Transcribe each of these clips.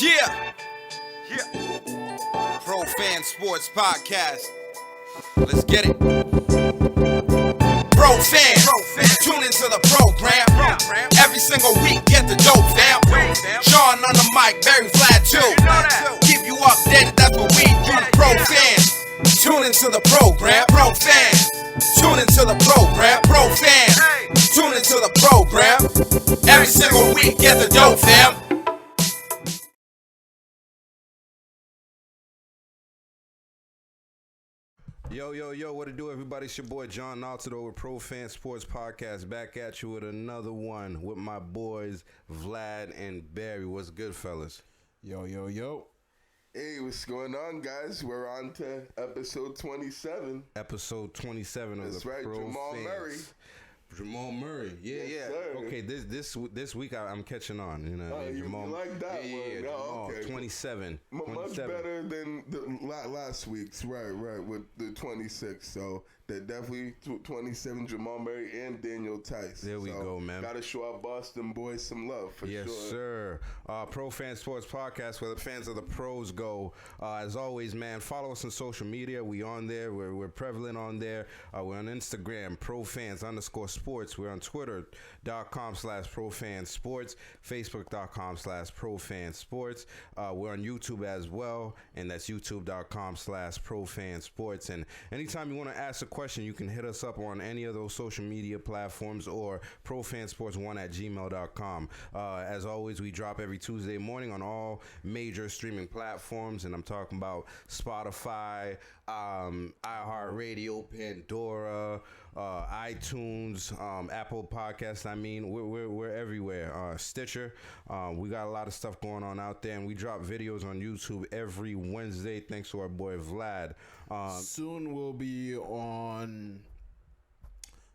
Yeah. Pro Fan Sports Podcast. Let's get it. Pro fans, tune into the program. Every single week, get the dope, fam. Sean on the mic, very flat too. Keep you updated, that's what we do. Pro fans, tune into the program. Pro fans, tune into the program. Pro fans, tune into the program. Every single week, get the dope, fam. Yo, what it do, everybody? It's your boy John Altidor with Pro Fan Sports Podcast, back at you with another one with my boys Vlad and Barry. What's good, fellas? Yo. Hey, what's going on, guys? We're on to episode 27. Episode 27 of That's the right, Pro Jamal Fans. Murray. Jamal Murray, yeah. Sir. Okay, this week I'm catching on. You know, Oh, you like that one? Yeah, Oh, Jamal, okay. 27. Much 27. better than the last week's, right, with the 26. So they're definitely 27 Jamal Murray and Daniel Tice. There we go, man. Got to show our Boston boys some love for Yes, sure. sir. Pro Fan Sports Podcast, where the fans of the pros go. As always, man, follow us on social media. We on there. We're prevalent on there. We're on Instagram, profans_sports. We're on Twitter.com/profansports, Facebook.com/profansports. We're on YouTube as well, and that's YouTube.com/profansports. And anytime you want to ask a question, you can hit us up on any of those social media platforms or profansports1@gmail.com. As always, we drop every Tuesday morning on all major streaming platforms, and I'm talking about Spotify, iHeartRadio, Pandora, iTunes, Apple Podcasts. I mean, we're everywhere. Stitcher. We got a lot of stuff going on out there, and we drop videos on YouTube every Wednesday. Thanks to our boy Vlad. Soon we'll be on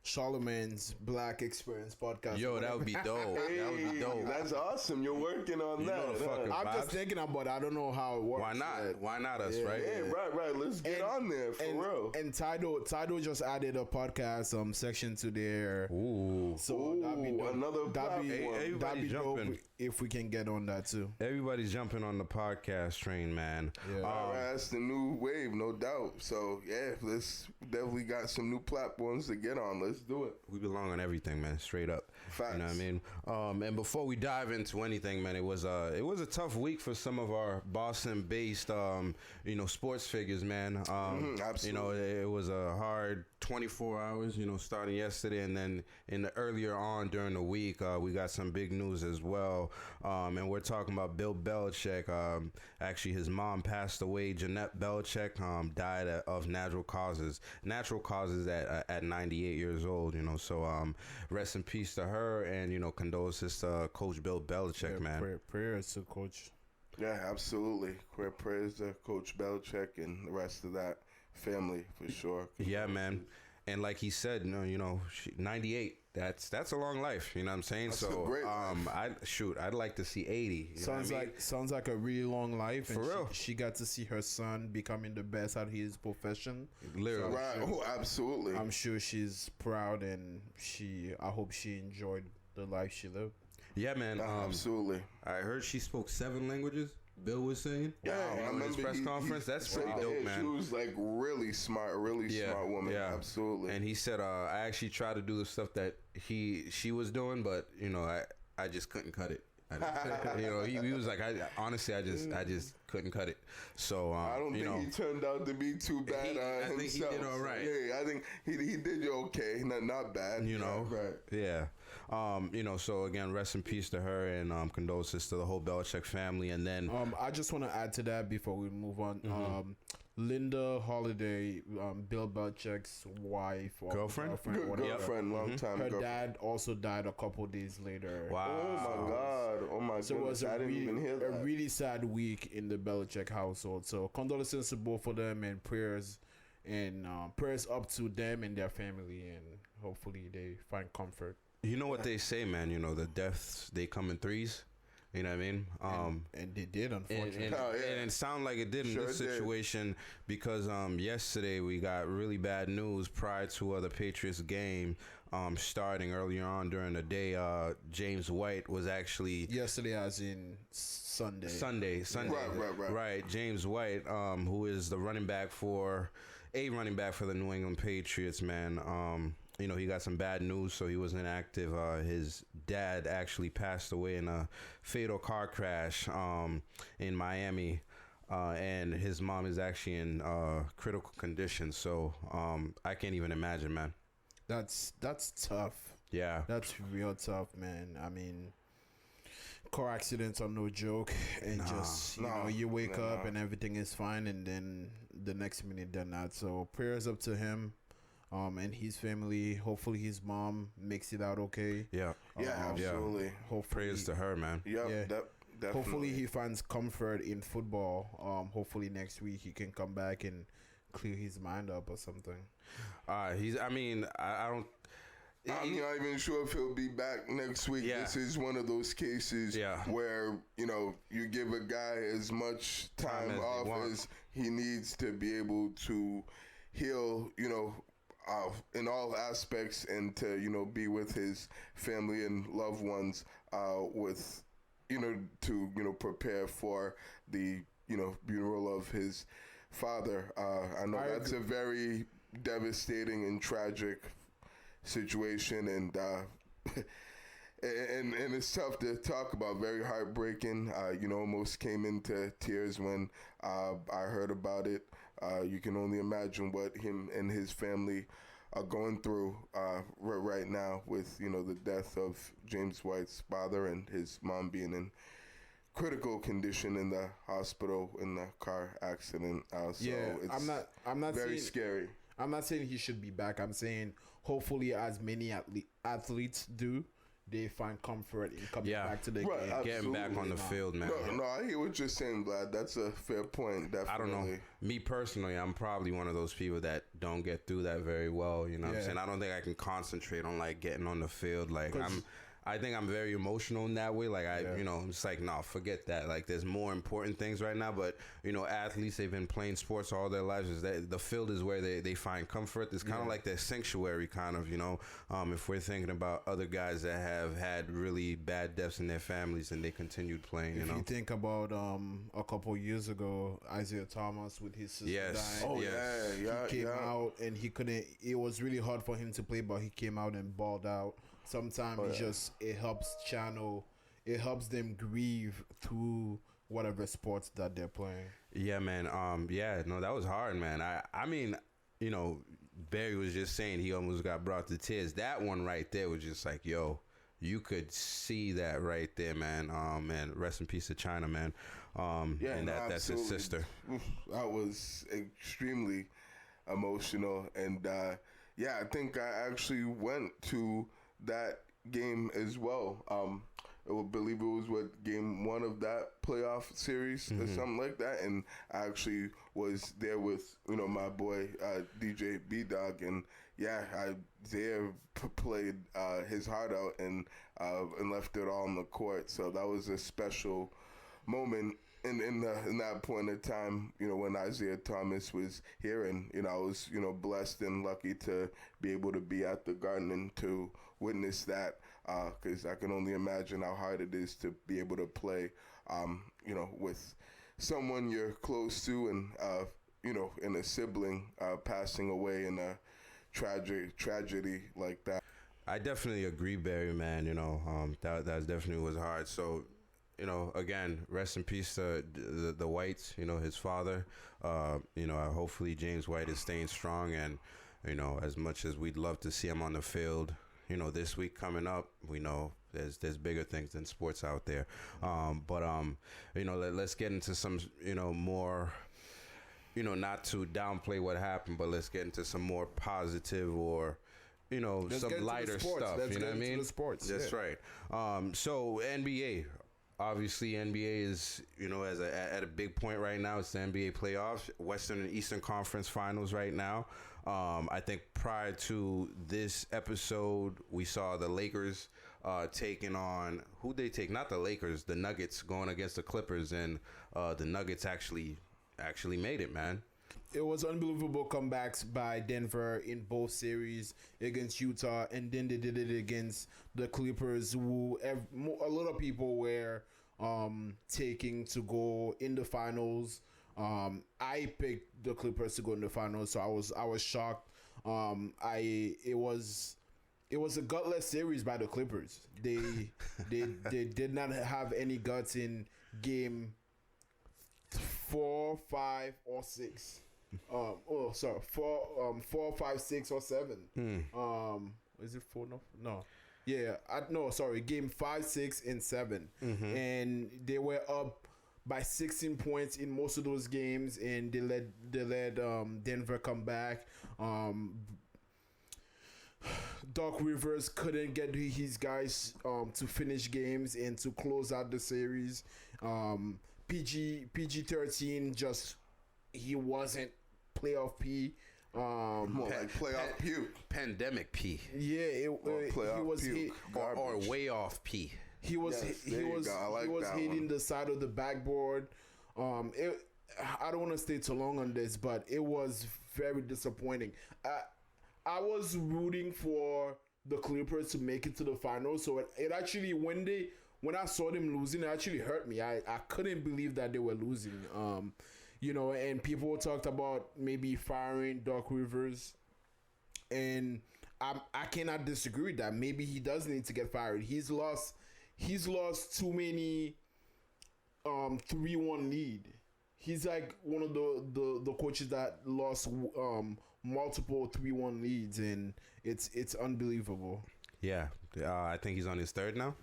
Charlemagne's Black Experience podcast. Yo, that would be dope. That would be dope. That's awesome. You're working on You that. know the fucking I'm just vibes. thinking about it. I don't know how it works. Why not? yet. Why not us, right? Yeah, right. Let's get on there for real. And Tidal just added a podcast section to their. Ooh. So that'd be dope. Another That'd be, platform. Everybody that'd be dope jumping. if we can get on that too. Everybody's jumping on the podcast train, man. Yeah. That's the new wave, no doubt. So yeah, let's definitely got some new platforms to get on. Let's do it. We belong on everything, man. Straight up. Facts. You know what I mean? And before we dive into anything, man, it was a tough week for some of our Boston-based, sports figures, man. absolutely. You know, it was a hard 24 hours, starting yesterday, and then earlier on during the week, we got some big news as well. And we're talking about Bill Belichick. Actually, his mom passed away. Jeanette Belichick died of natural causes. Natural causes at 98 years old. So rest in peace to her, and condolences to Coach Bill Belichick, man. Prayers to Coach. Yeah, absolutely. Prayers to Coach Belichick and the rest of that family for sure. Yeah, man. And like he said, 98. That's a long life. You know what I'm saying? That's So a great life. I'd like to see 80. Sounds like a really long life. For and real. She got to see her son becoming the best at his profession. Literally. Right. Oh, absolutely. I'm sure she's proud, and I hope she enjoyed the life she lived. Yeah, man. Absolutely. I heard she spoke 7 languages. Bill was saying. Yeah, I on his remember press conference. That's pretty dope, man. She was like really smart woman. Yeah. Absolutely. And he said, I actually tried to do the stuff that she was doing, but I just couldn't cut it. He was like, I just couldn't cut it. So I don't think he turned out to be too bad I himself. think he did all right. Yeah, I think he did okay, not bad. Right. Yeah. So again, rest in peace to her, and condolences to the whole Belichick family. And then I just want to add to that before we move on. Linda Holiday, Bill Belichick's wife, or Girlfriend, long time. Her girlfriend. dad also died a couple days later. Wow. Oh my God! So it was I didn't even hear that. a really sad week in the Belichick household. So condolences to both of them, and prayers up to them and their family, and hopefully they find comfort. You know what they say, man. The deaths, they come in threes. You know what I mean? And they did, unfortunately. And it sounded like it did in this situation because yesterday we got really bad news prior to the Patriots game starting earlier on during the day. James White was actually yesterday, as in Sunday. Sunday. Right. James White, who is the running back for the New England Patriots, man. You know, he got some bad news, so he was inactive. His dad actually passed away in a fatal car crash in Miami, and his mom is actually in critical condition. So I can't even imagine, man. That's tough. Yeah. That's real tough, man. I mean, car accidents are no joke, and you wake up and everything is fine, and then the next minute they're not. So prayers up to him. And his family. Hopefully, his mom makes it out okay. Yeah, absolutely. Hopefully, prayers to her, man. Definitely. Hopefully, he finds comfort in football. Hopefully, next week he can come back and clear his mind up or something. I don't. I'm not even sure if he'll be back next week. Yeah. This is one of those cases where, you give a guy as much time off as he needs to be able to heal, in all aspects, and to be with his family and loved ones, with to prepare for the funeral of his father. I know that's a very devastating and tragic situation, and and it's tough to talk about. Very heartbreaking. Almost came into tears when I heard about it. You can only imagine what him and his family are going through right now with the death of James White's father and his mom being in critical condition in the hospital in the car accident. It's I'm not very saying, scary. I'm not saying he should be back. I'm saying hopefully, as many athletes do, they find comfort in coming back to the game. Getting back on the field, man. No, I hear what you're saying, Vlad. That's a fair point, definitely. I don't know. Me personally, I'm probably one of those people that don't get through that very well. You know what I'm saying? I don't think I can concentrate on, getting on the field. I think I'm very emotional in that way. I'm just like, no, forget that. There's more important things right now. But, athletes, they've been playing sports all their lives. Is that the field is where they find comfort. It's kind of like their sanctuary, kind of, if we're thinking about other guys that have had really bad deaths in their families and they continued playing, If you think about a couple years ago, Isaiah Thomas with his sister dying. He came out and he couldn't. It was really hard for him to play, but he came out and balled out. Sometimes it helps them grieve through whatever sports that they're playing. Yeah, man. That was hard, man. I mean, Barry was just saying he almost got brought to tears. That one right there was just like, yo, you could see that right there, man. Man, rest in peace to China, man. That's his sister. That was extremely emotional, and I think I actually went to that game as well. I believe it was game 1 of that playoff series or something like that, and I actually was there with my boy DJ B Dog, and Isaiah played his heart out and left it all on the court. So that was a special moment in that point in time, when Isaiah Thomas was here, and I was blessed and lucky to be able to be at the Garden and to witness that, because I can only imagine how hard it is to be able to play, with someone you're close to, and and a sibling passing away in a tragedy like that. I definitely agree, Barry, man. That definitely was hard. So, again, rest in peace to the Whites. His father. Hopefully James White is staying strong, and as much as we'd love to see him on the field, this week coming up, we know there's bigger things than sports out there. Let's get into some more. Not to downplay what happened, but let's get into some more positive or some lighter stuff. Let's you know what I mean? Sports. That's right. So NBA. Obviously, NBA is, at a big point right now. It's the NBA playoffs, Western and Eastern Conference Finals right now. I think prior to this episode, we saw the Lakers taking on who they take, not the Lakers, the Nuggets, going against the Clippers, and the Nuggets actually made it, man. It was unbelievable comebacks by Denver in both series against Utah, and then they did it against the Clippers, who a lot of people were taking to go in the finals. I picked the Clippers to go in the finals, so I was shocked. It was a gutless series by the Clippers. They did not have any guts in game 4, 5, or 6. 4, 5, 6, or 7. Is it 4? No. Yeah, game 5, 6, and 7. And they were up by 16 points in most of those games, and they let Denver come back. Doc Rivers couldn't get his guys to finish games and to close out the series. PG-13 just, he wasn't playoff P. More like playoff puke. Pandemic P. Yeah, he was hit, or way off P. He was hitting the side of the backboard. I don't want to stay too long on this, but it was very disappointing. I was rooting for the Clippers to make it to the finals, so it actually, when I saw them losing, it actually hurt me. I couldn't believe that they were losing. And people talked about maybe firing Doc Rivers, and I cannot disagree with that. Maybe he does need to get fired. He's lost too many 3-1 lead. He's like one of the coaches that lost multiple 3-1 leads, and it's unbelievable. Yeah, I think he's on his third now.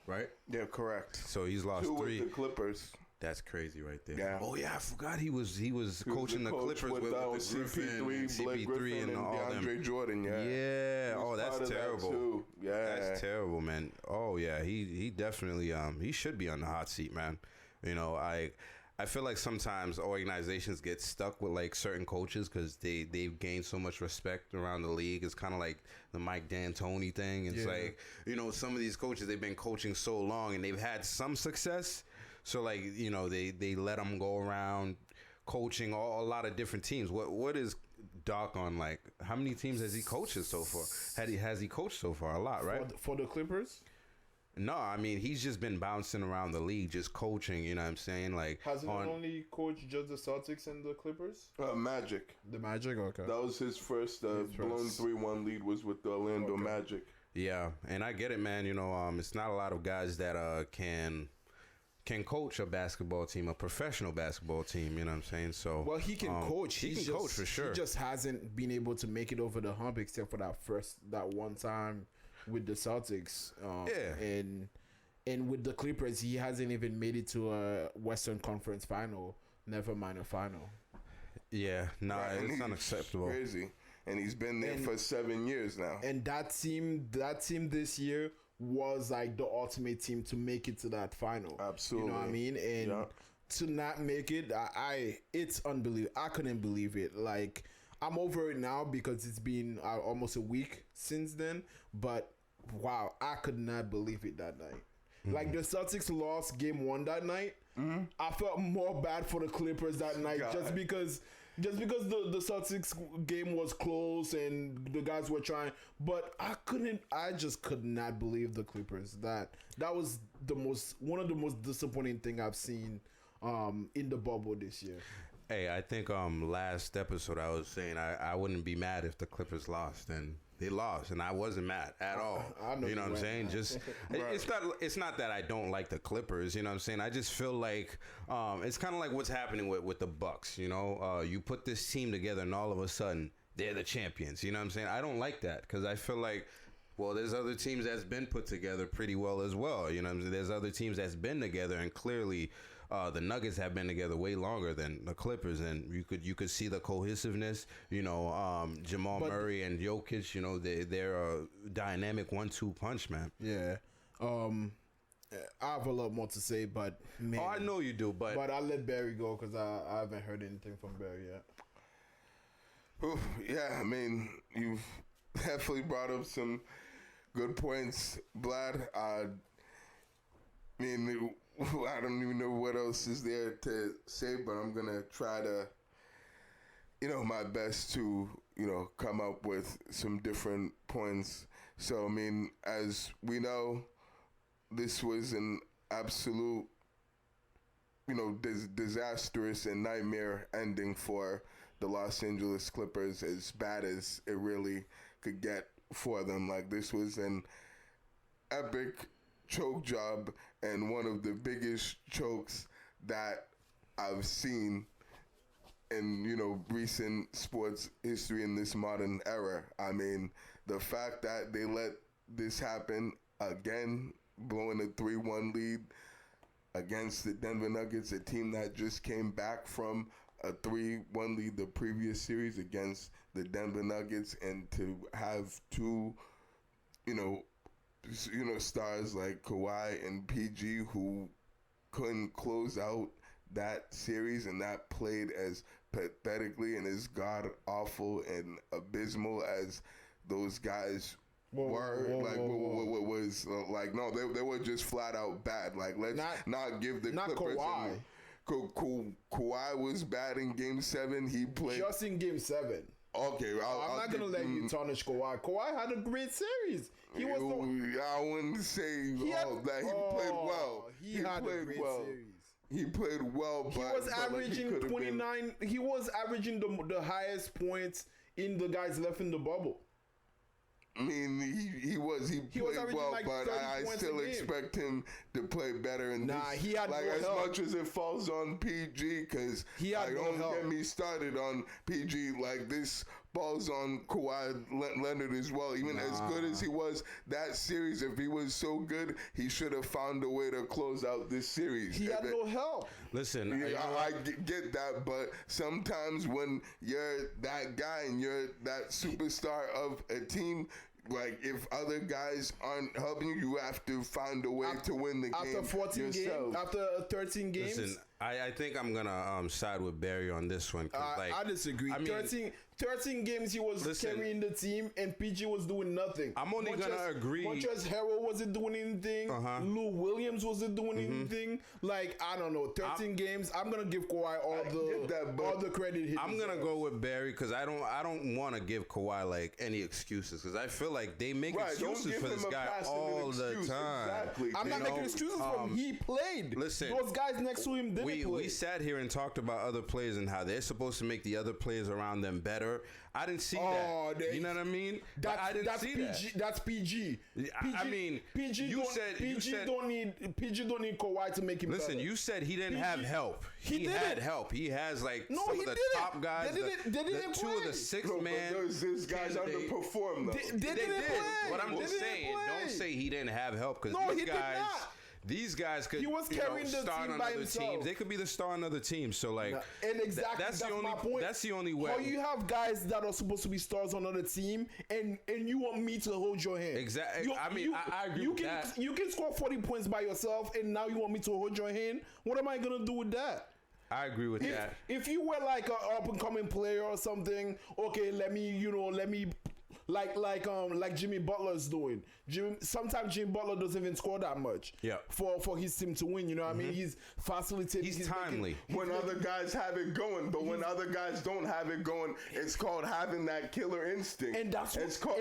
Right? Yeah, correct. So he's lost 3 with the Clippers. That's crazy right there. Yeah. Oh yeah, I forgot he was coaching the Clippers with the CP3 and all them. DeAndre Jordan. Yeah. Oh, that's terrible. Yeah, that's terrible, man. Oh yeah, he definitely he should be on the hot seat, man. I feel like sometimes organizations get stuck with like certain coaches because they've gained so much respect around the league. It's kind of like the Mike D'Antoni thing. It's like, some of these coaches, they've been coaching so long and they've had some success. So like, they let them go around coaching a lot of different teams. What is Doc on, like? How many teams has he coached so far? Has he coached so far? A lot, right? For the Clippers? No, I mean, he's just been bouncing around the league, just coaching, you know what I'm saying? Like, hasn't he only coached just the Celtics and the Clippers? Magic. The Magic? Okay. That was his first blown 3-1 lead was with the Orlando Magic. Yeah, and I get it, man. It's not a lot of guys that can coach a basketball team, a professional basketball team, you know what I'm saying? So, well, he can coach. He can coach for sure. He just hasn't been able to make it over the hump except for that one time with the Celtics. And with the Clippers, he hasn't even made it to a Western Conference final, never mind a final. Yeah, it's unacceptable. Crazy. And he's been there for 7 years now. And that team this year was like the ultimate team to make it to that final. Absolutely. You know what I mean? And to not make it, it's unbelievable. I couldn't believe it. Like, I'm over it now because it's been almost a week since then. But wow, I could not believe it that night. Like, the Celtics lost game 1 that night. I felt more bad for the Clippers that night just because the Celtics game was close and the guys were trying, but I just could not believe the Clippers. That was one of the most disappointing thing I've seen in the bubble this year. Hey, I think last episode I was saying I wouldn't be mad if the Clippers lost, and they lost, and I wasn't mad at all. You know what I'm saying? Just it's not that I don't like the Clippers. You know what I'm saying? I just feel like it's kind of like what's happening with the Bucks. You put this team together, and all of a sudden they're the champions. You know what I'm saying? I don't like that because I feel like, well, there's other teams that's been put together pretty well as well. You know what I'm saying? There's other teams that's been together, and clearly the Nuggets have been together way longer than the Clippers, and you could see the cohesiveness. Jamal Murray and Jokic. They're a dynamic 1-2 punch, man. Yeah. I have a lot more to say, but man. Oh, I know you do, but I'll let Barry go because I haven't heard anything from Barry yet. Yeah, I mean, you've definitely brought up some Good points, Vlad. I mean, I don't even know what else is there to say, but I'm gonna try to, my best to, come up with some different points. So, I mean, as we know, this was an absolute, disastrous and nightmare ending for the Los Angeles Clippers, as bad as it really could get for them. Like, this was an epic choke job and one of the biggest chokes that I've seen in, recent sports history in this modern era. I mean, the fact that they let this happen again, blowing a 3-1 lead against the Denver Nuggets, a team that just came back from a 3-1 lead the previous series against the Denver Nuggets, and to have two, stars like Kawhi and PG who couldn't close out that series, and that played as pathetically and as god awful and abysmal as those guys were. They were just flat out bad. Like, let's not give the Clippers. Kawhi. Kawhi was bad in Game 7. He played just in Game 7. Okay, I'm not gonna let you tarnish Kawhi. Kawhi had a great series. He was. I wouldn't say that he played well. He had a great series. He played well, but he was averaging 29. He was averaging the highest points in the guys left in the bubble. I mean, he played well, like, but I still expect him to play better. In he had like, no as help. much as it falls on PG, because don't get me started on PG. Like, this falls on Kawhi Leonard as well. Even as good as he was that series, if he was so good, he should have found a way to close out this series. He had no help. Listen, I get that, but sometimes when you're that guy and you're that superstar of a team, like, if other guys aren't helping you, you have to find a way to win the game. After 14 games, after 13 games. Listen, I think I'm gonna side with Barry on this one. I disagree. I mean, 13 games he was carrying the team, and PG was doing nothing. I'm only gonna agree. Montrezl Harrell wasn't doing anything. Lou Williams wasn't doing anything. Like, I don't know. 13 games. I'm gonna give Kawhi all the credit. I'm gonna go with Barry because I don't want to give Kawhi like any excuses, because I feel like they make excuses for this guy all the time. Exactly. I'm not making excuses for him. He played. Listen, those guys next to him didn't play. We sat here and talked about other players and how they're supposed to make the other players around them better. I didn't see that. You know what I mean? I didn't see PG, that. That's PG. I mean, PG don't need Kawhi to make him listen, better. you said he didn't have help. He had help. He has like some of the top guys. They didn't two of the six man. These guys underperformed though. They did. But I'm just saying, don't say he didn't have help, because these guys could carrying the start team on by other himself. teams. They could be the star on other teams. So like, and exactly that's my point. That's the only way. How you have guys that are supposed to be stars on another team, and you want me to hold your hand? Exactly. I agree with that. You can score 40 points by yourself, and now you want me to hold your hand? What am I gonna do with that? I agree with that. If you were like an up and coming player or something, okay, let me. Like Jimmy Butler's doing. Sometimes Jimmy Butler doesn't even score that much. Yeah. For his team to win, you know what I mean? He's facilitating. He's timely. When other guys have it going, but when other guys don't have it going, it's called having that killer instinct. And that's it's called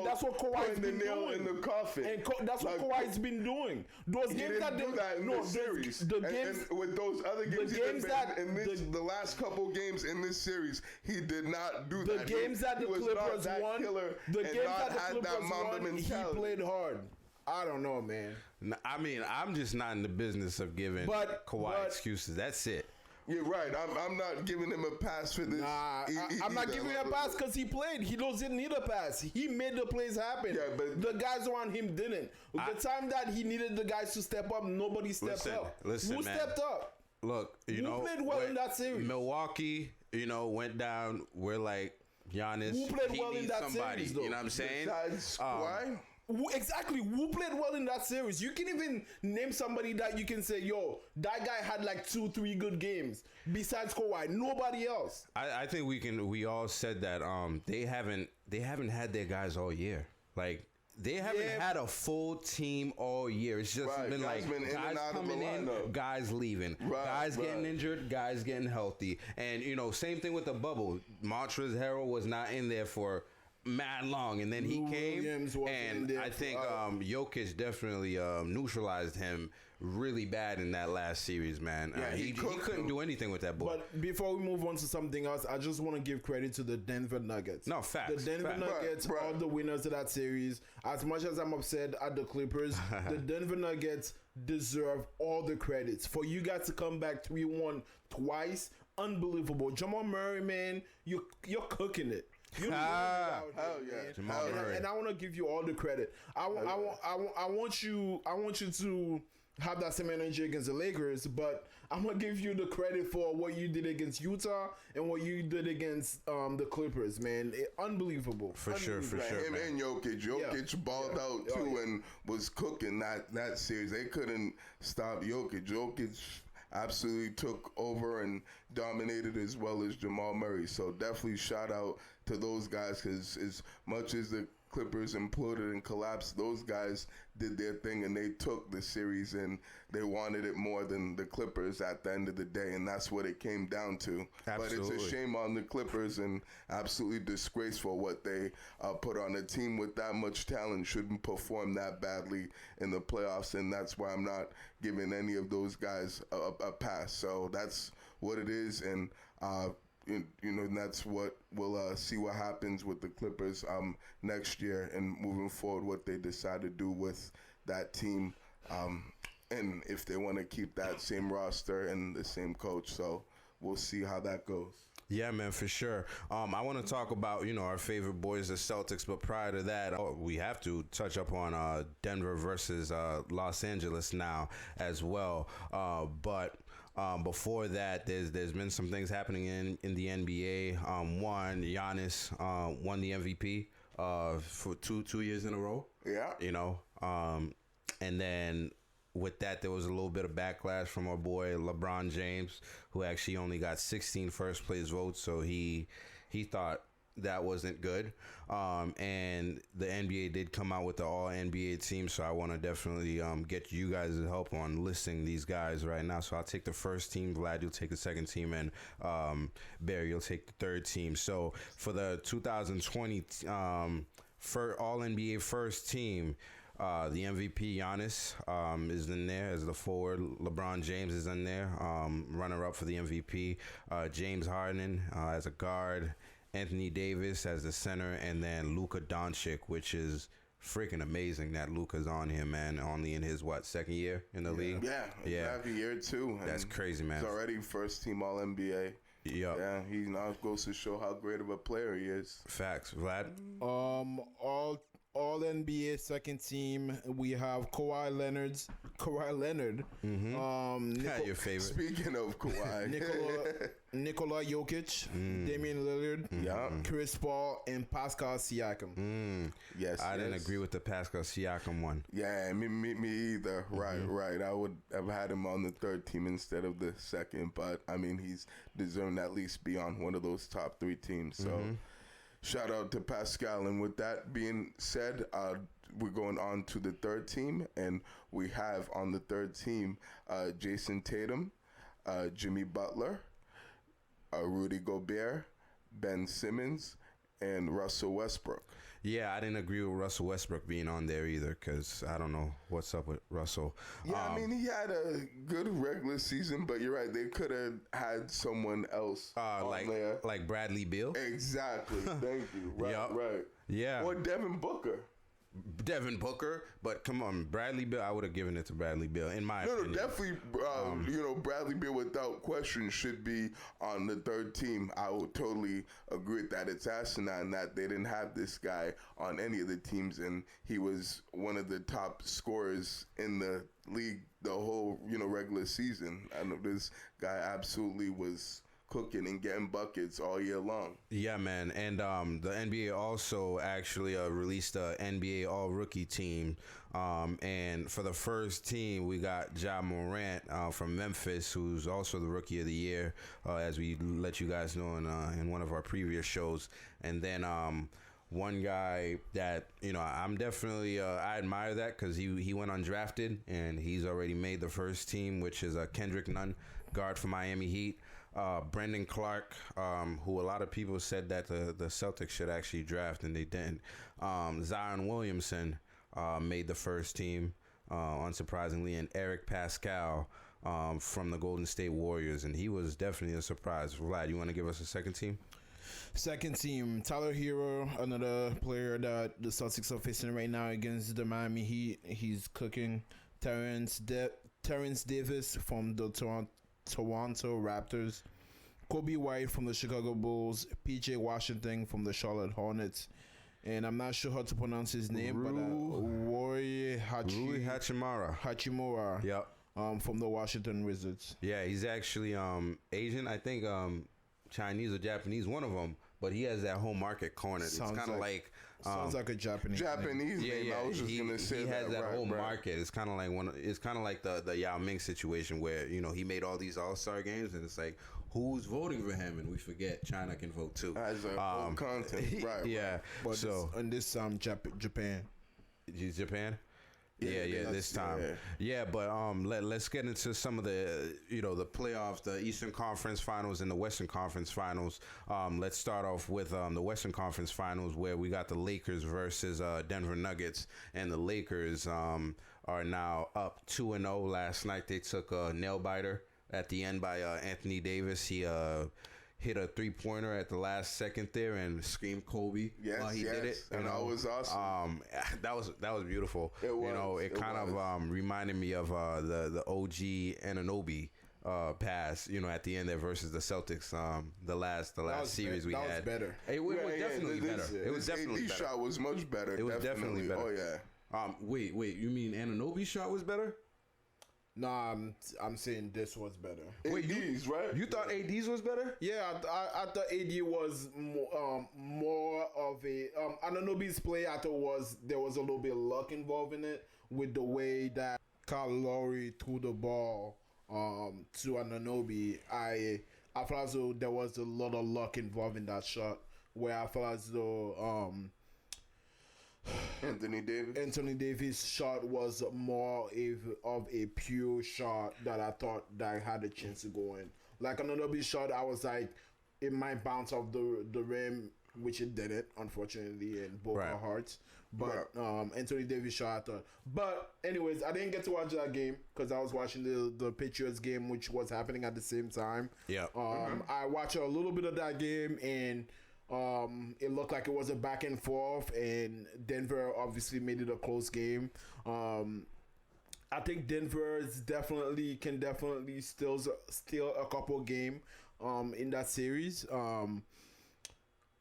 that's what Kawhi's putting the nail in the coffin. And that's what Kawhi's been doing. Those games that do that in this series. And with those other games, the last couple games in this series, he did not do that. The games that the Clippers won. The games that the Clippers won, he played hard. I don't know, man. I mean, I'm just not in the business of giving Kawhi excuses. That's it. You're right. I'm not giving him a pass for this. Nah, I'm not giving him a pass because he played. He doesn't need a pass. He made the plays happen. Yeah, but the guys around him didn't. The time that he needed the guys to step up, nobody stepped up. Who stepped up? Look, Who played well in that series? Milwaukee, went down. We're like, Giannis, who played well in that somebody, series, though? You know what I'm saying? Besides Kawhi? Exactly. Who played well in that series? You can even name somebody that you can say, yo, that guy had like 2-3 good games besides Kawhi. Nobody else. I think we all said that they haven't had their guys all year. Like, they haven't had a full team all year. It's just been like guys coming in, guys leaving, guys getting injured, guys getting healthy. And, you know, same thing with the bubble. Montrezl Harrell was not in there for mad long, and then he came, and I think Jokic definitely neutralized him really bad in that last series, man. He couldn't do anything with that ball. But before we move on to something else, I just want to give credit to the Denver Nuggets. No, facts. The Denver Nuggets are the winners of that series. As much as I'm upset at the Clippers, the Denver Nuggets deserve all the credits. For you guys to come back 3-1 twice, unbelievable. Jamal Murray, man, you're cooking it. Hell yeah, Jamal Murray. And I want to give you all the credit. I want you to have that same energy against the Lakers, but I'm gonna give you the credit for what you did against Utah and what you did against the Clippers, man. Unbelievable. For sure. Him and Jokic balled out too and was cooking that series. They couldn't stop Jokic. Jokic absolutely took over and dominated, as well as Jamal Murray. So definitely shout out to those guys, because as much as the Clippers imploded and collapsed, those guys did their thing and they took the series, and they wanted it more than the Clippers at the end of the day, and that's what it came down to. Absolutely. But it's a shame on the Clippers and absolutely disgraceful what they put on. A team with that much talent shouldn't perform that badly in the playoffs, and that's why I'm not giving any of those guys a pass. So that's what it is, and and that's what we'll see what happens with the Clippers next year, and moving forward, what they decide to do with that team, and if they want to keep that same roster and the same coach. So we'll see how that goes. Yeah, man, for sure. I want to talk about, our favorite boys, the Celtics, but prior to that, we have to touch up on Denver versus Los Angeles now as well. But before that, there's been some things happening in the NBA. One, Giannis won the MVP for two years in a row. Yeah. And then with that, there was a little bit of backlash from our boy LeBron James, who actually only got 16 first place votes. So he thought that wasn't good. And the NBA did come out with the all NBA team. So I want to definitely get you guys' help on listing these guys right now. So I'll take the first team. Vlad, you'll take the second team. And Barry, you'll take the third team. So for the 2020 for all NBA first team, the MVP, Giannis, is in there as the forward. LeBron James is in there, runner-up for the MVP. James Harden as a guard. Anthony Davis as the center. And then Luka Doncic, which is freaking amazing that Luka's on here, man. Only in his, second year in the league? Yeah, year two. That's crazy, man. He's already first-team All-NBA. Yep. Yeah, he now goes to show how great of a player he is. Facts. Vlad? All NBA second team, we have Kawhi Leonard. Your favorite. Speaking of Kawhi, Nikola Jokic, Damian Lillard, Chris Paul, and Pascal Siakam. Yes, I didn't agree with the Pascal Siakam one. Yeah, me either. Right. I would have had him on the third team instead of the second, but I mean, he's deserving at least be on one of those top three teams. So. Shout out to Pascal. And with that being said, we're going on to the third team. And we have on the third team Jason Tatum, Jimmy Butler, Rudy Gobert, Ben Simmons, and Russell Westbrook. Yeah, I didn't agree with Russell Westbrook being on there either, because I don't know what's up with Russell. Yeah, I mean, he had a good regular season, but you're right. They could have had someone else on there. Like Bradley Beal? Exactly. Thank you. Right. Yeah. Or Devin Booker. But come on, Bradley Beal. I would have given it to Bradley Beal in my opinion. No, definitely. Bradley Beal without question should be on the third team. I would totally agree with that. It's asinine that they didn't have this guy on any of the teams, and he was one of the top scorers in the league the whole regular season. I know this guy absolutely was cooking and getting buckets all year long. Yeah, man. And the NBA also actually released a NBA All-Rookie team. And for the first team, we got Ja Morant from Memphis, who's also the Rookie of the Year, as we let you guys know in one of our previous shows. And then one guy that I'm definitely I admire that because he went undrafted and he's already made the first team, which is Kendrick Nunn, guard for Miami Heat. Brendan Clark, who a lot of people said that the Celtics should actually draft and they didn't. Zion Williamson made the first team, unsurprisingly, and Eric Pascal from the Golden State Warriors, and he was definitely a surprise. Vlad, you want to give us a second team? Second team, Tyler Hero, another player that the Celtics are facing right now against the Miami Heat. He's cooking. Terrence Davis from the Toronto Raptors. Kobe White from the Chicago Bulls. PJ Washington from the Charlotte Hornets. And I'm not sure how to pronounce his name, but Rui Hachimura. Yep. From the Washington Wizards. Yeah, he's actually Asian. I think Chinese or Japanese, one of them. But he has that home market corner. It's kind of like sounds like a Japanese name. Yeah. I was just gonna say he has that right, whole right. market. It's kind of like It's kind of like the Yao Ming situation where he made all these All-Star games and it's like who's voting for him, and we forget China can vote too. As a content, right? Yeah. But this Japan. Japan. Yeah, this time. Yeah, but let's get into some of the the playoffs, the Eastern Conference Finals and the Western Conference Finals. Let's start off with the Western Conference Finals, where we got the Lakers versus Denver Nuggets, and the Lakers are now up 2-0. Last night they took a nail biter at the end by Anthony Davis. He hit a 3-pointer at the last second there and screamed Kobe while he did it. And that was awesome. That was beautiful. It was. It kind of reminded me of the OG Anunoby pass, at the end there versus the Celtics. The last series we had. That was better. It was definitely better. It was definitely better. Shot was much better. It was definitely better. Oh yeah. Wait. You mean Anunoby's shot was better? No, I'm saying this was better. Wait, AD's, right? You thought AD's was better? Yeah, I thought AD was more of a Anunoby's play. I thought there was a little bit of luck involved in it with the way that Kyle Lowry threw the ball to Anunoby. I felt as though there was a lot of luck involved in that shot, where I felt as though Anthony Davis' shot was more of a pure shot that I thought that had a chance to go in. Like Anunoby's shot, I was like, it might bounce off the rim, which it didn't, unfortunately, in both our hearts. But Anthony Davis shot, I thought. But anyways, I didn't get to watch that game because I was watching the Patriots game, which was happening at the same time. Yeah. I watched a little bit of that game, and it looked like it was a back and forth, and Denver obviously made it a close game. I think Denver can definitely steal a couple game in that series.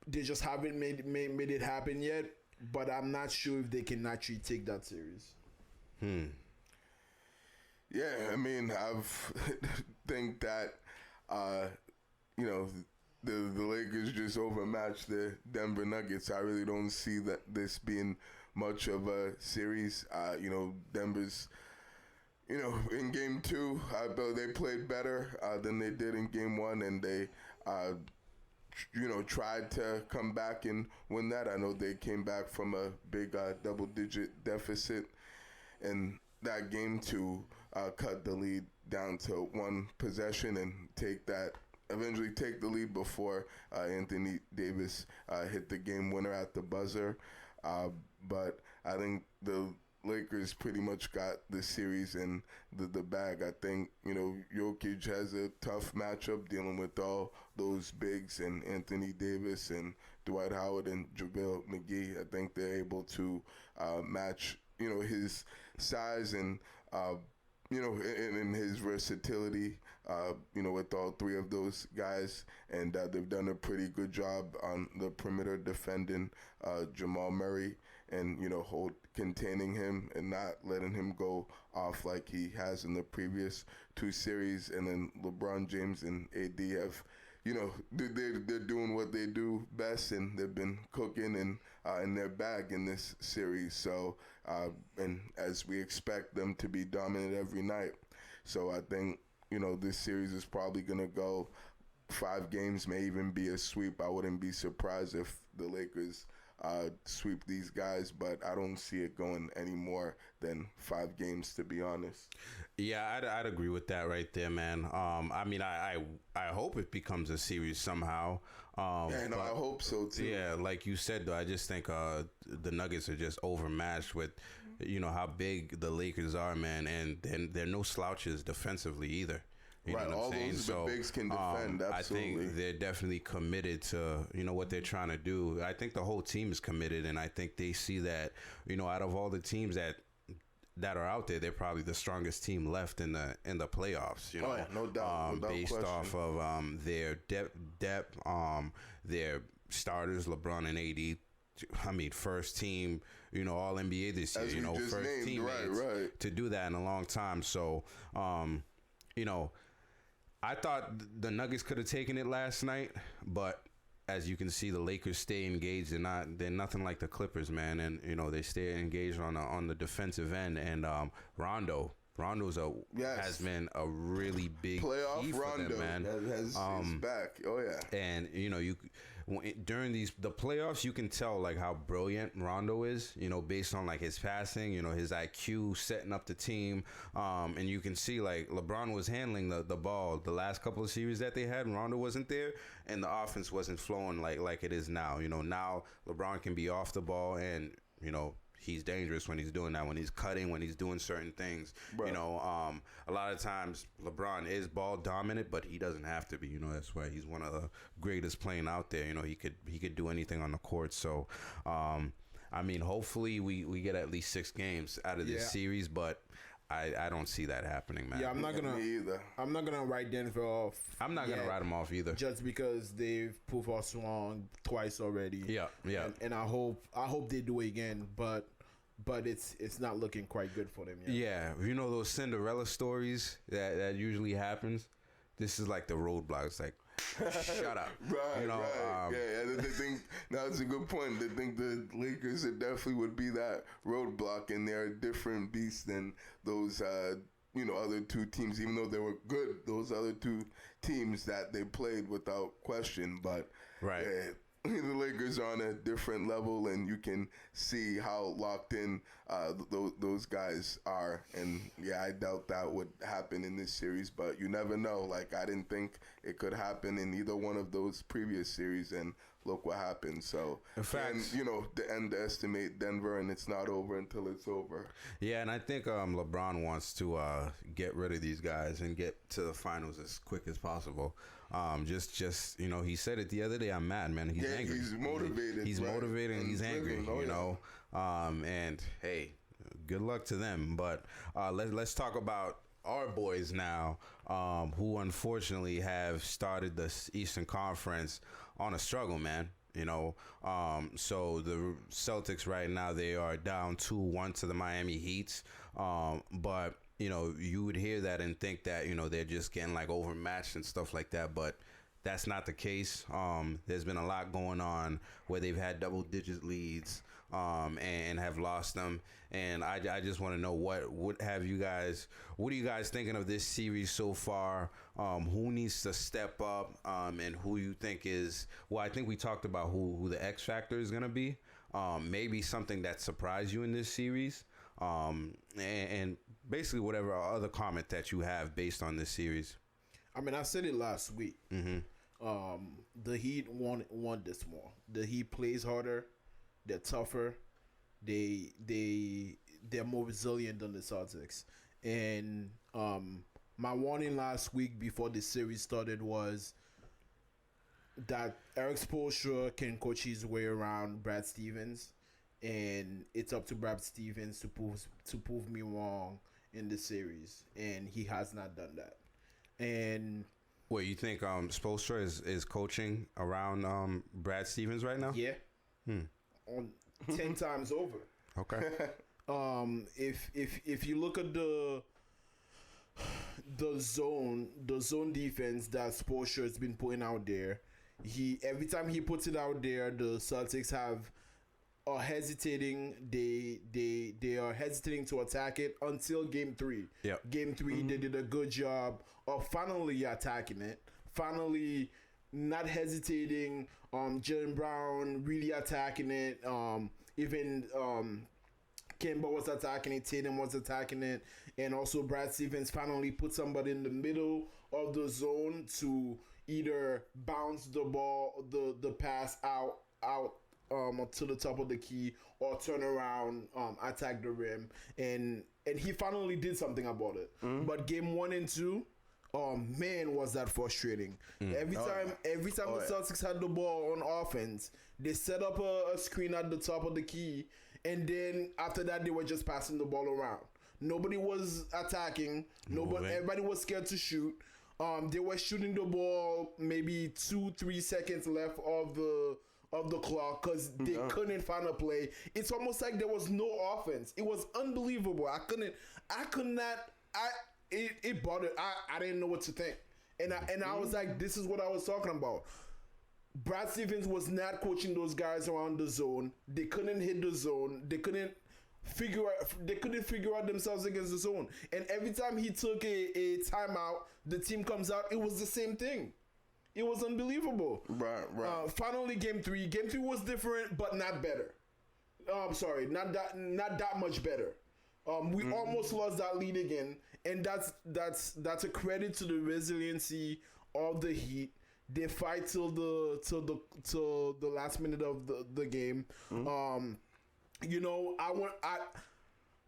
They just haven't made it happen yet, but I'm not sure if they can actually take that series. Yeah, I mean, I've think that the Lakers just overmatched the Denver Nuggets. I really don't see that this being much of a series. Denver's, in game 2, I thought they played better than they did in game 1, and they, tried to come back and win that. I know they came back from a big double-digit deficit in that game to cut the lead down to one possession and eventually take the lead before Anthony Davis hit the game winner at the buzzer. But I think the Lakers pretty much got the series in the bag. I think, Jokic has a tough matchup dealing with all those bigs and Anthony Davis and Dwight Howard and JaVale McGee. I think they're able to match, his size and, in his versatility, with all three of those guys. And they've done a pretty good job on the perimeter defending Jamal Murray and, containing him and not letting him go off like he has in the previous two series. And then LeBron James and AD have, they're doing what they do best, and they've been cooking and in their bag in this series. So, and as we expect them to be dominant every night. So I think, this series is probably going to go 5 games, may even be a sweep. I wouldn't be surprised if the Lakers sweep these guys, but I don't see it going any more than 5 games, to be honest. Yeah, I'd agree with that right there, man. I mean, I hope it becomes a series somehow. And I hope so too. Yeah, like you said, though, I just think the Nuggets are just overmatched with, how big the Lakers are, man, and they're no slouches defensively either. You right, know what all I'm saying? those So, bigs can defend. Absolutely. I think they're definitely committed to what they're trying to do. I think the whole team is committed, and I think they see that out of all the teams that are out there, they're probably the strongest team left in the playoffs. Oh, yeah, no doubt, based off of their depth, their starters, LeBron and AD. I mean, first team, all NBA this year. First named, teammates right. to do that in a long time. So, I thought the Nuggets could have taken it last night, but as you can see, the Lakers stay engaged. They're nothing like the Clippers, man. And they stay engaged on the defensive end. And Rondo's has been a really big playoff key for Rondo, them, man. Has back. Oh yeah. And during the playoffs, you can tell like how brilliant Rondo is. Based on like his passing, his IQ, setting up the team. And you can see like LeBron was handling the ball the last couple of series that they had. Rondo wasn't there, and the offense wasn't flowing like it is now. Now LeBron can be off the ball, and he's dangerous when he's doing that, when he's cutting, when he's doing certain things. Right. A lot of times LeBron is ball dominant, but he doesn't have to be. That's why he's one of the greatest playing out there. He could do anything on the court. So, I mean, hopefully we get at least 6 games out of this series, but I don't see that happening, man. Yeah, I'm not gonna write Denver off. I'm not gonna write them off either, just because they've proved us wrong twice already. Yeah. And I hope they do it again, but it's not looking quite good for them yet. Yeah, those Cinderella stories that usually happens. This is like the roadblock. It's like, shut up. Right, right. They think that's a good point. They think the Lakers definitely would be that roadblock, and they're a different beast than those other 2 teams. Even though they were good, those other 2 teams that they played without question. But right. The Lakers are on a different level, and you can see how locked in those guys are. And I doubt that would happen in this series, but you never know. Like, I didn't think it could happen in either one of those previous series, and look what happened. So, in fact, to underestimate Denver, and it's not over until it's over. Yeah, and I think LeBron wants to get rid of these guys and get to the finals as quick as possible. Just he said it the other day. I'm mad, man. He's angry. He's motivated. He's motivated and he's angry. And hey, good luck to them. But let's talk about our boys now, who unfortunately have started the Eastern Conference on a struggle, man. So the Celtics right now, they are down 2-1 to the Miami Heat. But you would hear that and think that, they're just getting like overmatched and stuff like that. But that's not the case. There's been a lot going on where they've had double-digit leads and have lost them. And I just want to know what are you guys thinking of this series so far? Who needs to step up and who you think is, well, I think we talked about who the X factor is going to be. Maybe something that surprised you in this series. And basically whatever other comment that you have based on this series. I mean, I said it last week. Mm-hmm. The Heat want this more. The Heat plays harder. They're tougher. They're more resilient than the Celtics. And my warning last week before the series started was that Eric Spoelstra can coach his way around Brad Stevens, and it's up to Brad Stevens to prove me wrong in the series, and he has not done that. And what you think? Spoelstra is coaching around Brad Stevens right now? Yeah, on 10 times over. Okay. If you look at the zone defense that Spoelstra has been putting out there, every time he puts it out there, the Celtics are hesitating. They are hesitating to attack it until Game 3. Yep. Game 3, They did a good job of finally attacking it, finally not hesitating. Jalen Brown really attacking it. Even Kemba was attacking it. Tatum was attacking it, and also Brad Stevens finally put somebody in the middle of the zone to either bounce the ball, the pass out to the top of the key, or turn around, attack the rim, and he finally did something about it. But game 1 and 2, oh man, was that frustrating. Every time the Celtics had the ball on offense, they set up a screen at the top of the key, and then after that they were just passing the ball around. Nobody was attacking. Everybody was scared to shoot. They were shooting the ball maybe 2-3 seconds left of the clock because they couldn't find a play. It's almost like there was no offense. It was unbelievable. It bothered. I didn't know what to think, and I was like, this is what I was talking about. Brad Stevens was not coaching those guys around the zone. They couldn't hit the zone. They couldn't figure out themselves against the zone. And every time he took a timeout, the team comes out. It was the same thing. It was unbelievable. Right. Finally, game 3. Game 3 was different, but not better. I'm sorry, not that much better. We almost lost that lead again, and that's a credit to the resiliency of the Heat. They fight till the last minute of the game.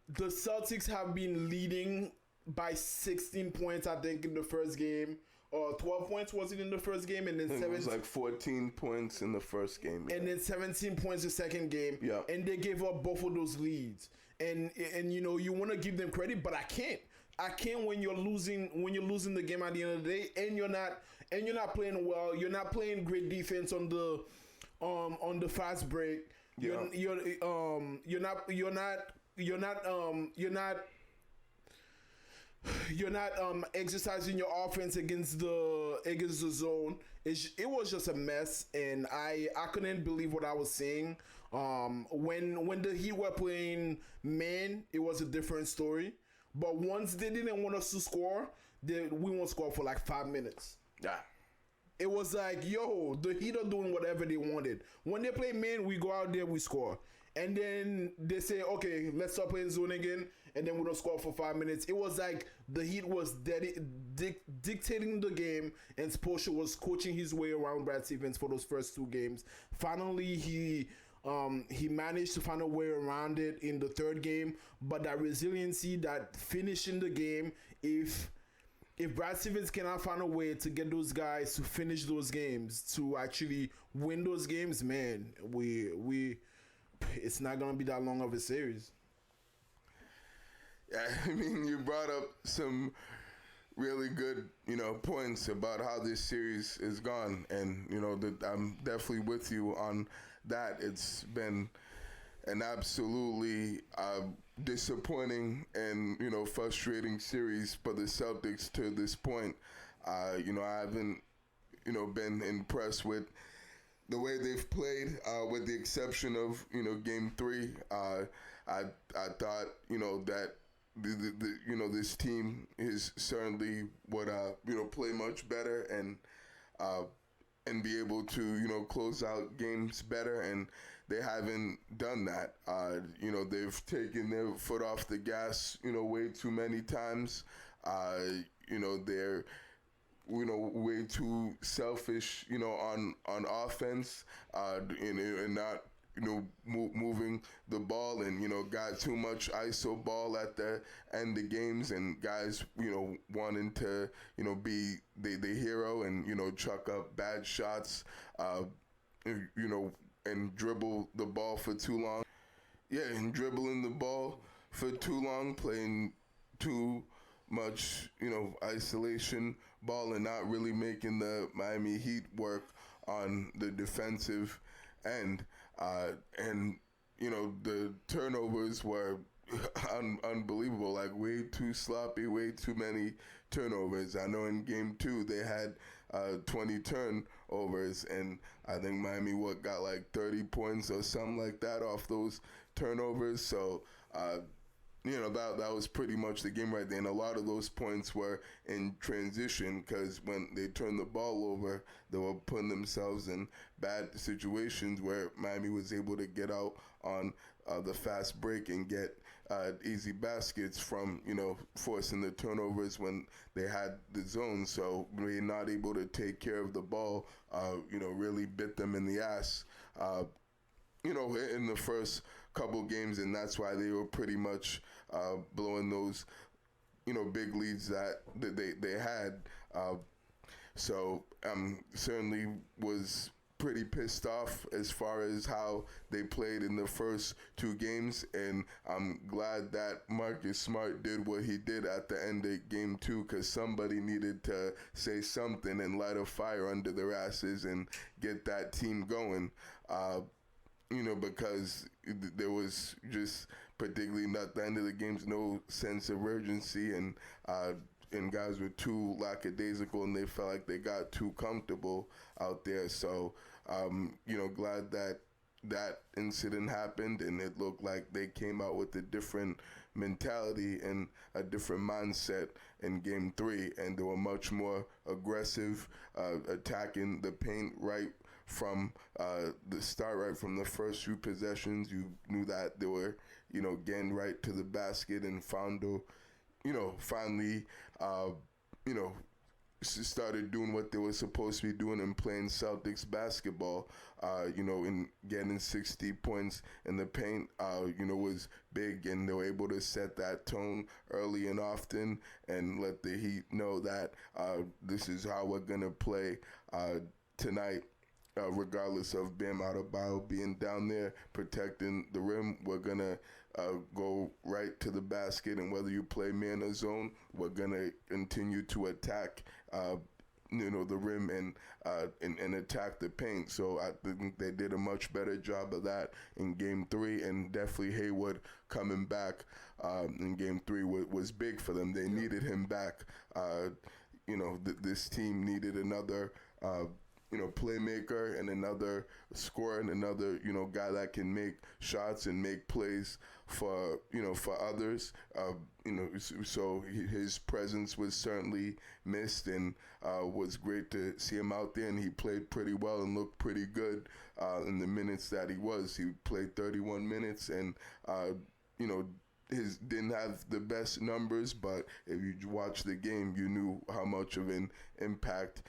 The Celtics have been leading by 16 points, I think, in the first game. 12 points was it in the first game, and then it was like 14 points in the first game, and then 17 points the second game. Yeah, and they gave up both of those leads. And you want to give them credit, but I can't when you're losing the game at the end of the day, and you're not playing well. You're not playing great defense on the fast break. Yeah. You're not exercising your offense against the zone. It was just a mess, and I couldn't believe what I was seeing. When the Heat were playing man, it was a different story. But once they didn't want us to score, we won't score for like 5 minutes. Yeah. It was like, yo, the Heat are doing whatever they wanted. When they play man, we go out there, we score. And then they say, okay, let's start playing zone again, and then we don't score for 5 minutes. It was like the Heat was dictating the game, and Spoelstra was coaching his way around Brad Stevens for those first 2 games. Finally, he managed to find a way around it in the third game, but that resiliency, that finishing the game, if Brad Stevens cannot find a way to get those guys to finish those games, to actually win those games, man, it's not gonna be that long of a series. Yeah, I mean, you brought up some really good, points about how this series is gone, and I'm definitely with you on that. It's been an absolutely disappointing and frustrating series for the Celtics to this point. I haven't been impressed with the way they've played, with the exception of Game 3. I thought that this team is certainly would play much better and be able to close out games better, and they haven't done that. They've taken their foot off the gas way too many times. They're way too selfish on offense, and not moving the ball, and got too much ISO ball at the end of games, and guys wanting to be the hero and chuck up bad shots, and dribble the ball for too long. Yeah, and dribbling the ball for too long, playing too much isolation ball, and not really making the Miami Heat work on the defensive end. And the turnovers were unbelievable, like way too sloppy, way too many turnovers. I know in Game 2 they had 20 turnovers, and I think Miami got like 30 points or something like that off those turnovers. So that was pretty much the game right there. And a lot of those points were in transition because when they turned the ball over, they were putting themselves in bad situations where Miami was able to get out on the fast break and get easy baskets from, forcing the turnovers when they had the zone. So we're not able to take care of the ball, really bit them in the ass, in the first couple games, and that's why they were pretty much blowing those, big leads that they had. So certainly was pretty pissed off as far as how they played in the first two games, and I'm glad that Marcus Smart did what he did at the end of game two, because somebody needed to say something and light a fire under their asses and get that team going. Because there was just, particularly at the end of the games, no sense of urgency, and guys were too lackadaisical, and they felt like they got too comfortable out there. So, glad that incident happened, and it looked like they came out with a different mentality and a different mindset in game three, and they were much more aggressive, attacking the paint right from the start, right from the first few possessions. You knew that they were, getting right to the basket, and Fondo, finally, started doing what they were supposed to be doing and playing Celtics basketball, and getting 60 points in the paint, was big, and they were able to set that tone early and often and let the Heat know that this is how we're going to play tonight. Regardless of Bam Adebayo being down there protecting the rim, we're going to go right to the basket, and whether you play man or zone, we're going to continue to attack the rim and attack the paint. So I think they did a much better job of that in game three, and definitely Hayward coming back in game three was big for them. They needed him back. This team needed another playmaker and another scorer and another, guy that can make shots and make plays for others. So his presence was certainly missed, and was great to see him out there, and he played pretty well and looked pretty good in the minutes that he was. He played 31 minutes, and didn't have the best numbers, but if you watch the game, you knew how much of an impact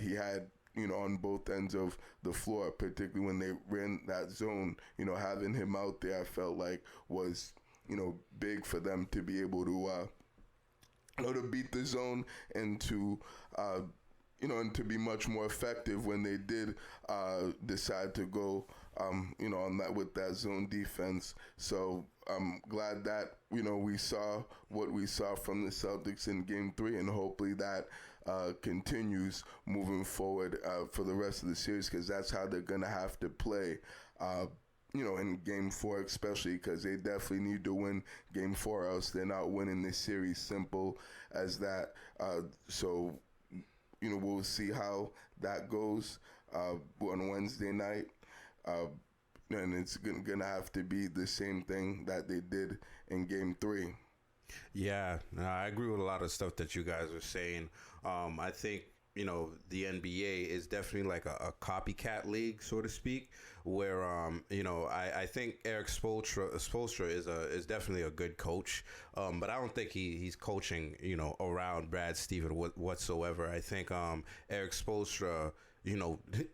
he had, on both ends of the floor, particularly when they ran that zone. Having him out there, I felt like was, big for them to be able to, to beat the zone and to, and to be much more effective when they did decide to go, on that with that zone defense. So I'm glad that, we saw what we saw from the Celtics in game three, and hopefully that continues moving forward for the rest of the series, because that's how they're going to have to play, in game four, especially because they definitely need to win game four, else they're not winning this series. Simple as that. So, we'll see how that goes on Wednesday night. And it's going to have to be the same thing that they did in game three. Yeah, I agree with a lot of stuff that you guys are saying. I think, the NBA is definitely like a copycat league, so to speak, where, I think Eric Spoelstra is definitely a good coach, but I don't think he's coaching, around Brad Stevens whatsoever. I think Eric Spoelstra,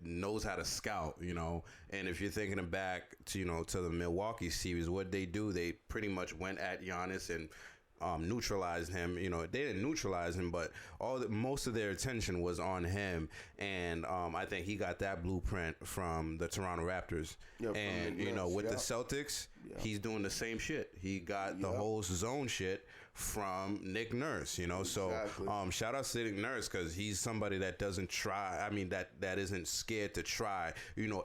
knows how to scout, and if you're thinking back to, to the Milwaukee series, what they do, they pretty much went at Giannis and neutralized him. They didn't neutralize him, but most of their attention was on him, and I think he got that blueprint from the Toronto Raptors. And with the Celtics, he's doing the same shit. He got the whole zone shit from Nick Nurse. So shout out to Nick Nurse, because he's somebody that doesn't try. I mean, that isn't scared to try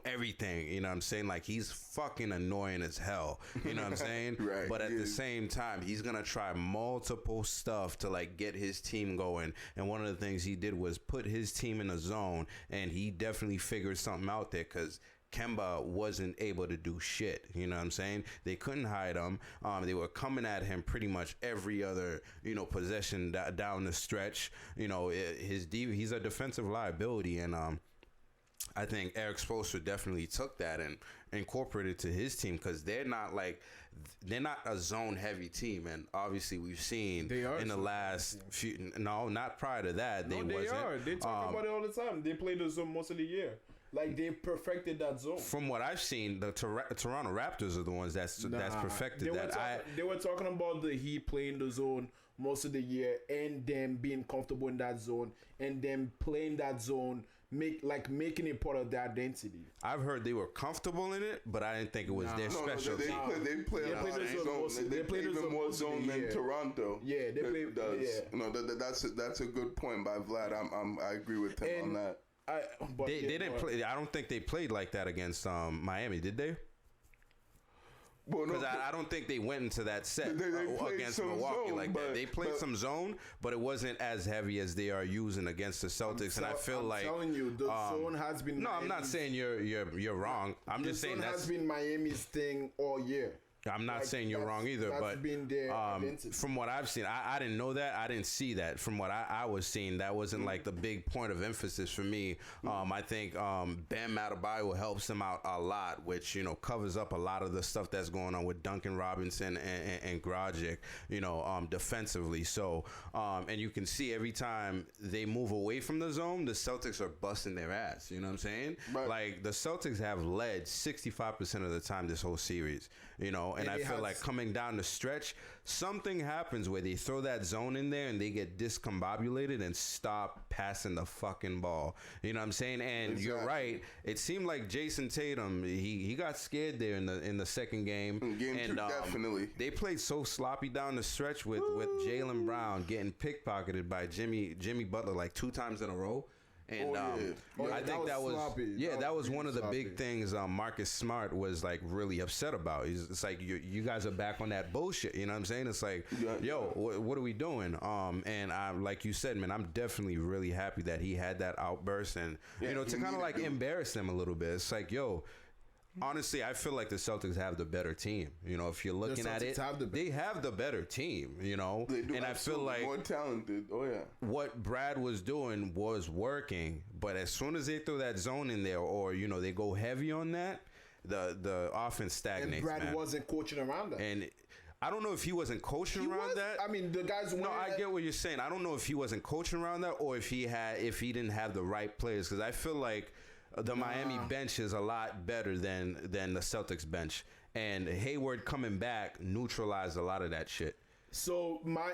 everything. You know what I'm saying? Like, he's fucking annoying as hell. You know what I'm saying? Right. But at the same time, he's gonna try multiple stuff to like get his team going. And one of the things he did was put his team in a zone, and he definitely figured something out there, because Kemba wasn't able to do shit. You know what I'm saying? They couldn't hide him. They were coming at him pretty much every other, possession down the stretch. He's a defensive liability, and I think Eric Spoelstra definitely took that and incorporated to his team, because they're not a zone heavy team, and obviously we've seen in the last few. No, not prior to that. They are. They talk about it all the time. They play the zone most of the year. Like, they perfected that zone. From what I've seen, the Toronto Raptors are the ones that's perfected that. They were talking about the Heat playing the zone most of the year, and them being comfortable in that zone, and them playing that zone, making it part of their identity. I've heard they were comfortable in it, but I didn't think it was their specialty. They play a lot of zone. They play even more zone than Toronto. Yeah, they play. That's a good point by Vlad. I agree with him on that. They didn't play. I don't think they played like that against Miami, did they? Because I don't think they went into that set against Milwaukee zone, like that. They played some zone, but it wasn't as heavy as they are using against the Celtics. And I feel I'm telling you, the zone has been. No, I'm not saying you're wrong. I'm just saying has been Miami's thing all year. I'm not saying you're wrong either, but from what I've seen, I didn't know that. I didn't see that. From what I was seeing, that wasn't like the big point of emphasis for me. I think Bam Adebayo helps them out a lot, which, covers up a lot of the stuff that's going on with Duncan Robinson and Grogic, defensively. So, and you can see every time they move away from the zone, the Celtics are busting their ass. You know what I'm saying? Right. Like, the Celtics have led 65% of the time this whole series, and I feel like coming down the stretch, something happens where they throw that zone in there and they get discombobulated and stop passing the fucking ball. You know what I'm saying? And You're right. It seemed like Jason Tatum, he got scared there in the second game. Game two, definitely. They played so sloppy down the stretch with Jaylen Brown getting pickpocketed by Jimmy Butler like 2 times in a row. And I think that was one of the big things Marcus Smart was like really upset about. It's like you guys are back on that bullshit. You know what I'm saying? It's like, what are we doing? And I, like you said, man, I'm definitely really happy that he had that outburst and to kind of like embarrass them a little bit. It's like, honestly, I feel like the Celtics have the better team. If you're looking at it, they have the better team. They do, and I feel like more talented. Oh yeah, what Brad was doing was working, but as soon as they throw that zone in there, or they go heavy on that, the offense stagnates. And Brad wasn't coaching around that. And I don't know if he wasn't coaching around that. I mean, the guys. No, I get what you're saying. I don't know if he wasn't coaching around that, or if he didn't have the right players. Because I feel like the Miami bench is a lot better than the Celtics bench, and Hayward coming back neutralized a lot of that shit. So my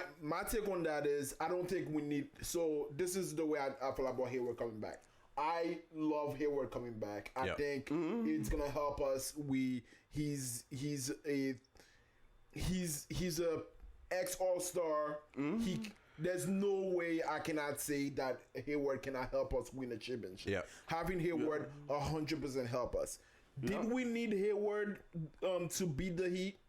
take on that is, I don't think we need. So this is the way I feel about Hayward coming back. I love Hayward coming back. I think it's gonna help us. He's a ex All-Star. There's no way I cannot say that Hayward cannot help us win a championship. Yeah. Having Hayward 100% help us. Did we need Hayward to beat the Heat?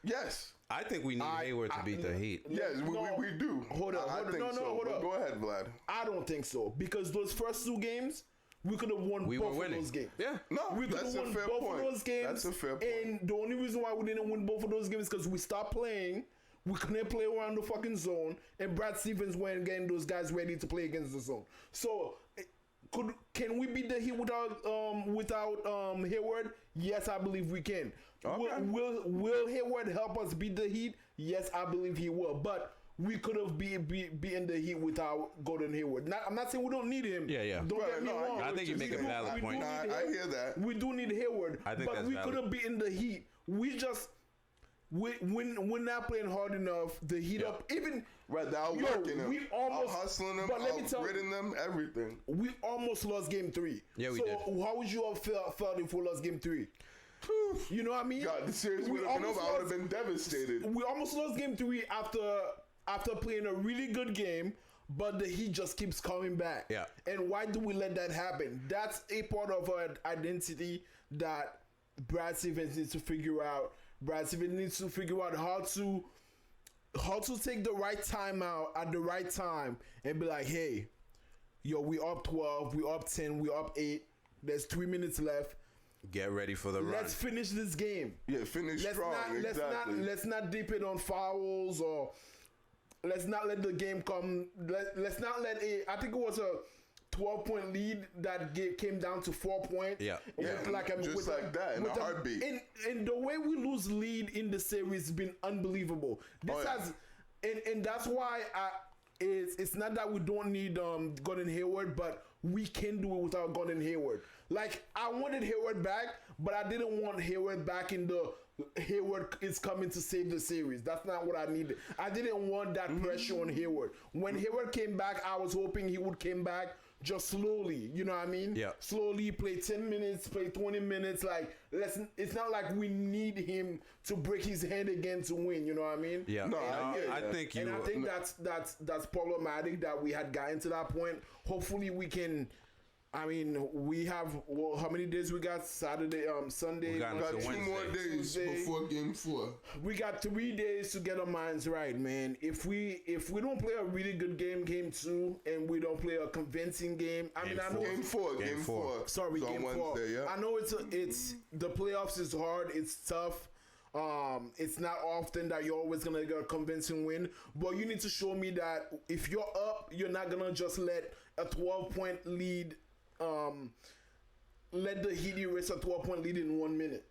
Yes. I think we need Hayward to beat the Heat. Yes, we do. Hold up. Hold up. Go ahead, Vlad. I don't think so. Because those first 2 games, we could have won both of those games. Yeah. No, we could have won both of those games. That's a fair point. And the only reason why we didn't win both of those games is because we stopped playing. We couldn't play around the fucking zone, and Brad Stevens weren't getting those guys ready to play against the zone. So, can we beat the Heat without Hayward? Yes, I believe we can. Okay. Will Hayward help us beat the Heat? Yes, I believe he will. But we could have beaten the Heat without Gordon Hayward. I'm not saying we don't need him. Yeah. Don't get me wrong. I think you make a valid point. I hear that. We do need Hayward. I think but we could have beaten the Heat. We're not playing hard enough. The Heat up, even right now, working them, we almost hustling them, but let me tell you, them, everything. We almost lost Game 3. Yeah, we did. So how would you have felt if we lost Game 3? You know what I mean? God, the series would have been over. I would have been devastated. We almost lost Game 3 after playing a really good game, but the Heat just keeps coming back. Yeah. And why do we let that happen? That's a part of our identity that Brad Stevens needs to figure out. Brad Stevens needs to figure out how to take the right time out at the right time and be like, hey, we up 12, we up 10, we up 8. There's 3 minutes left. Get ready for the run. Let's finish this game. Yeah, finish strong. Let's not dip it on fouls, or let's not let the game come. Let's not let it. I think it was a 12-point lead that came down to 4 points. Yeah. Like that in a heartbeat. And the way we lose lead in the series has been unbelievable. And that's why it's not that we don't need Gordon Hayward, but we can do it without Gordon Hayward. Like, I wanted Hayward back, but I didn't want Hayward back in the Hayward is coming to save the series. That's not what I needed. I didn't want that pressure on Hayward. When Hayward came back, I was hoping he would come back just slowly. You know what I mean? Yeah. Slowly play 10 minutes, play 20 minutes. Like, it's not like we need him to break his hand again to win. You know what I mean? Yeah. No, I think you. And I think that's problematic that we had gotten to that point. Hopefully we can. I mean, we have how many days we got? Saturday, Sunday. We got 2 more days before Game 4. We got 3 days to get our minds right, man. If we don't play a really good game 2, and we don't play a convincing game, I know Game 4. Sorry, Game Game 4. Wednesday, yeah. I know it's the playoffs is hard. It's tough. It's not often that you're always gonna get a convincing win, but you need to show me that if you're up, you're not gonna just let a 12-point lead. Let the Heat erase a 12-point lead in 1 minute.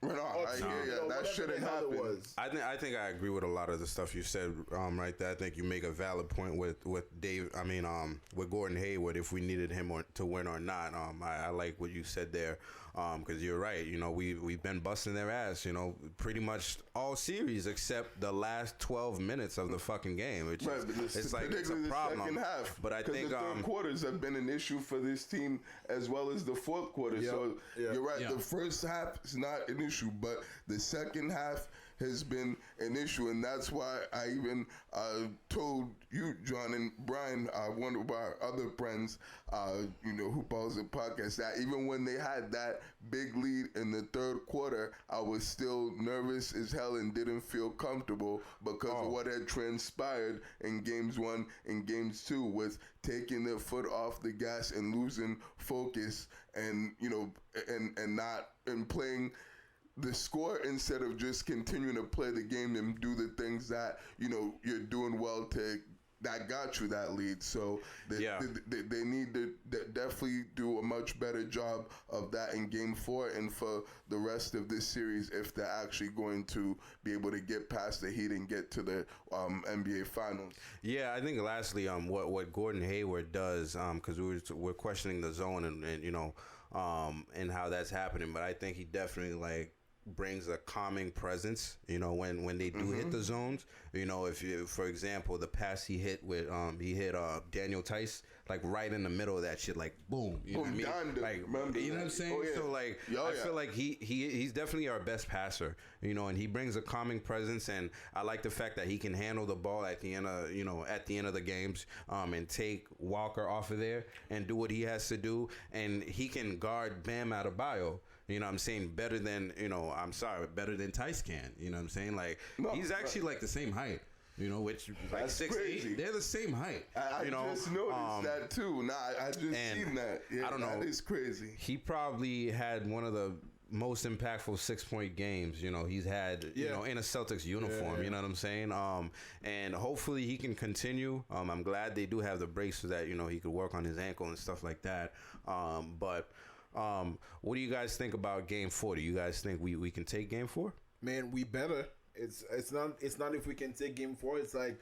No, I hear you. That shouldn't happen. I think I agree with a lot of the stuff you said right there. I think you make a valid point with Dave. I mean, with Gordon Hayward, if we needed him to win or not. I like what you said there. Because you're right, you know, we've been busting their ass, you know, pretty much all series except the last 12 minutes of the fucking game. Which it's like it's a problem. The second half, but I think the third quarters have been an issue for this team as well as the fourth quarter. So you're right. The first half is not an issue, but the second half has been an issue, and that's why I even told you, John, and Brian, one of our other friends, who follows the podcast, that even when they had that big lead in the third quarter, I was still nervous as hell and didn't feel comfortable because of what had transpired in games 1 and games 2 with taking their foot off the gas and losing focus and playing the score instead of just continuing to play the game and do the things that you're doing well that got you that lead. So they need to definitely do a much better job of that in Game 4 and for the rest of this series if they're actually going to be able to get past the Heat and get to the NBA Finals. Yeah, I think lastly, what Gordon Hayward does, because we're questioning the zone and how that's happening, but I think he definitely brings a calming presence, when they do hit the zones. If you, for example, the pass he hit with Daniel Tice, right in the middle of that shit, boom, you know what I mean? You know what I'm saying? Oh, yeah. So I feel like he's definitely our best passer, and he brings a calming presence, and I like the fact that he can handle the ball at the end of the games, and take Walker off of there and do what he has to do, and he can guard Bam Adebayo. You know what I'm saying? Better than Tice can. You know what I'm saying? He's actually the same height. Which that's 6'8". They're the same height. I just noticed that too. I just seen that. Yeah, I don't know. That is crazy. He probably had one of the most impactful 6-point games, he's had, in a Celtics uniform, you know what I'm saying? And hopefully he can continue. I'm glad they do have the brace so that, he could work on his ankle and stuff like that. But what do you guys think about Game 4? Do you guys think we can take Game 4? Man, we better. It's not if we can take Game 4. It's we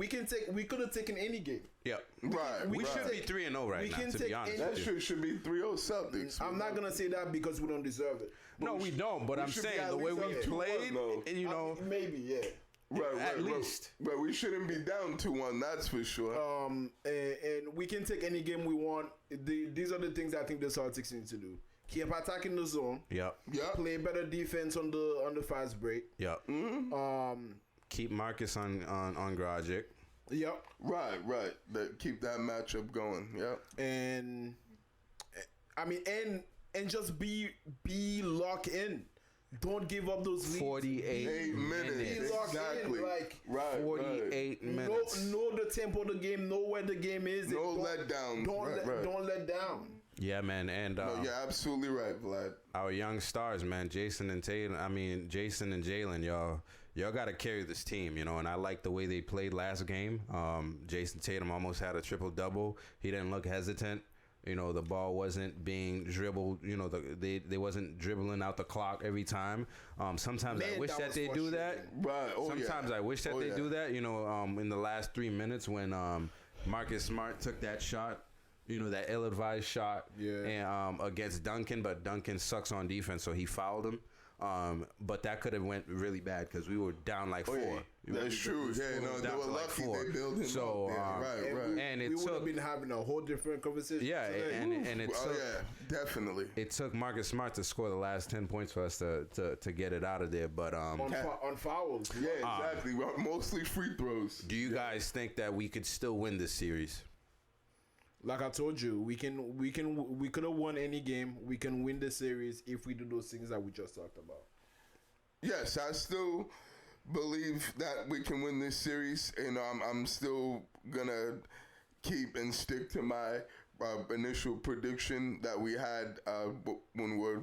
can take. We could have taken any game. Yeah, right. We should be 3-0 right now. To be honest, that should be 3-0 Celtics. I'm not gonna say that because we don't deserve it. No, we don't. But I'm saying the way we played, maybe Right, at least. But we shouldn't be down 2-1, that's for sure. And we can take any game we want. These are the things I think the Celtics need to do. Keep attacking the zone. Yep. Play better defense on the fast break. Yep. Keep Marcus on Gragic. Yep. Right. Keep that matchup going. Yep. And just be locked in. Don't give up those leads. 48 minutes. Exactly. Right. 48 minutes. Know the tempo of the game. Know where the game is. No letdown. Don't let down. Yeah, man, and no, you're absolutely right, Vlad. Our young stars, man, Jason and Jalen, y'all got to carry this team, and I like the way they played last game. Jason Tatum almost had a triple-double. He didn't look hesitant. The ball wasn't being dribbled. They wasn't dribbling out the clock every time. Sometimes I wish that they do that. Right. Sometimes I wish that they do that. In the last 3 minutes when Marcus Smart took that shot. That ill-advised shot and against Duncan, but Duncan sucks on defense, so he fouled him. But that could have went really bad because we were down like 4. That's true. Yeah, no, they were lucky they built him up. Right. And we would have been having a whole different conversation. Yeah, and it took, definitely. It took Marcus Smart to score the last 10 points for us to get it out of there. But on fouls. Yeah, exactly. Mostly free throws. Do you guys think that we could still win this series? Like I told you, we could have won any game. We can win the series if we do those things that we just talked about. Yes, I still believe that we can win this series, and I'm still gonna keep and stick to my initial prediction that we had when we're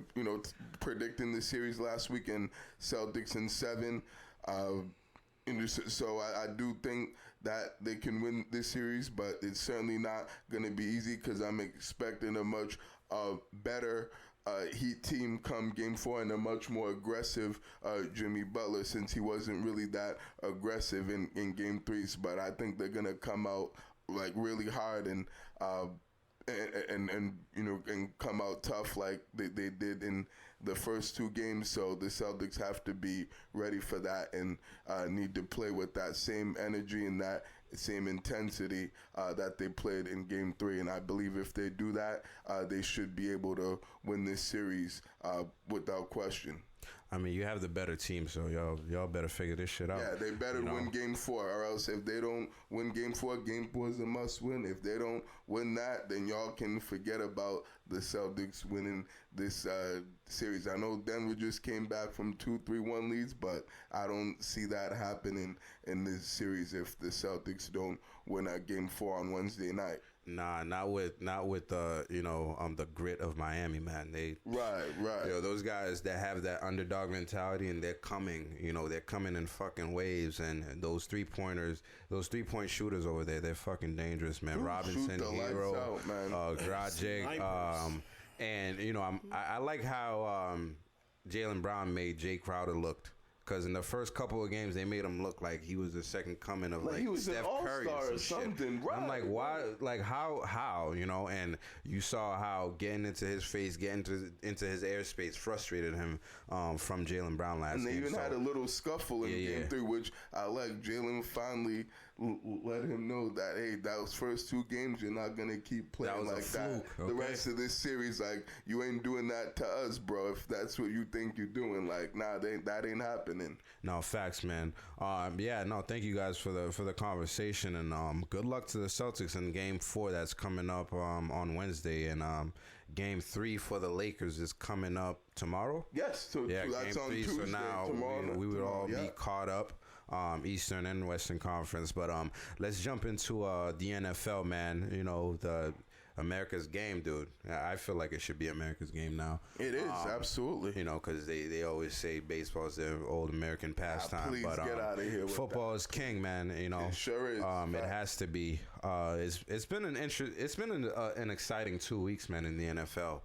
predicting the series last week in Celtics in 7. So I do think that they can win this series, but it's certainly not going to be easy because I'm expecting a much better Heat team come Game 4 and a much more aggressive Jimmy Butler, since he wasn't really that aggressive in Game 3s. But I think they're going to come out like really hard and come out tough like they did in the first 2 games. So the Celtics have to be ready for that and need to play with that same energy and that same intensity that they played in Game 3. And I believe if they do that, they should be able to win this series without question. I mean, you have the better team, so y'all better figure this shit out. Yeah, they better win Game 4, or else if they don't win Game 4 is a must-win. If they don't win that, then y'all can forget about the Celtics winning this series. I know Denver just came back from 2-3-1 leads, but I don't see that happening in this series if the Celtics don't win at Game 4 on Wednesday night. Nah, not with the grit of Miami, man. Right. Those guys that have that underdog mentality, and they're coming in fucking waves. And those 3-point shooters over there, they're fucking dangerous, man. Dude, Robinson, Hero, Dragic, and I like how Jaylen Brown made Jay Crowder looked. Because in the first couple of games, they made him look like he was the second coming of he was Steph Curry or something. Right. I'm like, why? Like, how? And you saw how getting into his face, getting into his airspace frustrated him from Jaylen Brown last game. And they even had a little scuffle in Game 3, which I like. Jaylen finally let him know that, hey, those first 2 games, you're not going to keep playing like that. Okay. The rest of this series, like, you ain't doing that to us, bro. If that's what you think you're doing, like, nah, that ain't happening. No, facts, man. Thank you guys for the conversation, and good luck to the Celtics in Game 4 that's coming up on Wednesday, and Game 3 for the Lakers is coming up tomorrow. Yes, Game that's on 3. Tuesday, So now we would all be caught up. Eastern and Western Conference, but let's jump into the NFL, man. The America's game, dude. I feel like it should be America's game now. It is, absolutely. Because they always say baseball is the old American pastime. Please but get out of here with football that. Is king, man. It sure is. It has to be. It's been an exciting 2 weeks, man, in the NFL.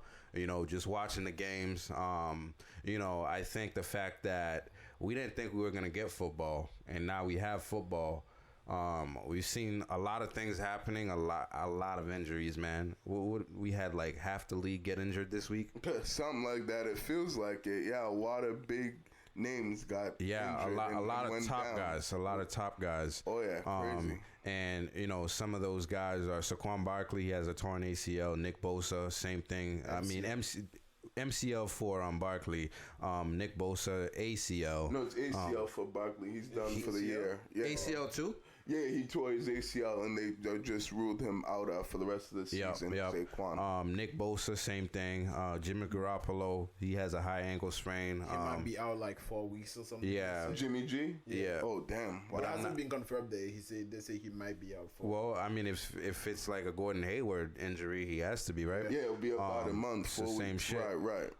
Just watching the games. I think the fact that we didn't think we were gonna get football, and now we have football. We've seen a lot of things happening, a lot of injuries, man. We had like half the league get injured this week. Something like that. It feels like it. Yeah, a lot of big names got injured. A lot of top guys. Oh yeah, crazy. And some of those guys are Saquon Barkley. He has a torn ACL. Nick Bosa, same thing. MCL for Barkley, Nick Bosa ACL. No, it's ACL for Barkley. He's done for the year. Yeah. ACL too? Yeah, he tore his ACL, and they just ruled him out for the rest of the season. Saquon. Nick Bosa, same thing. Jimmy Garoppolo, he has a high ankle sprain. He might be out like 4 weeks or something. Yeah. Jimmy G? Yeah. Oh, damn. But it hasn't been confirmed there. They say he might be out for. Well, I mean, if it's like a Gordon Hayward injury, he has to be, right? Yeah, it'll be about a month. It's the same shit. Right.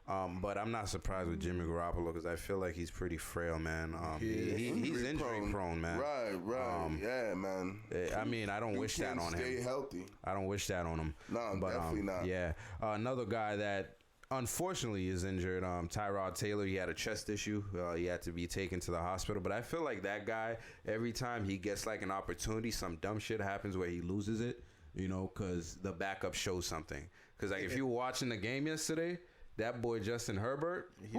But I'm not surprised with Jimmy Garoppolo because I feel like he's pretty frail, man. He's injury prone, man. Right. Yeah, man. I mean, I don't wish that on him. Stay healthy. I don't wish that on him. No, definitely not. Yeah. Another guy that unfortunately is injured, Tyrod Taylor. He had a chest issue. He had to be taken to the hospital. But I feel like that guy, every time he gets like an opportunity, some dumb shit happens where he loses it, because the backup shows something. Because like if you were watching the game yesterday, that boy Justin Herbert, he's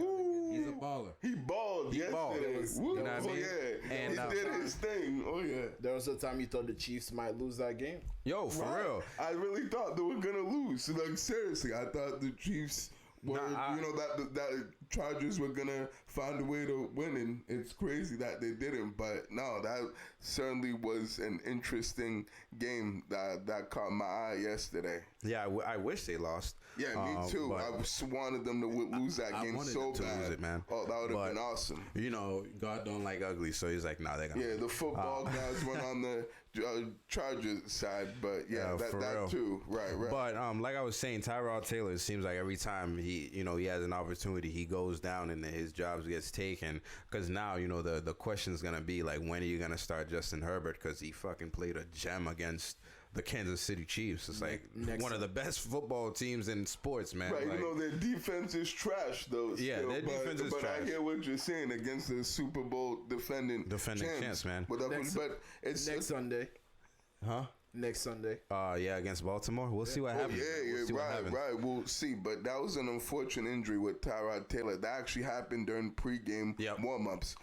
a baller. He balled yesterday. You know what I mean? Yeah. And, he did his thing. Oh, yeah. There was a time you thought the Chiefs might lose that game. Yo, for real. I really thought they were going to lose. Like, seriously, I thought the Chiefs were, that Chargers were going to find a way to win, and it's crazy that they didn't. But, no, that certainly was an interesting game that caught my eye yesterday. Yeah, I wish they lost. Yeah, me too. I wanted them to lose that game so bad. Lose it, man. Oh, that would have been awesome. God don't like ugly, so he's like, nah, they're gonna. Yeah, the football guys went on the Chargers side, but that too. Right. But like I was saying, Tyrod Taylor, it seems like every time he has an opportunity, he goes down and his job gets taken. Because now, the question's gonna be like, when are you gonna start Justin Herbert? Because he fucking played a gem against the Kansas City Chiefs. It's like one of the best football teams in sports, man. Right, like, their defense is trash, though. Yeah, their defense is trash. But I hear what you're saying against the Super Bowl defending champs, man. But it's next Sunday. Huh? Next Sunday. Against Baltimore. We'll see what happens. Right. We'll see. But that was an unfortunate injury with Tyrod Taylor. That actually happened during pregame warm-ups,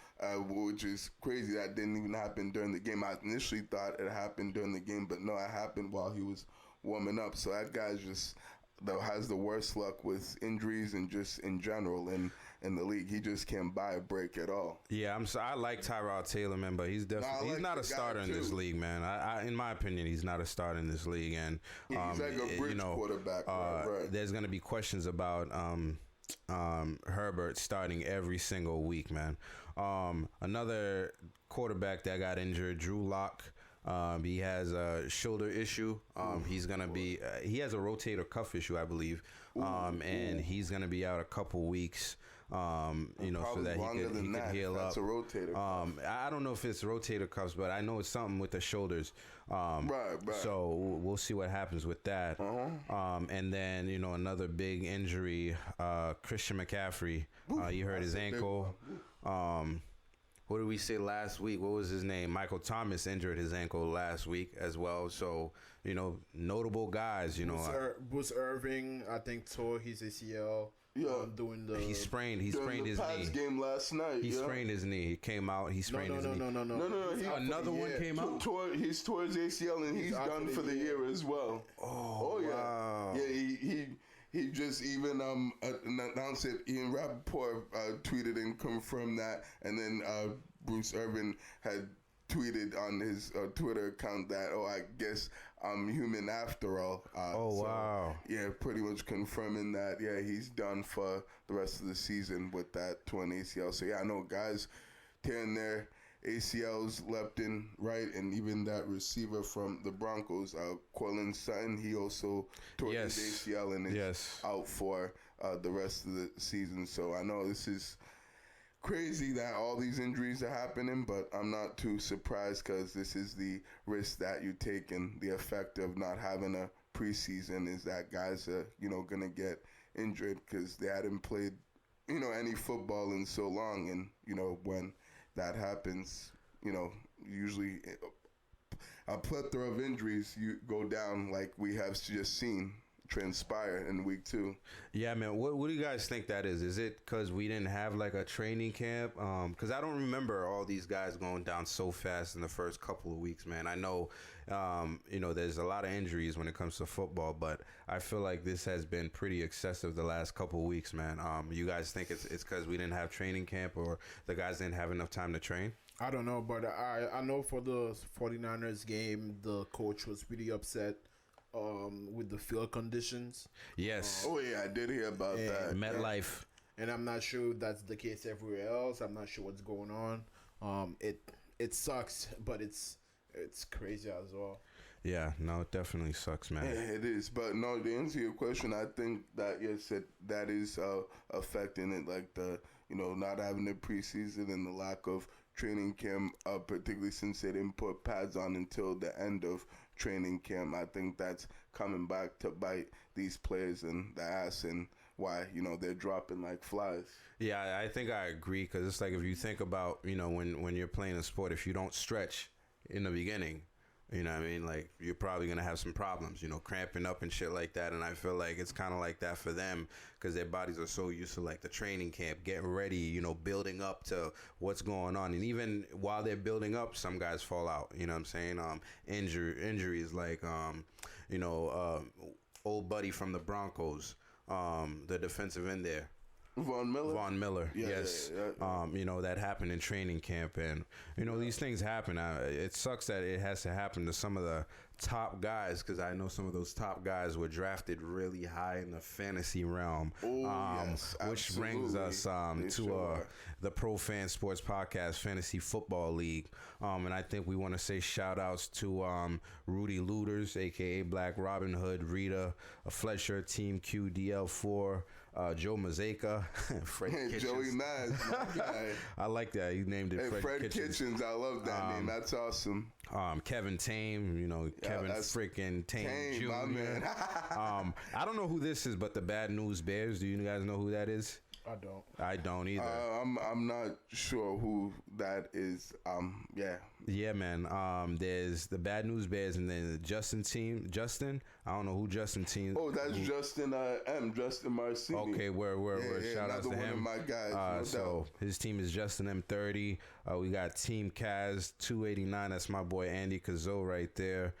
which is crazy. That didn't even happen during the game. I initially thought it happened during the game, but no, it happened while he was warming up. So that guy's just has the worst luck with injuries and just in general. And in the league, he just can't buy a break at all. Yeah, I like Tyrod Taylor, man, but he's definitely he's not a starter in this league, man. In my opinion, he's not a starter in this league, and he's like a bridge quarterback. Right. There's gonna be questions about Herbert starting every single week, man. Another quarterback that got injured, Drew Lock. He has a shoulder issue. He's gonna be. He has a rotator cuff issue, I believe, and he's gonna be out a couple weeks. So that he could heal up. That's a rotator cuff. I don't know if it's rotator cuffs, but I know it's something with the shoulders. Right. So we'll see what happens with that. And then another big injury, Christian McCaffrey. He hurt his ankle. What did we say last week? What was his name? Michael Thomas injured his ankle last week as well. So, notable guys, Bruce Irving, I think, tore his ACL. Yeah, he sprained his knee. Game last night. He sprained his knee. He came out. He sprained his knee. No. Another one came out. He's tore his ACL and he's done for the year as well. Oh yeah. Wow. Yeah, he just even announced it. Ian Rappaport tweeted and confirmed that, and then Bruce Irvin had tweeted on his Twitter account that, I guess I'm human after all. Wow. Yeah, pretty much confirming that, he's done for the rest of the season with that torn ACL. So, I know guys tearing their ACLs left and right, and even that receiver from the Broncos, Cortland Sutton, he also tore his ACL and is out for the rest of the season. So, I know this is crazy that all these injuries are happening, but I'm not too surprised because this is the risk that you take, and the effect of not having a preseason is that guys are, going to get injured because they hadn't played, any football in so long. And, when that happens, usually a plethora of injuries you go down like we have just seen transpire in week 2. Yeah, man. What do you guys think that is? Is it because we didn't have like a training camp? Because I don't remember all these guys going down so fast in the first couple of weeks, man. I know, there's a lot of injuries when it comes to football, but I feel like this has been pretty excessive the last couple of weeks, man. You guys think it's because we didn't have training camp or the guys didn't have enough time to train? I don't know, but I know for the 49ers game, the coach was really upset with the field conditions. Yes. Oh yeah, I did hear about that. MetLife. And I'm not sure if that's the case everywhere else. I'm not sure what's going on. It sucks, but it's crazy as well. Yeah, no, it definitely sucks, man. Yeah, it is. But no, to answer your question, I think that yes, that is affecting it, like the not having the preseason and the lack of training camp, particularly since they didn't put pads on until the end of training camp. I think that's coming back to bite these players in the ass, and why they're dropping like flies. Yeah, I think I agree, because it's like if you think about when you're playing a sport, if you don't stretch in the beginning, you know what I mean? Like, you're probably going to have some problems, cramping up and shit like that. And I feel like it's kind of like that for them, because their bodies are so used to, like, the training camp, getting ready, building up to what's going on. And even while they're building up, some guys fall out, you know what I'm saying? Injuries like, old buddy from the Broncos, the defensive end there. Von Miller, yes. Yeah. That happened in training camp, and these things happen. It sucks that it has to happen to some of the top guys, because I know some of those top guys were drafted really high in the fantasy realm. Yes, which brings us to the Pro Fan Sports Podcast Fantasy Football League, and I think we want to say shout outs to Rudy Looters, aka Black Robin Hood, Rita Fletcher, Team QDL4. Joe Mazeka, Fred Kitchens. Joey Maz, my guy. I like that. You named it Fred Kitchens. I love that name. That's awesome. Kevin Tame, Kevin freaking Tame Jr. My man. I don't know who this is, but the Bad News Bears. Do you guys know who that is? I don't either. I'm not sure who that is. Yeah, man. There's the Bad News Bears, and then the Justin team. Justin, I don't know who Justin team. Oh, that's Justin Justin Marcini. Okay, word. Shout out to him. One of my guys. No so doubt. His team is Justin M30. We got Team Kaz 289. That's my boy Andy Kazo right there.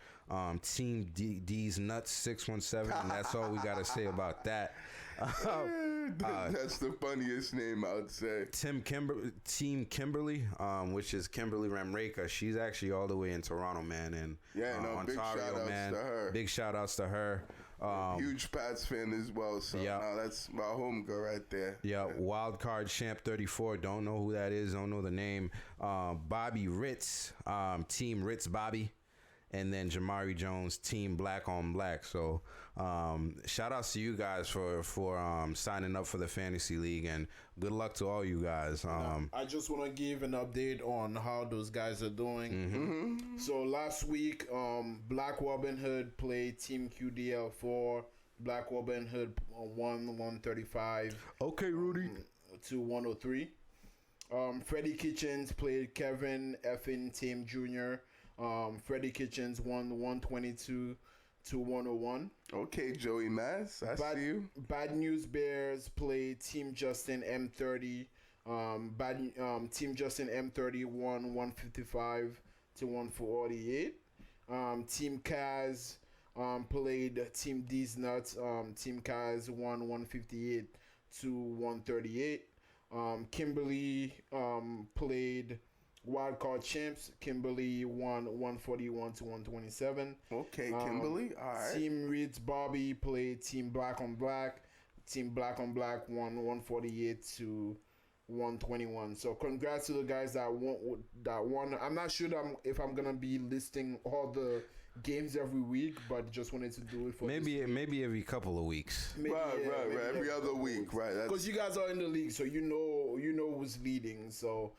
Team D's Nuts 617. And that's all we gotta say about that. That's the funniest name I would say. Team Kimberly, which is Kimberly Ramreka. She's actually all the way in Toronto, man, and Ontario, big shout outs man. to her. Big shout outs to her. Huge Pats fan as well. So that's my homegirl right there. Yeah, Wild Card Champ 34. Don't know who that is. Don't know the name. Bobby Ritz, Team Ritz Bobby. And then Jamari Jones, Team Black on Black. So shout outs to you guys for signing up for the Fantasy League, and good luck to all you guys. I just want to give an update on how those guys are doing. Mm-hmm. So last week, Black Robin Hood played Team QDL4. Black Robin Hood won 135. Okay, Rudy. To 103. Freddie Kitchens played Kevin Effin Team Jr. Freddie Kitchens won 122 to 101. Okay, Joey Maz, I see you. Bad News Bears played Team Justin M30. Team Justin M30 won 155 to 148. Team Kaz played Team D's Nuts. Team Kaz won 158 to 138. Kimberly played Wildcard Champs. Kimberly won 141 to 127. Okay, Kimberly. All right. Team Reed's Bobby played Team Black on Black. Team Black on Black won 148 to 121. So congrats to the guys that won. I'm not sure if I'm gonna be listing all the games every week, but just wanted to do it for maybe every couple of weeks. Right. Every other week, right? Because you guys are in the league, so you know who's leading. So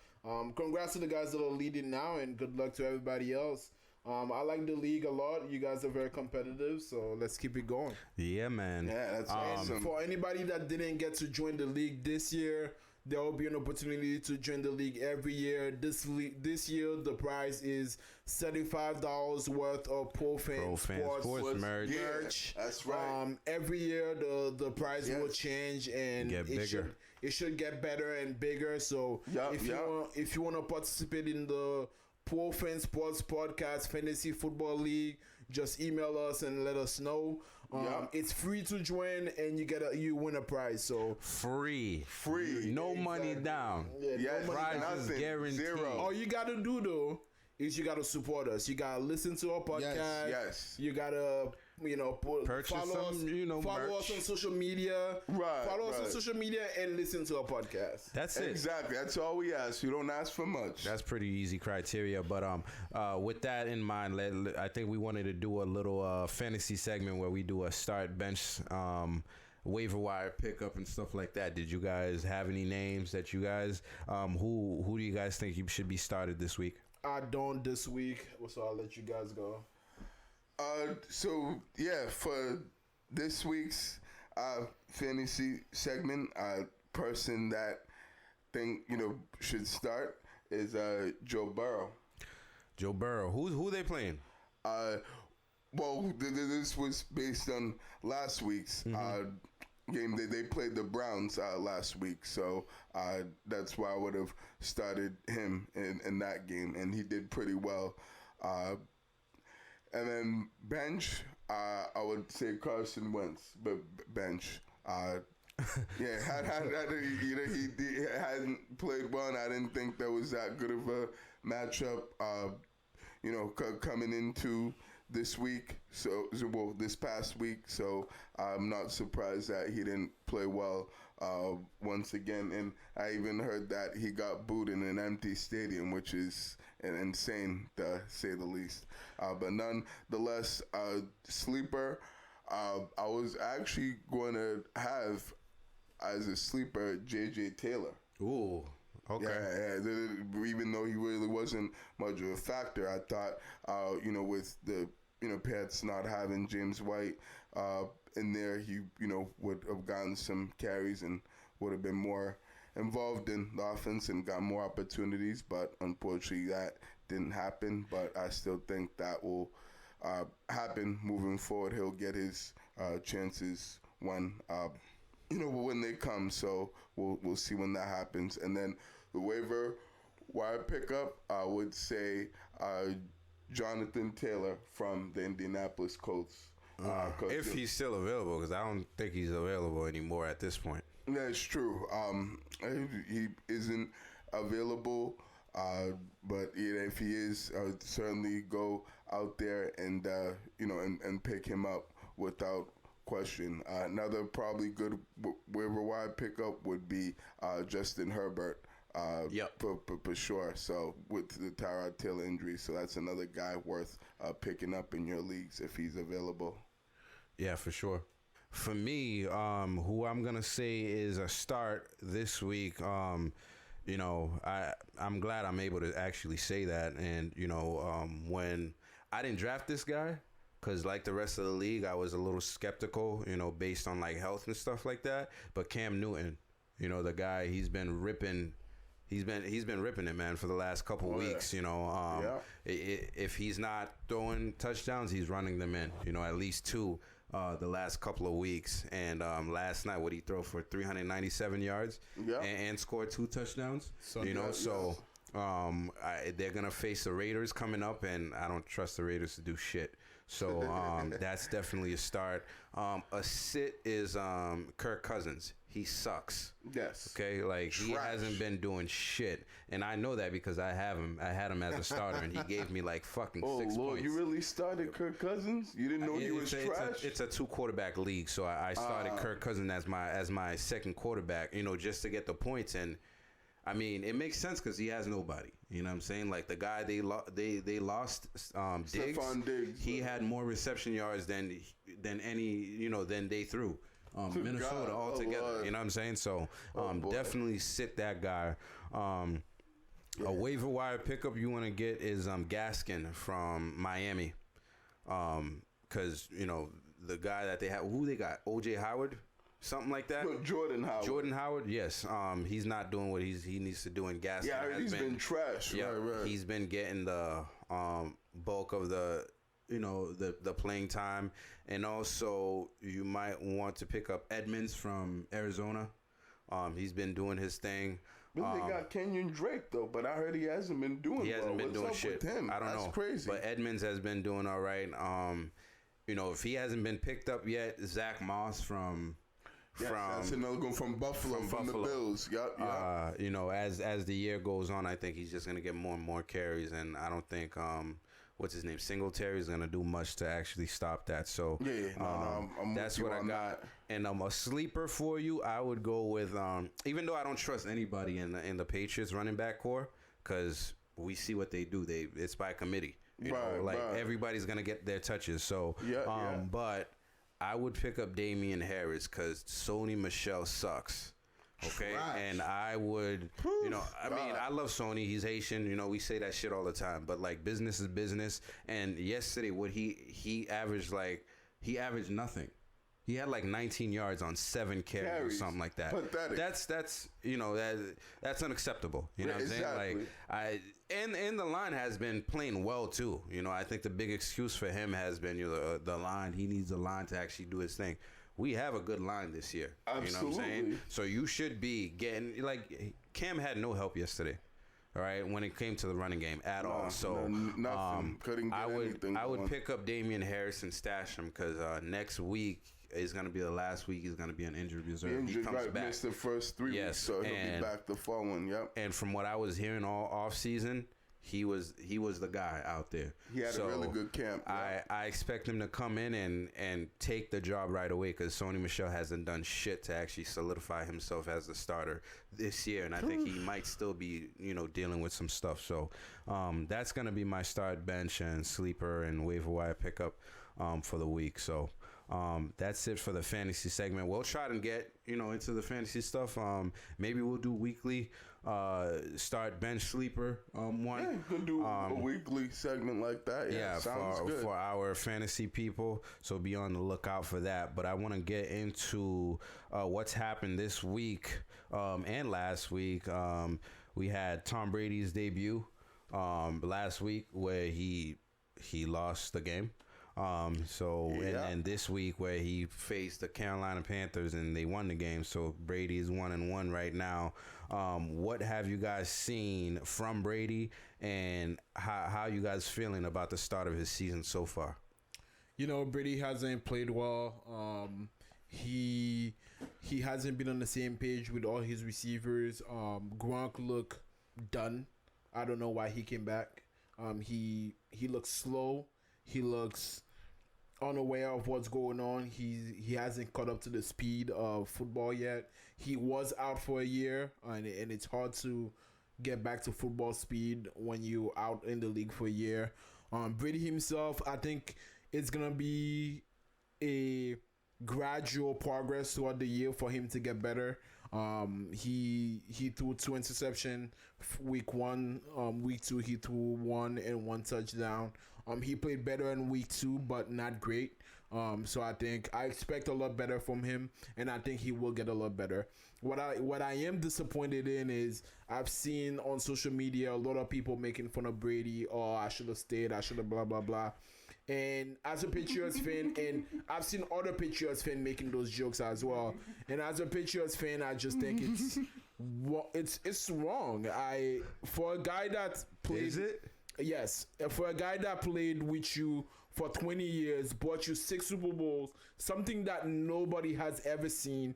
congrats to the guys that are leading now, and good luck to everybody else. I like the league a lot. You guys are very competitive, so let's keep it going. Yeah, man. Yeah, that's awesome. For anybody that didn't get to join the league this year, there will be an opportunity to join the league every year. This year, the prize is $75 worth of Pro Fan Sports merch. Yeah, that's right. Every year, the prize will change, and it should get better and bigger. So if you want to participate in the Pro Fan Sports Podcast Fantasy Football League, just email us and let us know. It's free to join, and you win a prize. So free, no money down. Yeah, prize is guaranteed. Zero. All you gotta do though is you gotta support us. You gotta listen to our podcast. Yes. You gotta follow us on social media. Right. Follow us on social media and listen to our podcast. That's it. Exactly. That's all we ask. We don't ask for much. That's pretty easy criteria. But with that in mind, I think we wanted to do a little fantasy segment where we do a start bench waiver wire pickup and stuff like that. Did you guys have any names that you guys who do you guys think you should be started this week? I don't this week, so I'll let you guys go. For this week's fantasy segment, person that think should start is Joe Burrow. Joe Burrow. Who they playing? This was based on last week's game. They played the Browns last week, so that's why I would have started him in that game, and he did pretty well. And then bench, I would say Carson Wentz, but bench. He hadn't played well, and I didn't think that was that good of a matchup. Coming into this week, this past week, so I'm not surprised that he didn't play well once again. And I even heard that he got booed in an empty stadium, which is insane to say the least. But nonetheless, sleeper, I was actually going to have as a sleeper J.J. Taylor. Ooh. Okay. Yeah, even though he really wasn't much of a factor, I thought, with the Pats not having James White in there, he would have gotten some carries and would have been more involved in the offense and got more opportunities. But unfortunately, that didn't happen. But I still think that will happen moving forward. He'll get his chances when they come. So we'll see when that happens. And then the waiver wire pickup, I would say Jonathan Taylor from the Indianapolis Colts. If he's still available, because I don't think he's available anymore at this point. That's true. He isn't available, but if he is, I would certainly go out there and and pick him up without question. Another probably good waiver wire pickup would be Justin Herbert. For sure. So with the Tyrod Taylor injury, so that's another guy worth picking up in your leagues if he's available. Yeah, for sure. For me, who I'm gonna say is a start this week. I'm glad I'm able to actually say that. And when I didn't draft this guy, because like the rest of the league, I was a little skeptical, based on like health and stuff like that. But Cam Newton, the guy, he's been ripping. He's been ripping it, man, for the last couple weeks. If he's not throwing touchdowns, he's running them in. At least two the last couple of weeks. And last night, what he throw for 397 yards and scored 2 touchdowns. They're gonna face the Raiders coming up, and I don't trust the Raiders to do shit. So that's definitely a start. A sit is Kirk Cousins. He sucks. Yes. Okay, he hasn't been doing shit, and I know that because I had him as a starter, and he gave me fucking 6 points. You really started Kirk Cousins? You didn't know he was trash? It's a 2 quarterback league, so I started Kirk Cousins as my second quarterback. Just to get the points, and I mean it makes sense because he has nobody. You know what I'm saying? Like the guy they lost, Diggs. Diggs. He had more reception yards than they threw. Minnesota altogether. You know what I'm saying? So definitely sit that guy. A waiver wire pickup you want to get is Gaskin from Miami. Because, the guy that they have, who they got? O.J. Howard? Something like that? No, Jordan Howard. Jordan Howard, yes. He's not doing what he needs to do in Gaskin. Yeah, he's been trash. Yeah, right. He's been getting the bulk of the playing time. And also you might want to pick up Edmonds from Arizona. He's been doing his thing. But they got Kenyon Drake though, but I heard he hasn't been doing. He hasn't been What's doing up shit. with him? I don't know. That's crazy. But Edmonds has been doing all right. You know, if he hasn't been picked up yet, Zach Moss that's another one from Buffalo, from the Bills. Yep. You know, as the year goes on, I think he's just gonna get more and more carries, and I don't think what's his name, Singletary, is gonna do much to actually stop that. So I'm that's what I got. That. And a sleeper for you, I would go with even though I don't trust anybody in the Patriots running back core, because we see what they do. It's by committee. You know, like everybody's gonna get their touches. So but I would pick up Damian Harris because Sony Michel sucks. Okay, and I would, you know, I mean, I love Sony. He's Haitian. You know, we say that shit all the time. But like, business is business. And yesterday, what he averaged, he averaged nothing. He had like 19 yards on 7 carries or something like that. Pathetic. That's you know, that's unacceptable. You know what I'm saying? Like and the line has been playing well too. You know, I think the big excuse for him has been the line. He needs a line to actually do his thing. We have a good line this year. Absolutely. You know what I'm saying? So you should be getting, like, Cam had no help yesterday. All right, when it came to the running game at all. So nothing. Couldn't get anything. I would pick up Damian Harris and stash him because next week is going to be the last week he's going to be on injured reserve. He comes back. Missed the first 3 weeks, so he'll be back the following. Yep. And from what I was hearing all off season, he was the guy out there. He had a really good camp. Yeah. I expect him to come in and take the job right away because Sony Michel hasn't done shit to actually solidify himself as the starter this year, and I think he might still be, you know, dealing with some stuff. So that's gonna be my start, bench, and sleeper and waiver wire pickup for the week. So that's it for the fantasy segment. We'll try to get, you know, into the fantasy stuff. Maybe we'll do weekly start, bench, sleeper one. Yeah, you can do a weekly segment like that. Yeah, sounds good. For our fantasy people. So be on the lookout for that. But I want to get into what's happened this week and last week. We had Tom Brady's debut last week where he lost the game. And this week where he faced the Carolina Panthers and they won the game. So Brady is 1-1 right now. What have you guys seen from Brady, and how you guys feeling about the start of his season so far? You know, Brady hasn't played well. He hasn't been on the same page with all his receivers. Gronk looked done. I don't know why he came back. He looks slow. He looks unaware of what's going on. He hasn't caught up to the speed of football yet. He was out for a year, and it's hard to get back to football speed when you're out in the league for a year. Brady himself, I think it's gonna be a gradual progress throughout the year for him to get better. He threw 2 interceptions week 1. Week 2 he threw 1 and 1 touchdown. He played better in week 2, but not great. So I expect a lot better from him, and I think he will get a lot better. What I am disappointed in is I've seen on social media a lot of people making fun of Brady. Oh, I should have stayed. I should have blah blah blah. And as a Patriots fan, and I've seen other Patriots fans making those jokes as well. And as a Patriots fan, I just think it's wrong. For a guy that played, is it? Yes, for a guy that played with you for 20 years, bought you 6 Super Bowls, something that nobody has ever seen,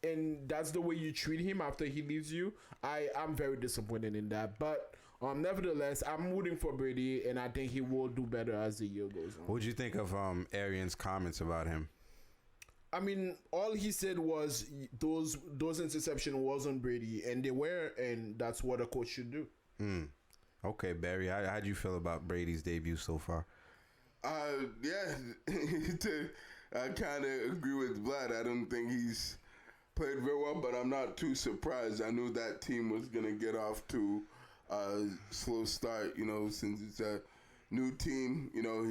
and that's the way you treat him after he leaves you. I'm very disappointed in that. But nevertheless, I'm rooting for Brady, and I think he will do better as the year goes on. What did you think of Arians' comments about him? I mean, all he said was those interceptions was on Brady, and they were, and that's what a coach should do. Okay, Barry, how'd you feel about Brady's debut so far? Yeah, I kind of agree with Vlad. I don't think he's played very well, but I'm not too surprised. I knew that team was going to get off to a slow start, you know, since it's a new team. You know,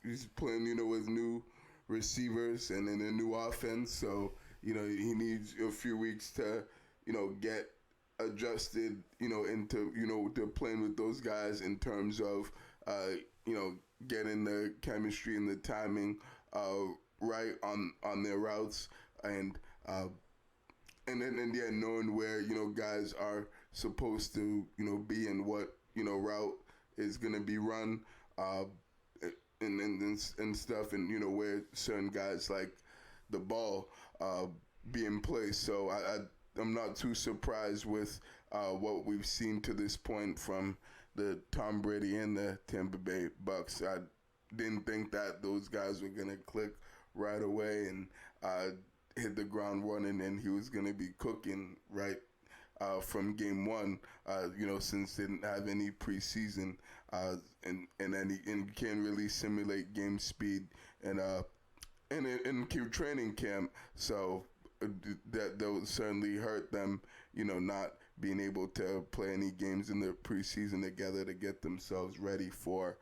he's playing, you know, with new receivers and in a new offense. So, you know, he needs a few weeks to, you know, get adjusted, you know, into, you know, to playing with those guys in terms of, you know, getting the chemistry and the timing right on their routes. And knowing where guys are supposed to be and what route is gonna be run, and stuff, and where certain guys like the ball be in place. So I'm not too surprised with what we've seen to this point from the Tom Brady and the Tampa Bay Bucks. I didn't think that those guys were gonna click right away and hit the ground running, and he was gonna be cooking right from game one. Since they didn't have any preseason, and you can't really simulate game speed and in training camp. So that will certainly hurt them, not being able to play any games in the preseason together to get themselves ready for,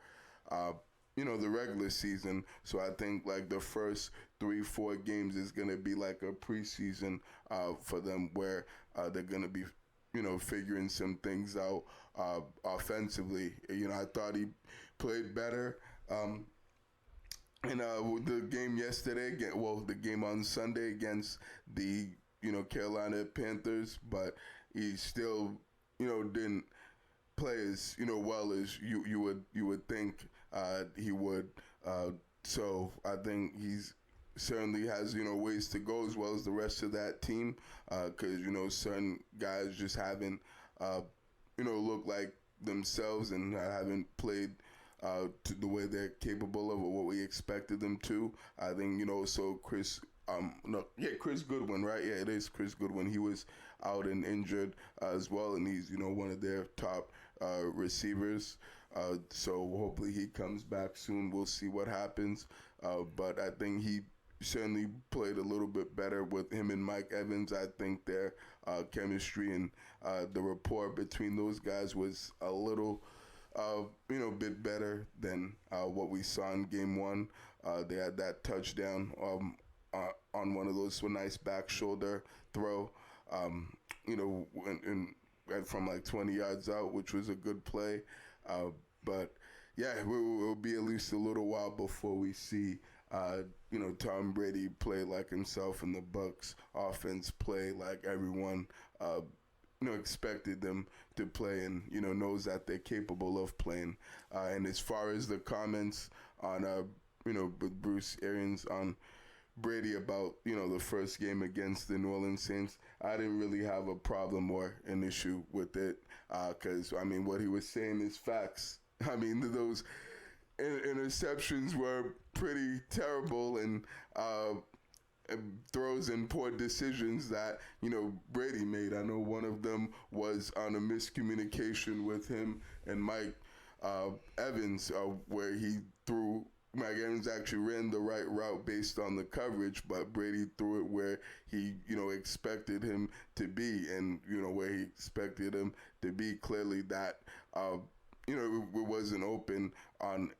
the regular season. So I think like the first 3-4 games is going to be like a preseason for them, where they're going to be, figuring some things out offensively. I thought he played better. The game yesterday, the game on Sunday against the Carolina Panthers, but he still didn't play as well as you would think he would. So I think he's certainly has ways to go, as well as the rest of that team, because certain guys just haven't looked like themselves and haven't played to the way they're capable of, or what we expected them to. I think so Chris Goodwin, right? Yeah, it is Chris Goodwin. He was out and injured as well, and he's one of their top receivers. So hopefully he comes back soon. We'll see what happens. But I think he certainly played a little bit better with him and Mike Evans. I think their chemistry and the rapport between those guys was a little bit better than what we saw in game one. They had that touchdown on one of those nice back shoulder throw, from like 20 yards out, which was a good play. But yeah, it will be at least a little while before we see Tom Brady play like himself and the Bucs offense play like everyone expected them to play, and knows that they're capable of playing. And as far as the comments on with Bruce Arians on Brady about the first game against the New Orleans Saints, I didn't really have a problem or an issue with it, because what he was saying is facts. Those interceptions were pretty terrible, and throws and poor decisions that Brady made. I know one of them was on a miscommunication with him and Mike Evans, where Mike Evans actually ran the right route based on the coverage, but Brady threw it where he expected him to be, and where he expected him to be. Clearly that it wasn't open on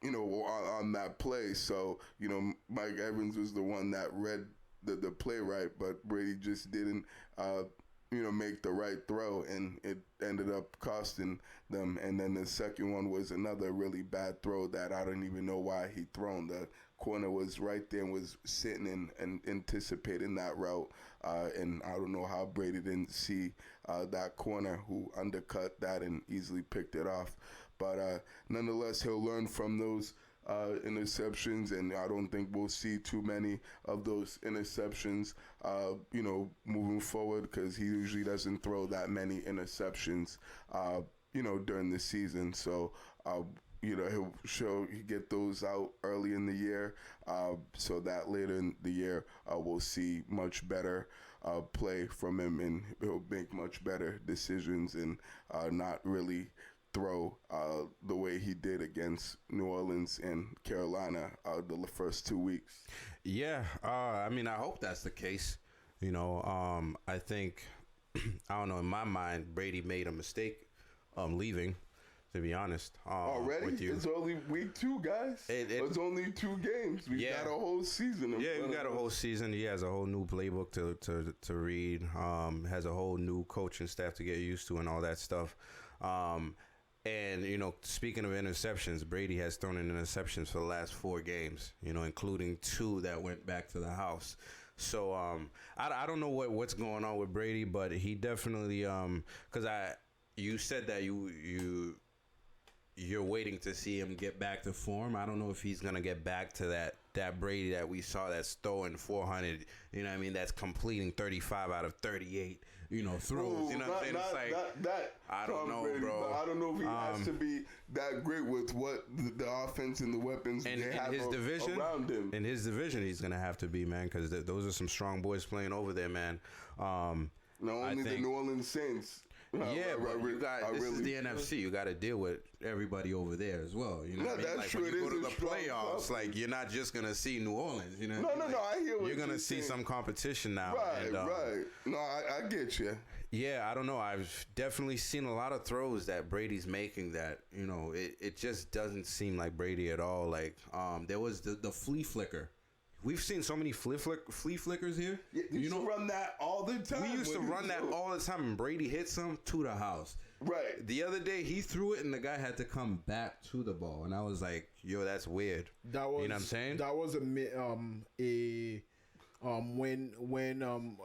on that play. So, Mike Evans was the one that read the play right, but Brady just didn't, make the right throw, and it ended up costing them. And then the second one was another really bad throw that I don't even know why he thrown. The corner was right there and was sitting and anticipating that route. And I don't know how Brady didn't see that corner, who undercut that and easily picked it off. But nonetheless, he'll learn from those interceptions, and I don't think we'll see too many of those interceptions, moving forward, because he usually doesn't throw that many interceptions, during the season. So, he'll get those out early in the year, so that later in the year we'll see much better play from him, and he'll make much better decisions and not really throw the way he did against New Orleans and Carolina the first 2 weeks. Yeah, I hope that's the case. I think, I don't know, in my mind, Brady made a mistake leaving, to be honest. Already? With you. It's only week 2, guys. It's only 2 games. We've got a whole season. We got a whole season. He has a whole new playbook to read. Has a whole new coaching staff to get used to and all that stuff. And, speaking of interceptions, Brady has thrown in interceptions for the last 4 games, including 2 that went back to the house. So I don't know what's going on with Brady, but he definitely because you said that you're waiting to see him get back to form. I don't know if he's gonna get back to that Brady that we saw that's throwing 400. You know what I mean? That's completing 35 out of 38. Throws. Ooh, you know what I'm saying? It's like that I don't know, Brady, bro. I don't know if he has to be that great with what the offense and the weapons and they have his division around him. In his division, he's gonna have to be, man, because those are some strong boys playing over there, man. Not only the New Orleans Saints. Yeah, but this is the NFC. You got to deal with everybody over there as well. You know what I mean? That's like true. when you go to the playoffs, club. like you're not just gonna see New Orleans. You know? No. I hear what you're gonna see saying. some competition now. Right. No, I get you. Yeah, I don't know. I've definitely seen a lot of throws that Brady's making that, it just doesn't seem like Brady at all. Like, there was the flea flicker. We've seen so many flea flickers here. Yeah, you used to run that all the time. We used to run that all the time, and Brady hits him to the house. Right. The other day, he threw it, and the guy had to come back to the ball. And I was like, yo, that's weird. That was, you know what I'm saying? That was when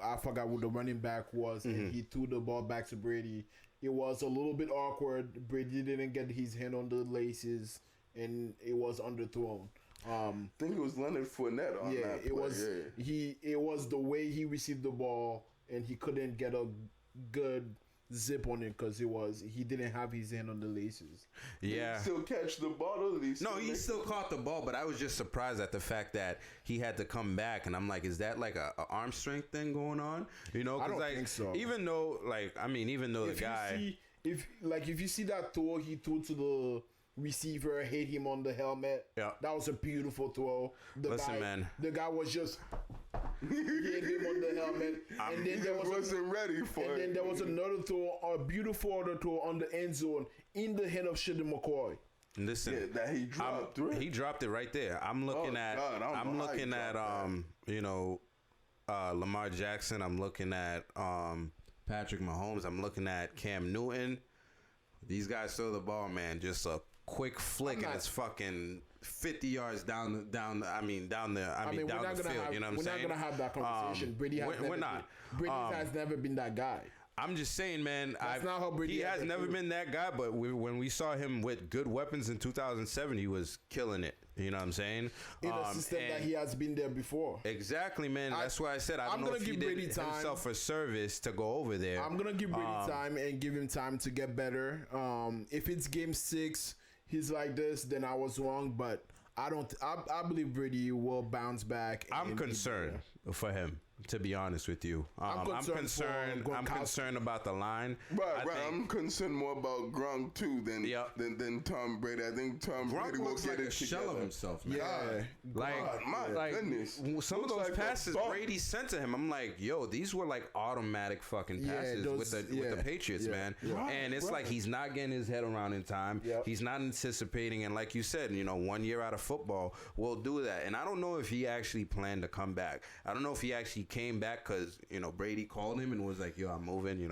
I forgot what the running back was, and he threw the ball back to Brady. It was a little bit awkward. Brady didn't get his hand on the laces, and it was underthrown. I think it was Leonard Fournette on that play. It was it was the way he received the ball, and he couldn't get a good zip on it because he didn't have his hand on the laces. Yeah. Did he still catch the ball? No, he still caught the ball, but I was just surprised at the fact that he had to come back, and I'm like, is that like a arm strength thing going on? I don't think so. Even though the guy, if you see that throw he threw to the receiver, hit him on the helmet. Yeah, that was a beautiful throw. The guy was just hit him on the helmet, and then there wasn't ready for it. And then there was another throw, a beautiful other throw on the end zone in the hand of Shady McCoy. Listen, that he dropped. He dropped it right there. I'm looking at Lamar Jackson. I'm looking at Patrick Mahomes. I'm looking at Cam Newton. These guys throw the ball, man, just a quick flick, and it's fucking 50 yards down the field. You know what I'm saying? We're not gonna have that conversation. Brady has never been that guy. I'm just saying, man. He has never been that guy, but when we saw him with good weapons in 2007, he was killing it. You know what I'm saying? In a system that he has been there before. Exactly, man. That's why I said I don't know if he did himself a service to go over there. I'm going to give Brady time and give him time to get better. If it's game 6, he's like this, then I was wrong, but I believe Brady will bounce back. I'm concerned for him, to be honest with you. I'm concerned about the line. Right. I'm concerned more about Gronk too than Tom Brady. I think Tom Brady will get it together. Shell of himself, man. Yeah. My goodness. Some of those passes Brady sent to him, I'm like, yo, these were like automatic fucking passes with the Patriots, man. And it's like he's not getting his head around in time. He's not anticipating, and like you said, 1 year out of football will do that. And I don't know if he actually planned to come back. I don't know if he actually came back because Brady called him and was like, yo, I'm moving, you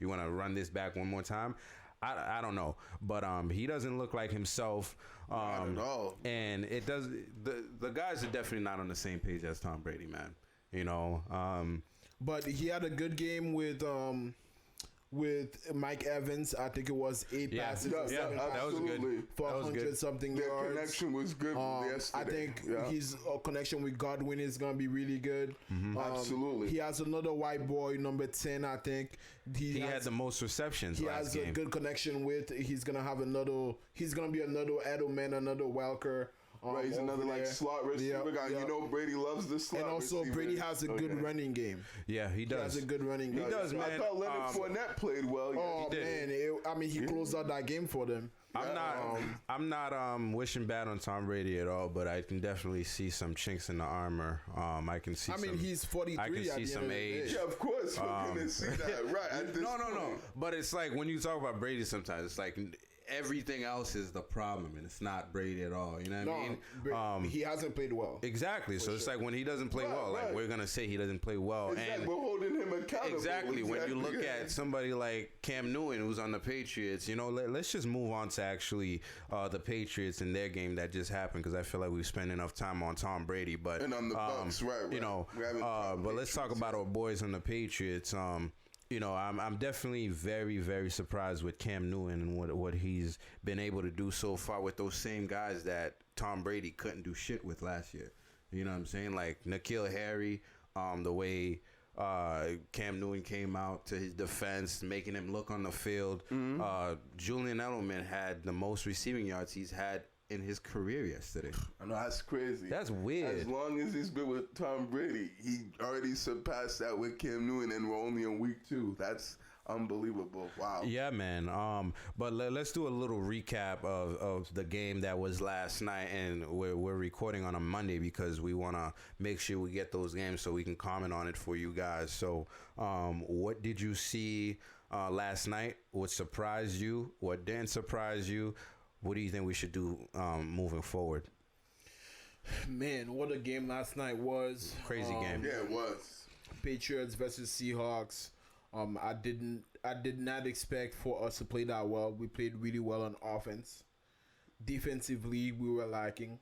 want to run this back one more time. I don't know, but he doesn't look like himself, not at all. And it does. The guys are definitely not on the same page as Tom Brady, man. But he had a good game with Mike Evans. I think it was 8 passes. That was good. For 100-something yards. Their connection was good yesterday. I think his connection with Godwin is going to be really good. Absolutely. He has another white boy, number 10, I think. He had the most receptions last game. He has a good connection with. He's going to be another Edelman, another Welker. Right, he's another slot receiver guy. Brady loves the slot. And also, receiver. Brady has a good running game. Yeah, he does. He has a good running game. He does, man. I thought Leonard Fournette played well. He did. He closed out that game for them. I'm not wishing bad on Tom Brady at all, but I can definitely see some chinks in the armor. I can see. He's 43. I can see some age. Yeah, of course, we're gonna see that. Right. No. But it's like when you talk about Brady, sometimes it's like everything else is the problem, and it's not Brady at all. You know what I mean? He hasn't played well. Exactly. So it's like when he doesn't play well, like we're gonna say he doesn't play well, and we're holding him accountable. Exactly. When you look at somebody like Cam Newton, who's on the Patriots, let's just move on to actually the Patriots and their game that just happened, because I feel like we've spent enough time on Tom Brady, but and on the Bucks, right? But let's talk about our boys on the Patriots. I'm definitely very, very surprised with Cam Newton and what he's been able to do so far with those same guys that Tom Brady couldn't do shit with last year. You know what I'm saying? Like N'Keal Harry, the way Cam Newton came out to his defense, making him look on the field. Julian Edelman had the most receiving yards he's had in his career yesterday. I know, that's crazy. That's weird. As long as he's been with Tom Brady, he already surpassed that with Cam Newton, and we're only in week 2. That's unbelievable. Wow. Yeah, man. But let's do a little recap of the game that was last night, and we're recording on a Monday because we want to make sure we get those games so we can comment on it for you guys. So, what did you see last night? What surprised you? What didn't surprise you? What do you think we should do moving forward? Man, what a game last night was. Crazy game. Yeah, it was. Patriots versus Seahawks. I did not expect for us to play that well. We played really well on offense. Defensively, we were lacking.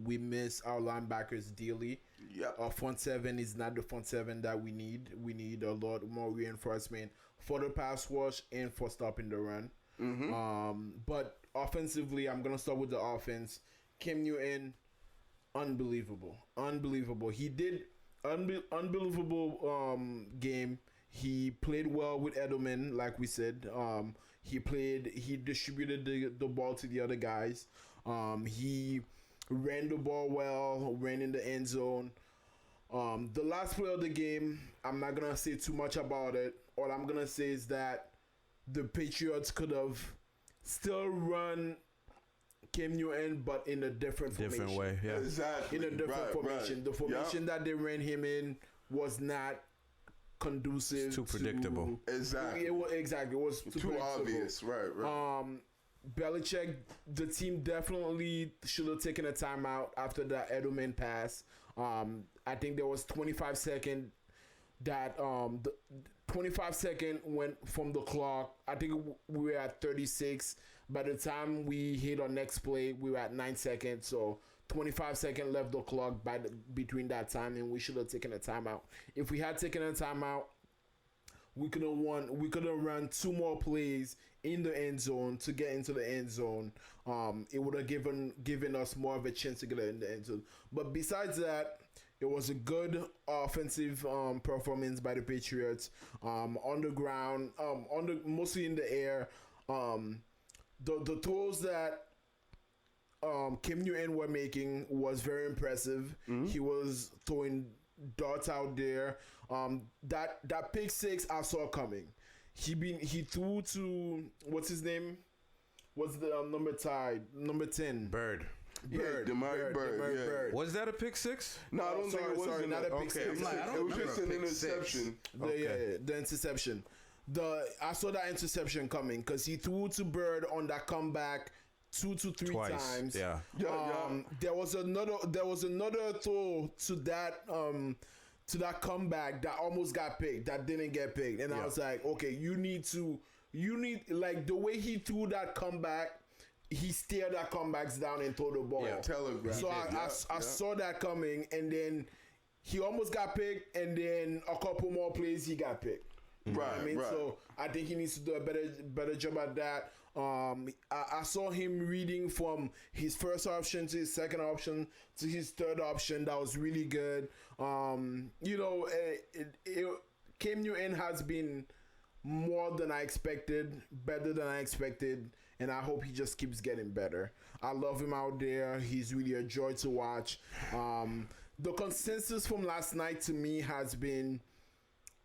We miss our linebackers dearly. Yep. Our front seven is not the front seven that we need. We need a lot more reinforcement for the pass rush and for stopping the run. But offensively, I'm gonna start with the offense. Cam Newton, unbelievable. He did unbelievable game. He played well with Edelman, like we said. He distributed the ball to the other guys. He ran the ball well, ran in the end zone. The last play of the game, I'm not gonna say too much about it. All I'm gonna say is that the Patriots could have still run Cam Newton, but in a different way. Yeah, exactly. In a different formation. Right. The formation that they ran him in was not conducive. It's too predictable. Exactly. It was too obvious. Right. Belichick, the team definitely should have taken a timeout after that Edelman pass. I think there was 25 seconds that 25 seconds went from the clock. I think we were at 36. By the time we hit our next play, we were at 9 seconds. So 25 seconds left the clock between that time, and we should have taken a timeout. If we had taken a timeout, we could have won. We could have run 2 more plays in the end zone to get into the end zone. It would have given us more of a chance to get in the end zone. But besides that, it was a good offensive performance by the Patriots. On the ground, mostly in the air. The throws that Cam Newton were making was very impressive. He was throwing darts out there. That pick 6 I saw coming. He threw to, what's his name? What's the number 10? Bird. Bird. Was that a pick 6? No, I don't think it was. Not a pick 6. It was just an interception. The interception. I saw that interception coming because he threw to Bird on that comeback 2 to 3 times. Yeah. There was another throw to that comeback that almost got picked, that didn't get picked, and I was like, okay, you need like the way he threw that comeback. He stared at comebacks down and threw the ball. Yeah, telegraph. So I saw that coming, and then he almost got picked, and then a couple more plays he got picked. Right. So I think he needs to do a better job at that. I saw him reading from his first option to his second option to his third option. That was really good. Cam Newton has been more than I expected, better than I expected, and I hope he just keeps getting better. I love him out there. He's really a joy to watch. The consensus from last night to me has been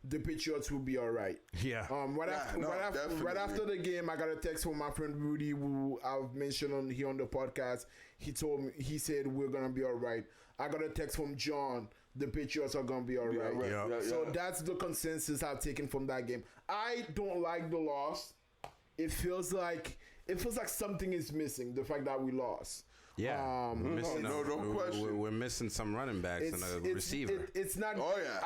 the Patriots will be all right. Yeah. Right after the game, I got a text from my friend Rudy, who I've mentioned on the podcast. He said we're gonna be all right. I got a text from John. The Patriots are gonna be all right. So that's the consensus I've taken from that game. I don't like the loss. It feels like it feels like something is missing. The fact that we lost. Yeah, no question. We're missing some running backs and a receiver. It's not. Oh yeah.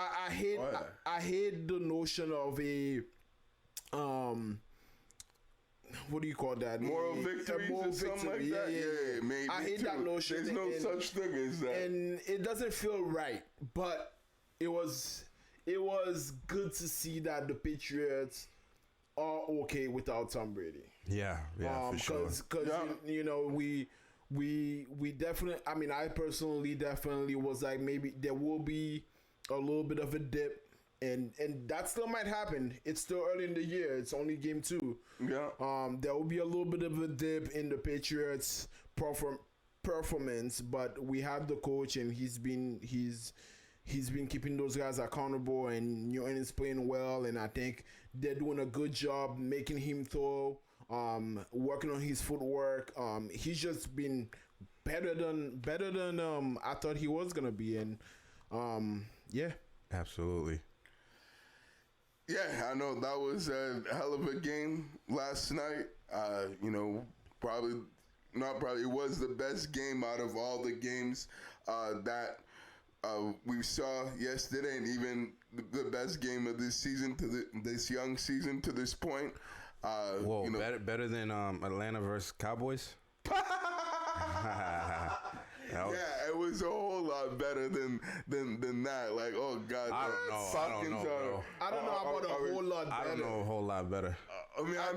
I hate the notion of a what do you call that? Moral victories or something like that? Yeah, maybe. I hate too. that notion. There's no such thing as that. And it doesn't feel right. But it was good to see that the Patriots are okay without Tom Brady. Yeah, for sure. Because you know, we definitely. I mean, I personally definitely was like, maybe there will be a little bit of a dip. And that still might happen. It's still early in the year. It's only game 2. Yeah. There will be a little bit of a dip in the Patriots' performance, but we have the coach, and he's been keeping those guys accountable, and he's playing well. And I think they're doing a good job making him throw, working on his footwork. He's just been better than I thought he was gonna be. And yeah, absolutely. Yeah, I know that was a hell of a game last night. It was the best game out of all the games that we saw yesterday, and even the best game of this season this young season to this point. Better than Atlanta versus Cowboys. Yeah, it was a whole lot better than that. Like, oh God, I don't know about a whole lot better. I don't know a whole lot better. I mean, I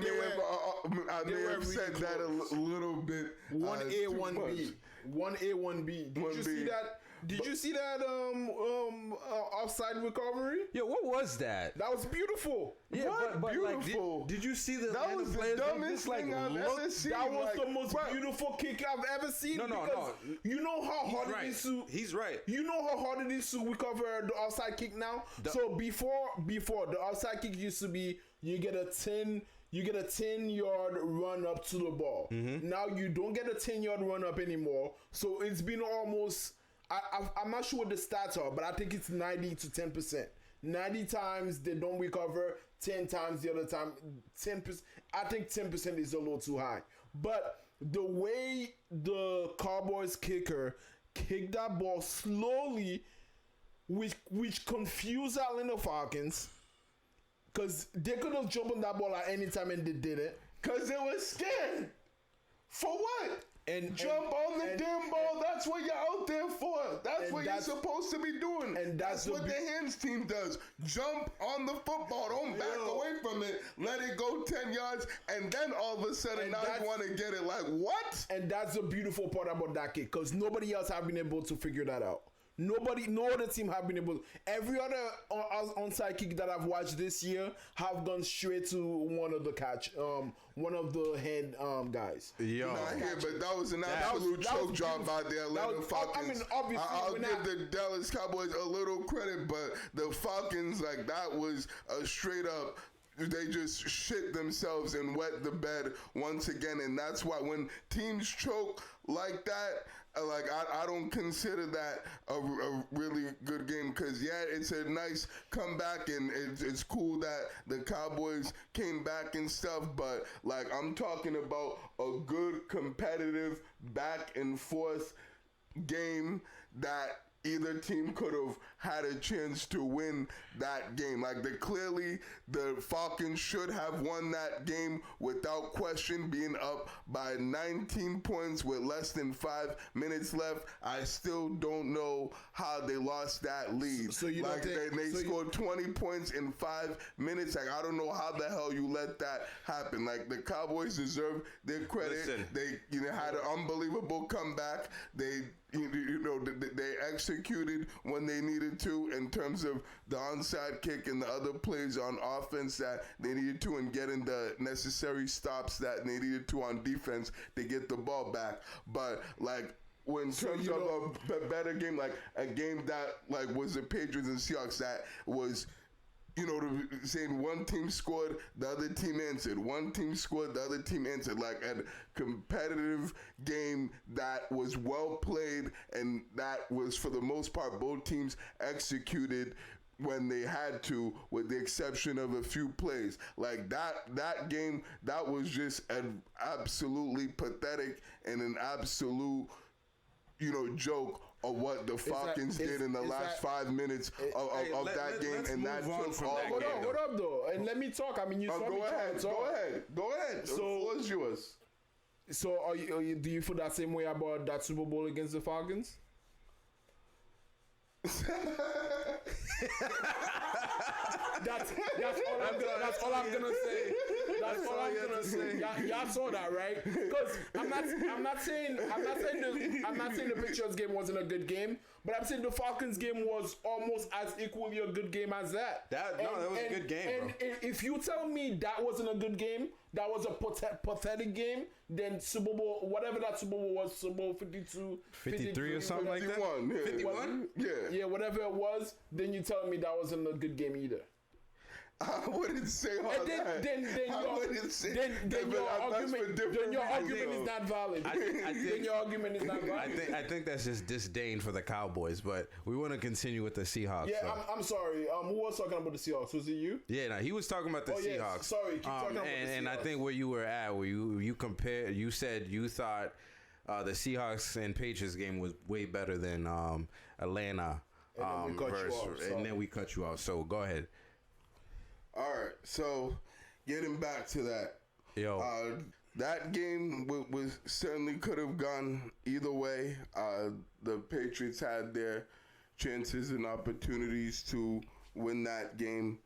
may have said that a little bit. 1A, 1B, 1A, 1B. Did you see that? Did you see that offside recovery? Yeah, what was that? That was beautiful. Yeah, but beautiful. Like, did you see the that was the dumbest thing I've ever seen. That was the most beautiful kick I've ever seen. No. You know how hard it is to. He's right. You know how hard it is to recover the offside kick now. So before the offside kick used to be you get a 10-yard run up to the ball. Mm-hmm. Now you don't get a 10-yard run up anymore. So it's been almost. I'm not sure what the stats are, but I think it's 90 to 10%. 90 times they don't recover, 10 times the other time. 10%. I think 10% is a little too high. But the way the Cowboys kicker kicked that ball slowly, which confused Atlanta Falcons, because they could have jumped on that ball at any time and they didn't. Because they were scared. For what? And jump on the damn ball. That's what you're out there for. That's what you're supposed to be doing. And that's what the hands team does. Jump on the football. Don't back away from it. Let it go 10 yards. And then all of a sudden now you want to get it. Like, what? And that's the beautiful part about that kick. Because nobody else have been able to figure that out. No other team have been able. Every other onside kick that I've watched this year have gone straight to one of the head guys. But that was an absolute choke job by the Atlanta Falcons. I mean, obviously, I'll give the Dallas Cowboys a little credit, but the Falcons, like, that was a straight up. They just shit themselves and wet the bed once again, and that's why when teams choke like that, like, I don't consider that a really good game, because it's a nice comeback and it's cool that the Cowboys came back and stuff, but like, I'm talking about a good competitive back and forth game that either team could have had a chance to win that game. Like, clearly the Falcons should have won that game without question, being up by 19 points with less than 5 minutes left. I still don't know how they lost that lead. So you like, they scored 20 points in 5 minutes. Like, I don't know how the hell you let that happen. Like, the Cowboys deserve their credit. Listen. They had an unbelievable comeback. They executed when they needed to in terms of the onside kick and the other plays on offense that they needed to, and getting the necessary stops that they needed to on defense to get the ball back. But like, in terms of a better game, like a game that like was the Patriots and Seahawks, that was, saying one team scored, the other team answered. One team scored, the other team answered. Like a competitive game that was well played, and that was, for the most part, both teams executed when they had to, with the exception of a few plays. Like that game, that was just an absolutely pathetic and an absolute, joke of what the Falcons did in the last 5 minutes of that game, and that took all. Hold up, though, and let me talk. I mean, you saw me Go ahead. So, the floor is yours. So, do you feel that same way about that Super Bowl against the Falcons? That's all I'm gonna say. That's all I'm gonna say. Y'all saw that, right? Because I'm not saying the Patriots game wasn't a good game, but I'm saying the Falcons game was almost as equally a good game as that. That was a good game, and bro. If you tell me that wasn't a good game, that was a pathetic game, then Super Bowl, whatever that Super Bowl was, Super Bowl 52, 53 or something like that? 51, yeah. 51? Yeah, whatever it was, then you tell me that wasn't a good game either. I wouldn't say all that. Then your argument is not valid. Then your argument is not valid. I think that's just disdain for the Cowboys, but we want to continue with the Seahawks. Yeah, so. I'm sorry. Who was talking about the Seahawks? Was it you? Yeah, no, he was talking about the Seahawks. Yes. Sorry, keep talking about the Seahawks. And I think where you were at, where you compared, you said you thought the Seahawks and Patriots game was way better than Atlanta. And then we cut you off. So go ahead. All right, so getting back to that, that game was certainly could have gone either way. The Patriots had their chances and opportunities to win that game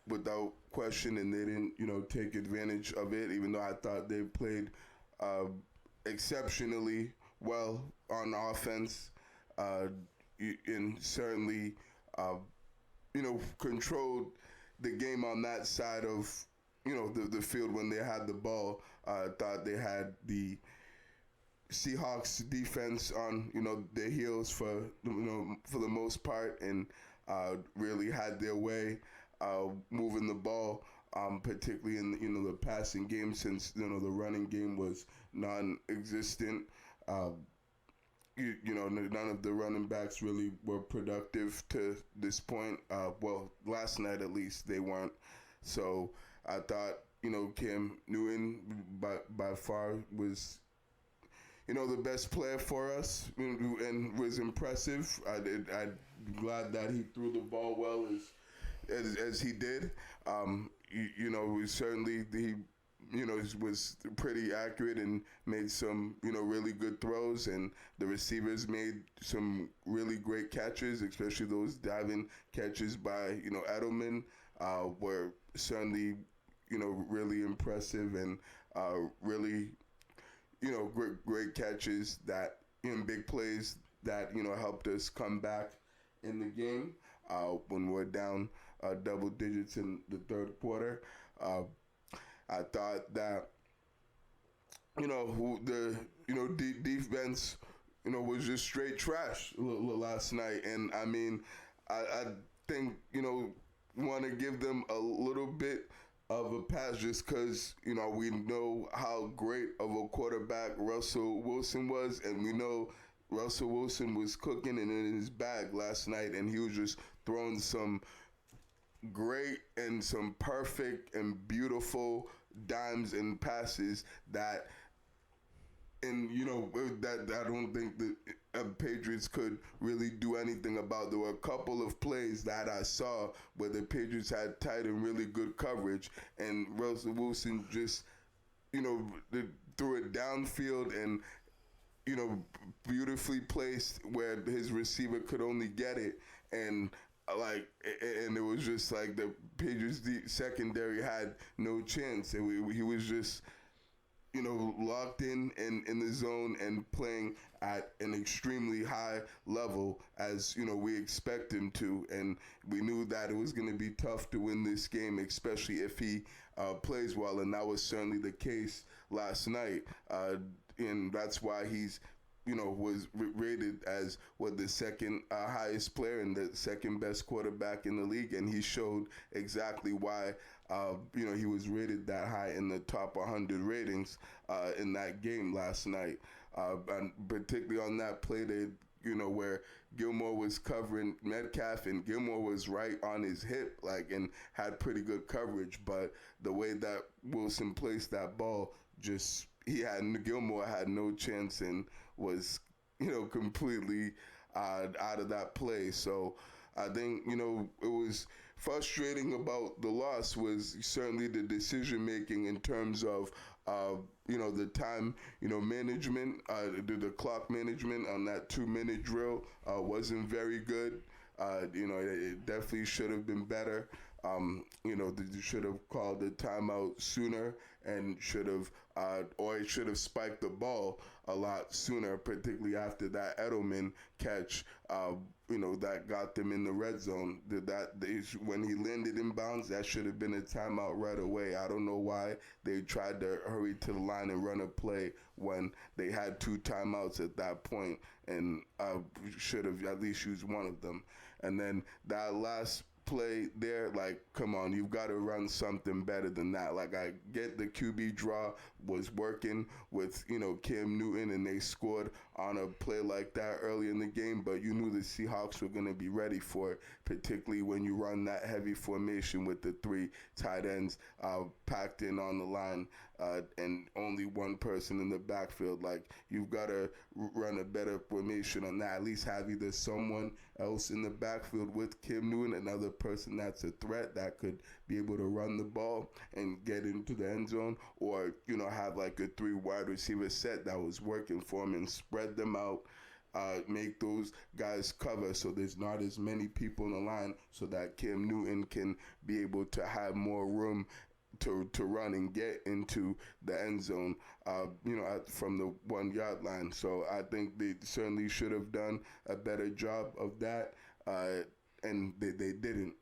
without question, and they didn't, take advantage of it. Even though I thought they played exceptionally well on offense, and certainly, controlled the game on that side of, the field when they had the ball. I thought they had the Seahawks defense on, their heels for the most part, and really had their way moving the ball, particularly in the passing game, since the running game was non-existent. None of the running backs really were productive to this point. Well, last night at least they weren't. So I thought, Cam Newton by far was, the best player for us, and was impressive. I'm glad that he threw the ball well as he did. Certainly he was pretty accurate and made some, really good throws, and the receivers made some really great catches, especially those diving catches by, Edelman, were certainly, really impressive, and really, great catches that, big plays that, helped us come back in the game when we're down double digits in the third quarter. I thought that, the defense, was just straight trash last night. And I mean, I think, want to give them a little bit of a pass just because, we know how great of a quarterback Russell Wilson was. And we know Russell Wilson was cooking and in his bag last night. And he was just throwing some great and some perfect and beautiful dimes and passes that, and that I don't think the Patriots could really do anything about. There were a couple of plays that I saw where the Patriots had tight and really good coverage, and Russell Wilson just threw it downfield and beautifully placed where his receiver could only get it, and it was just like the Patriots secondary had no chance. And he was just, locked in the zone and playing at an extremely high level as, we expect him to. And we knew that it was going to be tough to win this game, especially if he plays well. And that was certainly the case last night. And that's why he's, was rated as the second highest player and the second best quarterback in the league. And he showed exactly why, he was rated that high in the top 100 ratings in that game last night. And particularly on that play, they where Gilmore was covering Metcalf and Gilmore was right on his hip, like, and had pretty good coverage. But the way that Wilson placed that ball, Gilmore had no chance and was, completely out of that play. So I think, it was frustrating about the loss was certainly the decision making in terms of the time, management, the clock management on that 2-minute drill wasn't very good. It definitely should have been better. They should have called the timeout sooner and it should have spiked the ball a lot sooner, particularly after that Edelman catch, that got them in the red zone. When he landed inbounds, that should have been a timeout right away. I don't know why they tried to hurry to the line and run a play when they had 2 timeouts at that point, and should have at least used one of them. And then that last play there, like, come on, you've got to run something better than that. Like, I get the QB draw was working with, Cam Newton, and they scored on a play like that early in the game, but you knew the Seahawks were going to be ready for it, particularly when you run that heavy formation with the 3 tight ends packed in on the line and only one person in the backfield. Like, you've got to run a better formation on that. At least have either someone else in the backfield with Cam Newton, another person that's a threat that could be able to run the ball and get into the end zone, or, have like a 3 wide receiver set that was working for him and spread them out. Make those guys cover so there's not as many people in the line so that Cam Newton can be able to have more room to run and get into the end zone, from the 1-yard line. So I think they certainly should have done a better job of that, and they didn't.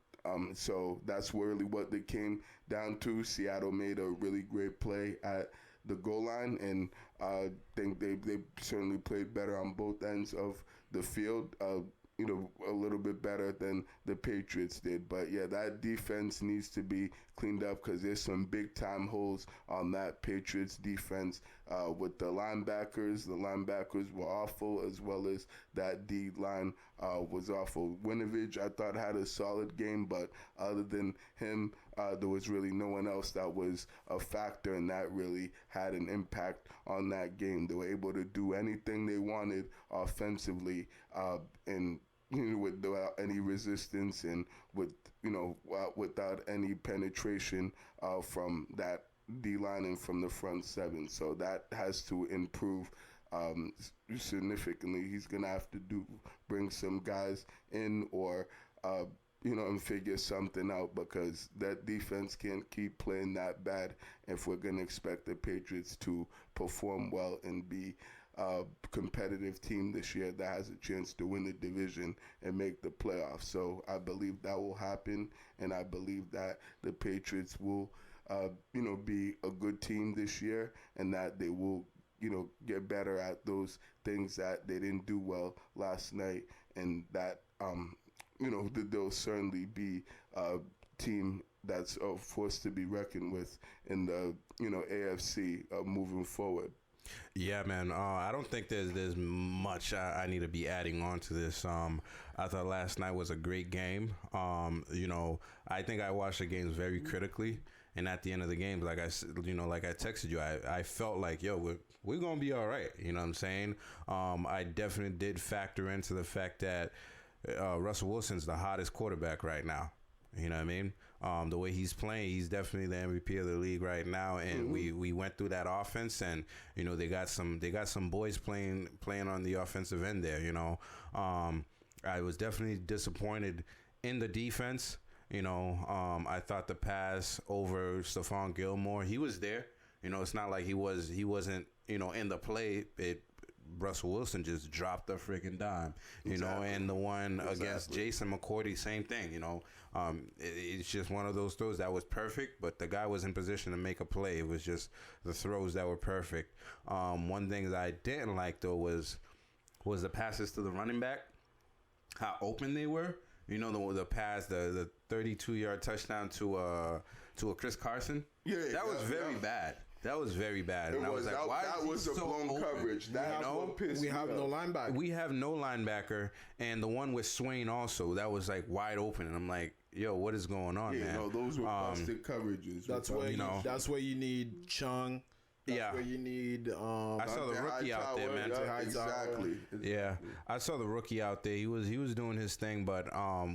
So that's really what they came down to. Seattle made a really great play at the goal line, and I think they certainly played better on both ends of the field. A little bit better than the Patriots did. But yeah, that defense needs to be cleaned up because there's some big time holes on that Patriots defense with the linebackers. The linebackers were awful, as well as that D line was awful. Winovich, I thought, had a solid game, but other than him, there was really no one else that was a factor, and that really had an impact on that game. They were able to do anything they wanted offensively, and without any resistance and without any penetration from that D line and from the front 7. So that has to improve significantly. He's gonna have to bring some guys in or and figure something out, because that defense can't keep playing that bad if we're going to expect the Patriots to perform well and be a competitive team this year that has a chance to win the division and make the playoffs. So I believe that will happen, and I believe that the Patriots will, be a good team this year, and that they will, get better at those things that they didn't do well last night, and that, there'll certainly be a team that's a force to be reckoned with in the, AFC moving forward. Yeah, man. I don't think there's much I need to be adding on to this. I thought last night was a great game. I think I watched the games very critically, and at the end of the game, like I texted you, I felt like, we're gonna be all right. You know what I'm saying? I definitely did factor into the fact that Russell Wilson's the hottest quarterback right now. You know what I mean? The way he's playing, he's definitely the MVP of the league right now. And we went through that offense, and they got some boys playing on the offensive end there. I was definitely disappointed in the defense. I thought the pass over Stephon Gilmore, he was there. It's not like he wasn't in the play. Russell Wilson just dropped the freaking dime, and the one against Jason McCourty, same thing, it's just one of those throws that was perfect, but the guy was in position to make a play. It was just the throws that were perfect. One thing that I didn't like, though, was the passes to the running back, how open they were. The pass, the 32-yard touchdown to a Chris Carson. Yeah, that was very bad. That was very bad. And I was like, why that was a so blown open? coverage. That what pissed we me have no off. linebacker. We have no linebacker, and the one with Swain also, that was like wide open, and I'm like, yo, what is going on, man? No, those were busted coverages. That's where that's where you need Chung. That's where you need. I saw the rookie out there, man. Exactly. Yeah, I saw the rookie out there. He was doing his thing, but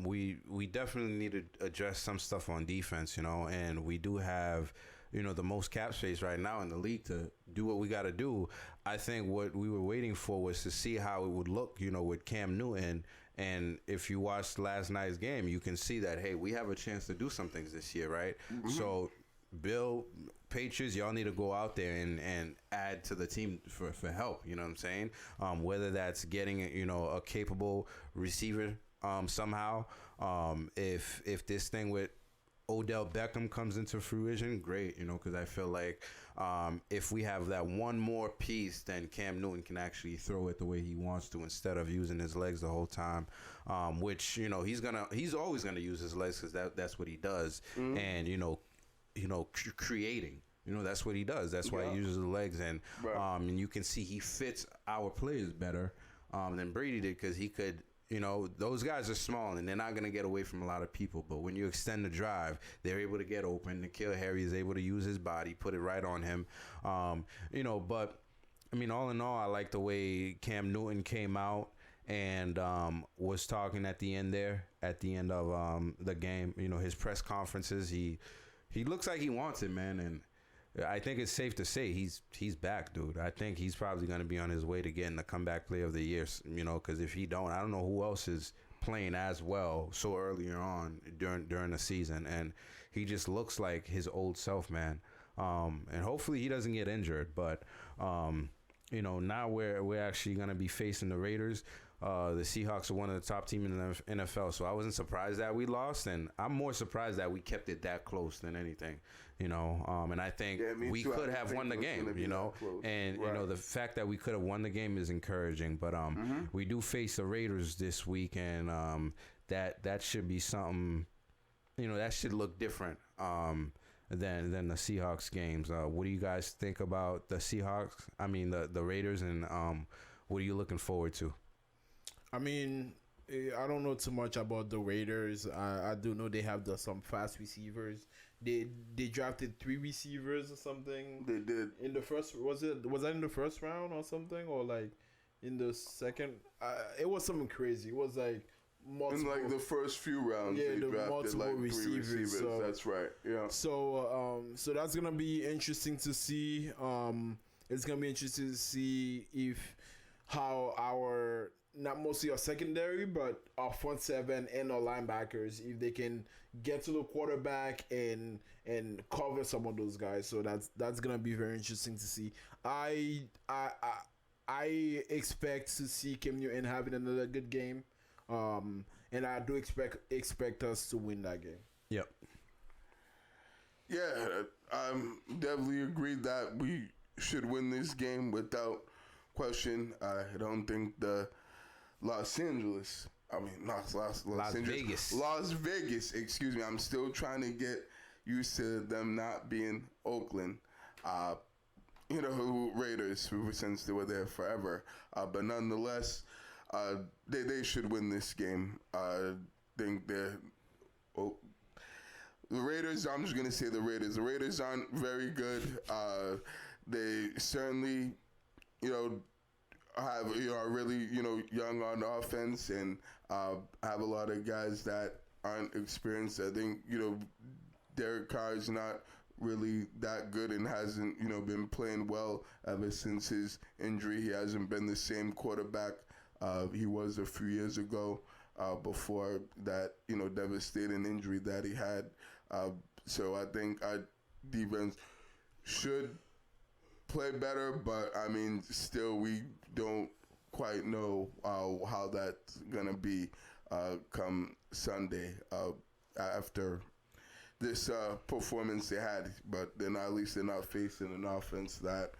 we definitely need to address some stuff on defense, and we do have, the most cap space right now in the league to do what we got to do. I think what we were waiting for was to see how it would look, with Cam Newton. And if you watched last night's game, you can see that, hey, we have a chance to do some things this year, right? Mm-hmm. So, Bill, Patriots, y'all need to go out there and add to the team for help. You know what I'm saying? Whether that's getting a capable receiver somehow. If this thing with Odell Beckham comes into fruition, great. Because I feel like if we have that one more piece, then Cam Newton can actually throw it the way he wants to instead of using his legs the whole time. Which he's always gonna use his legs because that's what he does. Mm-hmm. And creating. That's what he does. That's why he uses his legs, and and you can see he fits our players better than Brady did because he could. Those guys are small and they're not gonna get away from a lot of people. But when you extend the drive, they're able to get open. N'Keal Harry is able to use his body, put it right on him. But I mean, all in all, I like the way Cam Newton came out and was talking at the end of the game. His press conferences, he looks like he wants it, man, and I think it's safe to say he's back, dude. I think he's probably going to be on his way to getting the comeback player of the year, because if he don't, I don't know who else is playing as well so earlier on during the season, and he just looks like his old self, man. And hopefully he doesn't get injured, but now we're actually going to be facing the Raiders. The Seahawks are one of the top teams in the NFL, so I wasn't surprised that we lost, and I'm more surprised that we kept it that close than anything, and I think we could have won the game, and the fact that we could have won the game is encouraging, but we do face the Raiders this week, and that should be something, that should look different than the Seahawks games. What do you guys think about the Seahawks? I mean the Raiders, and what are you looking forward to? I mean, I don't know too much about the Raiders. I do know they have some fast receivers. They drafted 3 receivers or something. They did in the first. Was that in the first round or something, or like in the second? It was something crazy. It was like multiple. In like the first few rounds, they drafted multiple like 3 receivers. So, that's right. Yeah. So that's gonna be interesting to see. It's gonna be interesting to see how our, not mostly our secondary, but our front seven and our linebackers, if they can get to the quarterback and cover some of those guys. So that's gonna be very interesting to see. I expect to see Cam Newton having another good game, and I do expect us to win that game. Yep. Yeah, I definitely agree that we should win this game without question. I don't think the Las Vegas. Las Vegas, excuse me. I'm still trying to get used to them not being Oakland. Raiders, since they were there forever. But nonetheless, they should win this game. I think the Raiders, I'm just going to say the Raiders. The Raiders aren't very good. They certainly, are really, young on offense and have a lot of guys that aren't experienced. I think, Derek Carr is not really that good and hasn't, been playing well ever since his injury. He hasn't been the same quarterback he was a few years ago before that, devastating injury that he had. So I think our defense should play better, but I mean, still we don't quite know how that's gonna be come Sunday after this performance they had. But then at least they're not facing an offense that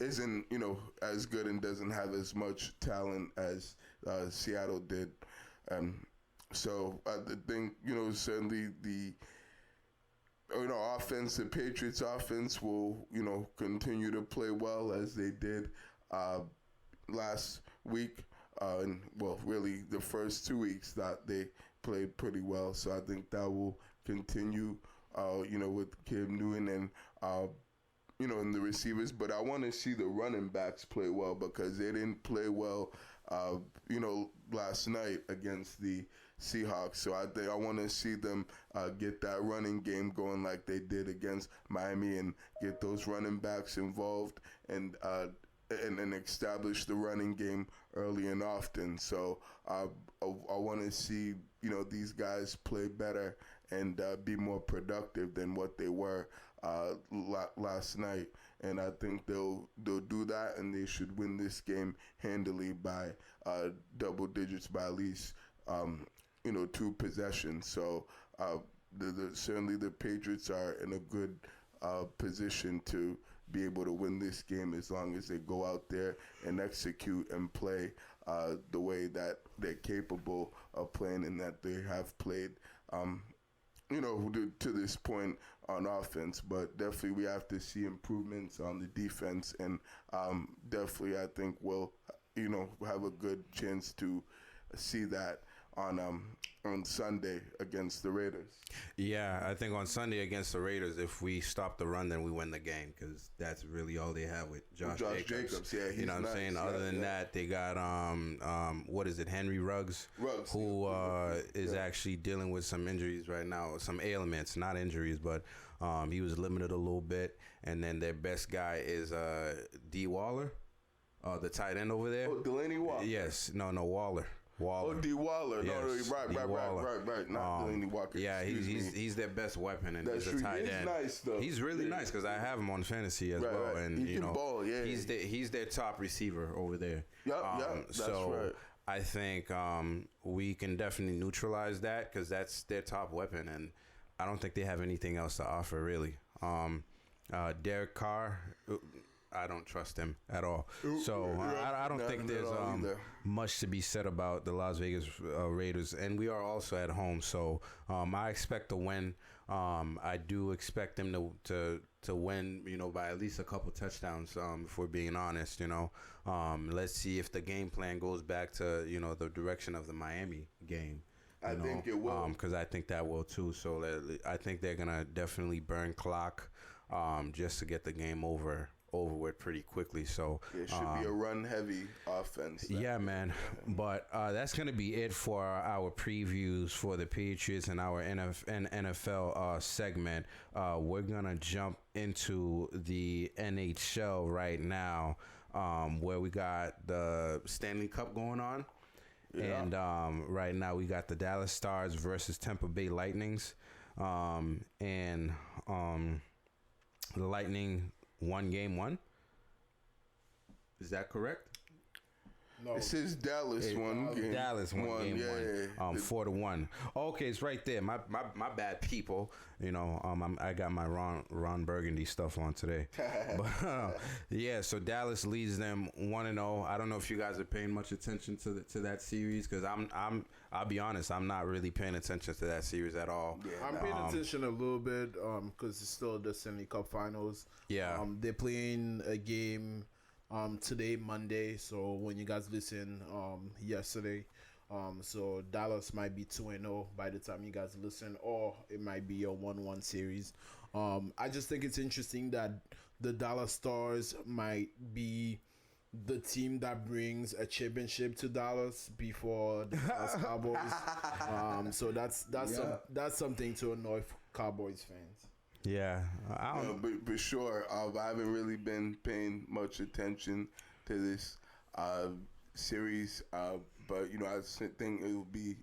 isn't as good and doesn't have as much talent as Seattle did. So I think certainly offense, the Patriots offense will, continue to play well as they did last week. And really the first 2 weeks that they played pretty well. So I think that will continue, with Cam Newton and, and the receivers. But I want to see the running backs play well because they didn't play well, last night against the Seahawks. So I want to see them get that running game going like they did against Miami and get those running backs involved and establish the running game early and often. So I want to see these guys play better and be more productive than what they were last night. And I think they'll do that, and they should win this game handily by double digits, by at least 2 possessions. So certainly the Patriots are in a good position to be able to win this game as long as they go out there and execute and play the way that they're capable of playing and that they have played, to this point on offense. But definitely we have to see improvements on the defense, and definitely I think we'll, have a good chance to see that on Sunday against the Raiders. Yeah, I think on Sunday against the Raiders, if we stop the run, then we win the game because that's really all they have with Josh Jacobs. Yeah, he's you know what nice. I'm saying? Other than that, they got what is it, Henry Ruggs, who is actually dealing with some injuries right now, some ailments, not injuries, but he was limited a little bit. And then their best guy is D. Waller, the tight end over there. Oh, Delaney Walker. Yes, no, Waller. Oh, D. Waller. Yes, right. Not Delaney Walker. Yeah, he's their best weapon, and he's a tight end. Nice, though. He's really nice because I have him on fantasy as well, and he can ball, yeah. he's their top receiver over there. Yep, that's right. I think we can definitely neutralize that because that's their top weapon, and I don't think they have anything else to offer really. Derek Carr, I don't trust him at all. So I don't think there's much to be said about the Las Vegas Raiders, and we are also at home. So I expect a win. I do expect them to win, by at least a couple touchdowns. If we're being honest, let's see if the game plan goes back to the direction of the Miami game. I think it will, because I think that will too. So I think they're gonna definitely burn clock just to get the game over with pretty quickly. So it should be a run-heavy offense. Yeah, man. But that's going to be it for our previews for the Patriots and our NFL segment. We're going to jump into the NHL right now, where we got the Stanley Cup going on. Yeah. And right now we got the Dallas Stars versus Tampa Bay Lightnings. And the Lightning won game 1. Is that correct? No. It says Dallas won game. Dallas won game 1. 4-1. Okay, it's right there. My bad, people. I got my Ron Burgundy stuff on today. But yeah, so Dallas leads them 1-0. I don't know if you guys are paying much attention to that series because I'll be honest, I'm not really paying attention to that series at all. Yeah, I'm paying attention a little bit because it's still the Stanley Cup Finals. Yeah. They're playing a game today, Monday. So when you guys listen, yesterday. So Dallas might be 2-0 by the time you guys listen, or it might be a 1-1 series. I just think it's interesting that the Dallas Stars might be the team that brings a championship to Dallas before the Dallas Cowboys. So that's something to annoy Cowboys fans. Yeah, but sure. I haven't really been paying much attention to this series, but I think it will be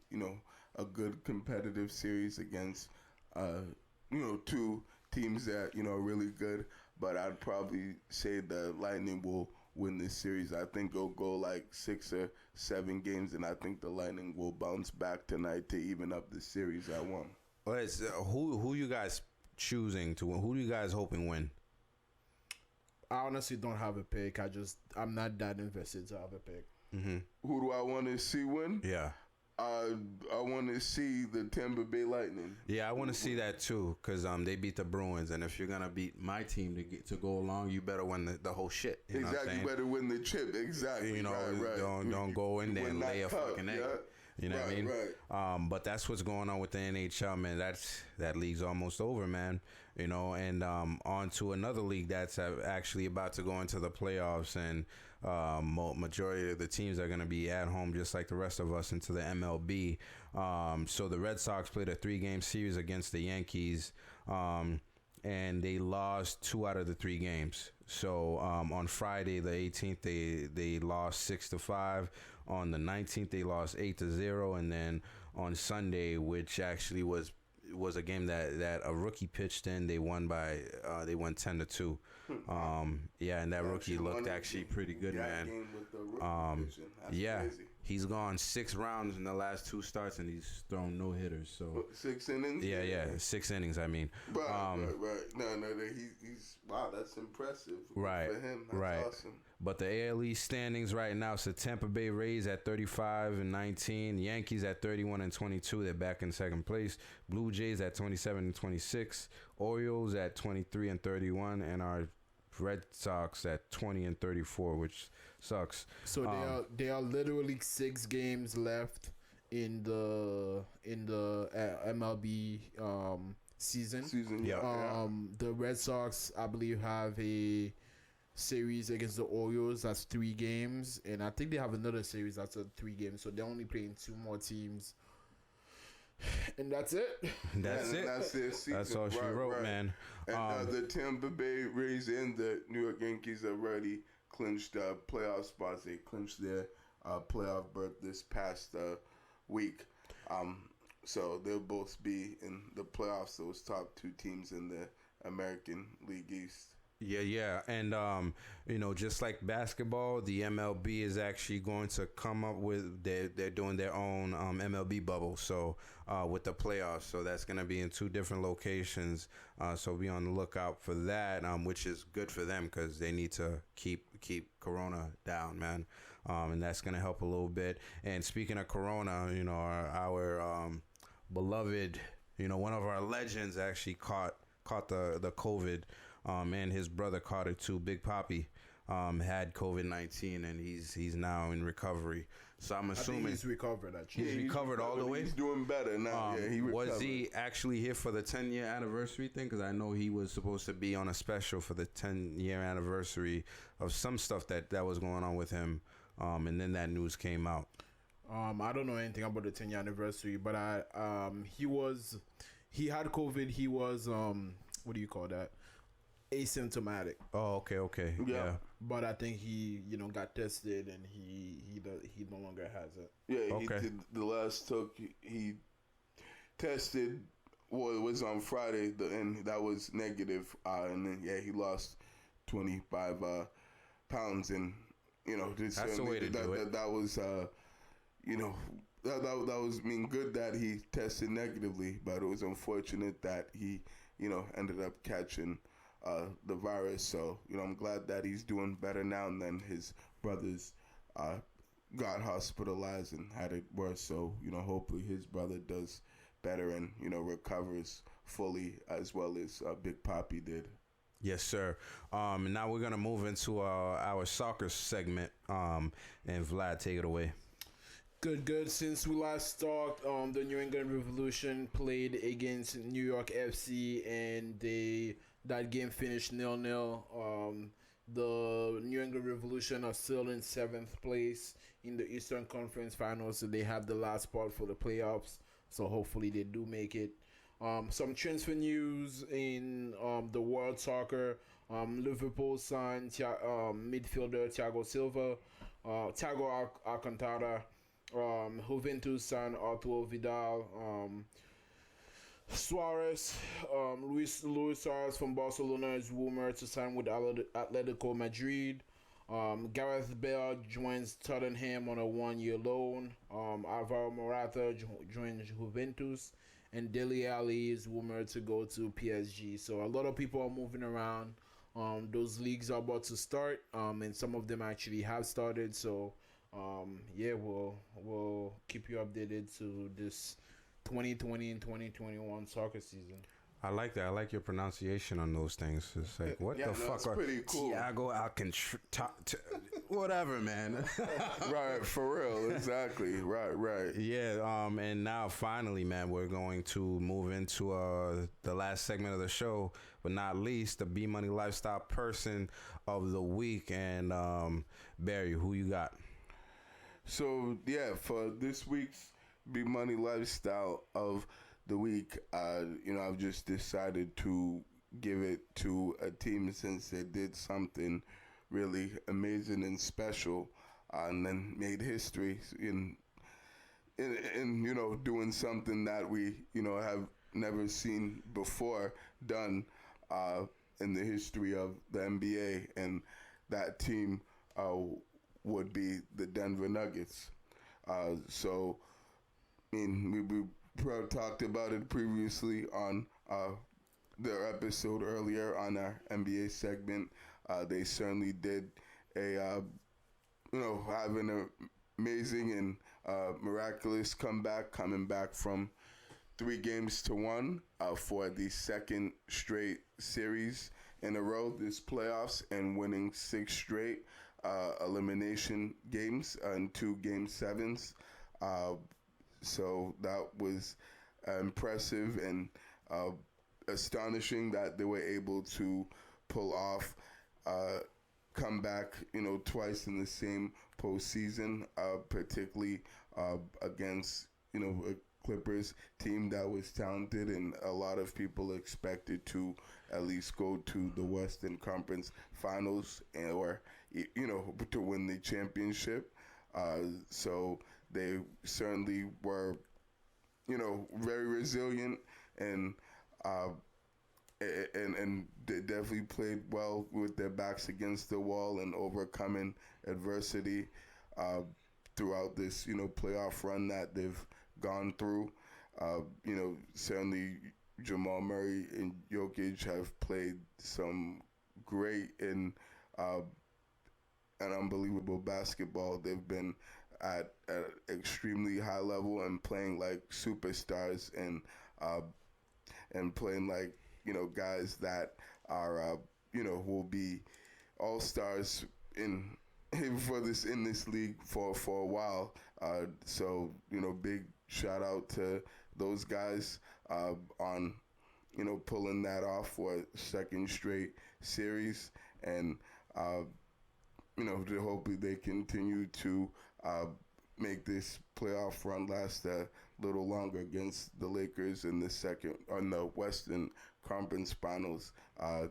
a good competitive series against 2 teams that are really good. But I'd probably say the Lightning will win this series. I think it'll go like 6 or 7 games, and I think the Lightning will bounce back tonight to even up the series at 1. Well, who you guys choosing to win? Who do you guys hoping win? I honestly don't have a pick. I'm not that invested to have a pick. Mm-hmm. Who do I want to see win? Yeah. I want to see the Tampa Bay Lightning. Yeah, I want to see that too, because they beat the Bruins, and if you're gonna beat my team to go along, you better win the whole shit. You exactly, you better win the chip. Exactly. You know, right. Don't go in there and lay a fucking egg. Yeah. You know what I mean? Right. But that's what's going on with the NHL, man. That league's almost over, man. You know, and on to another league that's actually about to go into the playoffs, and majority of the teams are going to be at home just like the rest of us into the MLB. So the Red Sox played a 3-game series against the Yankees, and they lost 2 out of the 3 games. So on Friday the 18th they lost 6-5. On the 19th they lost 8-0, and then on Sunday, which actually was a game that a rookie pitched in, they won 10-2. Yeah, and that rookie looked actually pretty good, man. Game with the rookie yeah, crazy. He's gone 6 rounds in the last 2 starts, and he's thrown no hitters. So 6 innings. Yeah, 6 innings. I mean, right. No, he's wow. That's impressive. Right, for him. That's awesome. But the AL East standings right now, so Tampa Bay Rays at 35-19, Yankees at 31-22. They're back in second place. Blue Jays at 27-26, Orioles at 23-31, and our Red Sox at 20-34, which sucks. So there are literally 6 games left in the MLB season. Yeah. The Red Sox, I believe, have a series against the Orioles. That's 3 games, and I think they have another series that's 3 games. So they're only playing 2 more teams, and that's it. That's it. That's their season. That's all she wrote, man. And the Tampa Bay Rays and the New York Yankees already clinched playoff spots. They clinched their playoff berth this past week. So they'll both be in the playoffs. Those top 2 teams in the American League East. Yeah, and just like basketball, the MLB is actually going to come up with they're doing their own MLB bubble. So with the playoffs, so that's going to be in 2 different locations. So be on the lookout for that, which is good for them because they need to keep Corona down, man. And that's going to help a little bit. And speaking of Corona, our beloved, one of our legends actually caught the COVID. And his brother caught it too. Big Papi had COVID-19, and he's now in recovery. So I'm assuming he's recovered. Actually, he's recovered all the way. He's doing better now. He recovered. Was he actually here for the 10-year anniversary thing? Because I know he was supposed to be on a special for the 10-year anniversary of some stuff that was going on with him. And then that news came out. I don't know anything about the 10-year anniversary, but he had COVID. He was what do you call that? Asymptomatic. Oh, okay. Yeah. But I think he, got tested, and he no longer has it. Yeah. Okay. He did the last took. He tested. Well, it was on Friday, and that was negative. And then he lost 25 pounds, and that's the way to do it. That was that was good that he tested negatively, but it was unfortunate that he ended up catching the virus. So I'm glad that he's doing better now, and then his brothers got hospitalized and had it worse. So hopefully his brother does better and recovers fully as well as Big Papi did. Yes, sir. And now we're gonna move into our soccer segment. And Vlad, take it away. Good. Since we last talked, the New England Revolution played against New York FC, and that game finished 0-0. The New England Revolution are still in 7th place in the Eastern Conference Finals, so they have the last spot for the playoffs. So hopefully they do make it. Some transfer news in the world soccer. Liverpool signed midfielder Thiago Alcantara. Juventus signed Arturo Vidal. Luis Suarez from Barcelona is rumored to sign with Atletico Madrid. Gareth Bale joins Tottenham on a 1-year loan. Alvaro Morata joins Juventus. And Dele Alli is rumored to go to PSG. So a lot of people are moving around. Those leagues are about to start, and some of them actually have started. So Yeah, we'll keep you updated to this 2020 and 2021 soccer season. I like that. I like your pronunciation on those things. It's like, what the fuck are pretty cool. Thiago whatever, man. Right, for real, exactly. Right. Yeah, and now finally, man, we're going to move into the last segment of the show, but not least, the B Money Lifestyle Person of the Week. And Barry, who you got? So yeah, for this week's B Money Lifestyle of the week, I've just decided to give it to a team since they did something really amazing and special, and then made history in doing something that we have never seen before done in the history of the NBA, and that team would be the Denver Nuggets. So, I mean, we talked about it previously on their episode earlier on our NBA segment. They certainly did have an amazing and miraculous comeback, coming back from 3-1 for the second straight series in a row this playoffs, and winning 6 straight elimination games and 2 Game 7s. So that was impressive and astonishing that they were able to pull off comeback, twice in the same postseason, particularly against, a Clippers team that was talented, and a lot of people expected to at least go to the Western Conference Finals or to win the championship. So they certainly were, very resilient, and they definitely played well with their backs against the wall and overcoming adversity throughout this, playoff run that they've gone through. Certainly Jamal Murray and Jokic have played some great and unbelievable basketball. They've been at an extremely high level and playing like superstars, and playing like guys that are will be all stars in this league for a while. So big shout out to those guys on pulling that off for a second straight series, and hopefully they continue to make this playoff run last a little longer against the Lakers in the Western Conference Finals,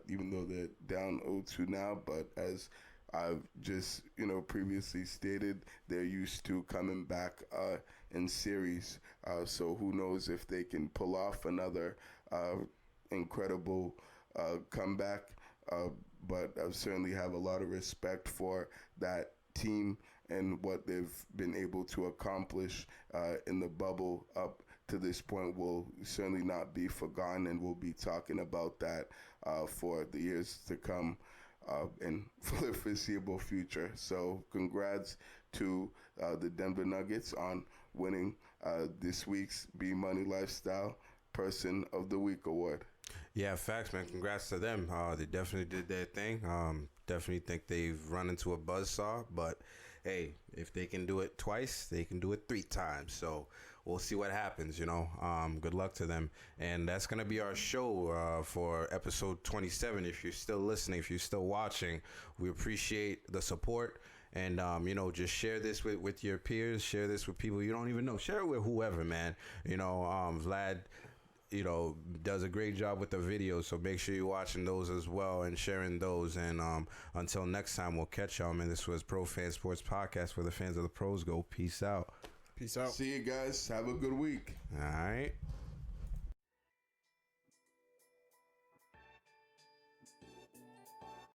even though they're down 0-2 now. But as I've just previously stated, they're used to coming back in series. So who knows if they can pull off another incredible comeback. But I certainly have a lot of respect for that team and what they've been able to accomplish in the bubble up to this point will certainly not be forgotten, and we'll be talking about that for the years to come and for the foreseeable future. So congrats to the Denver Nuggets on winning this week's B Money Lifestyle Person of the Week award. Yeah, facts, man. Congrats to them. They definitely did their thing. Definitely think they've run into a buzzsaw, but hey, if they can do it twice, they can do it 3 times. So we'll see what happens, Good luck to them. And that's going to be our show for episode 27. If you're still listening, if you're still watching, we appreciate the support. And, just share this with your peers. Share this with people you don't even know. Share it with whoever, man. Vlad, does a great job with the videos, so make sure you're watching those as well and sharing those. And until next time, we'll catch y'all, man. This was Pro Fan Sports Podcast, where the fans of the pros go. Peace out. Peace out. See you guys. Have a good week. All right.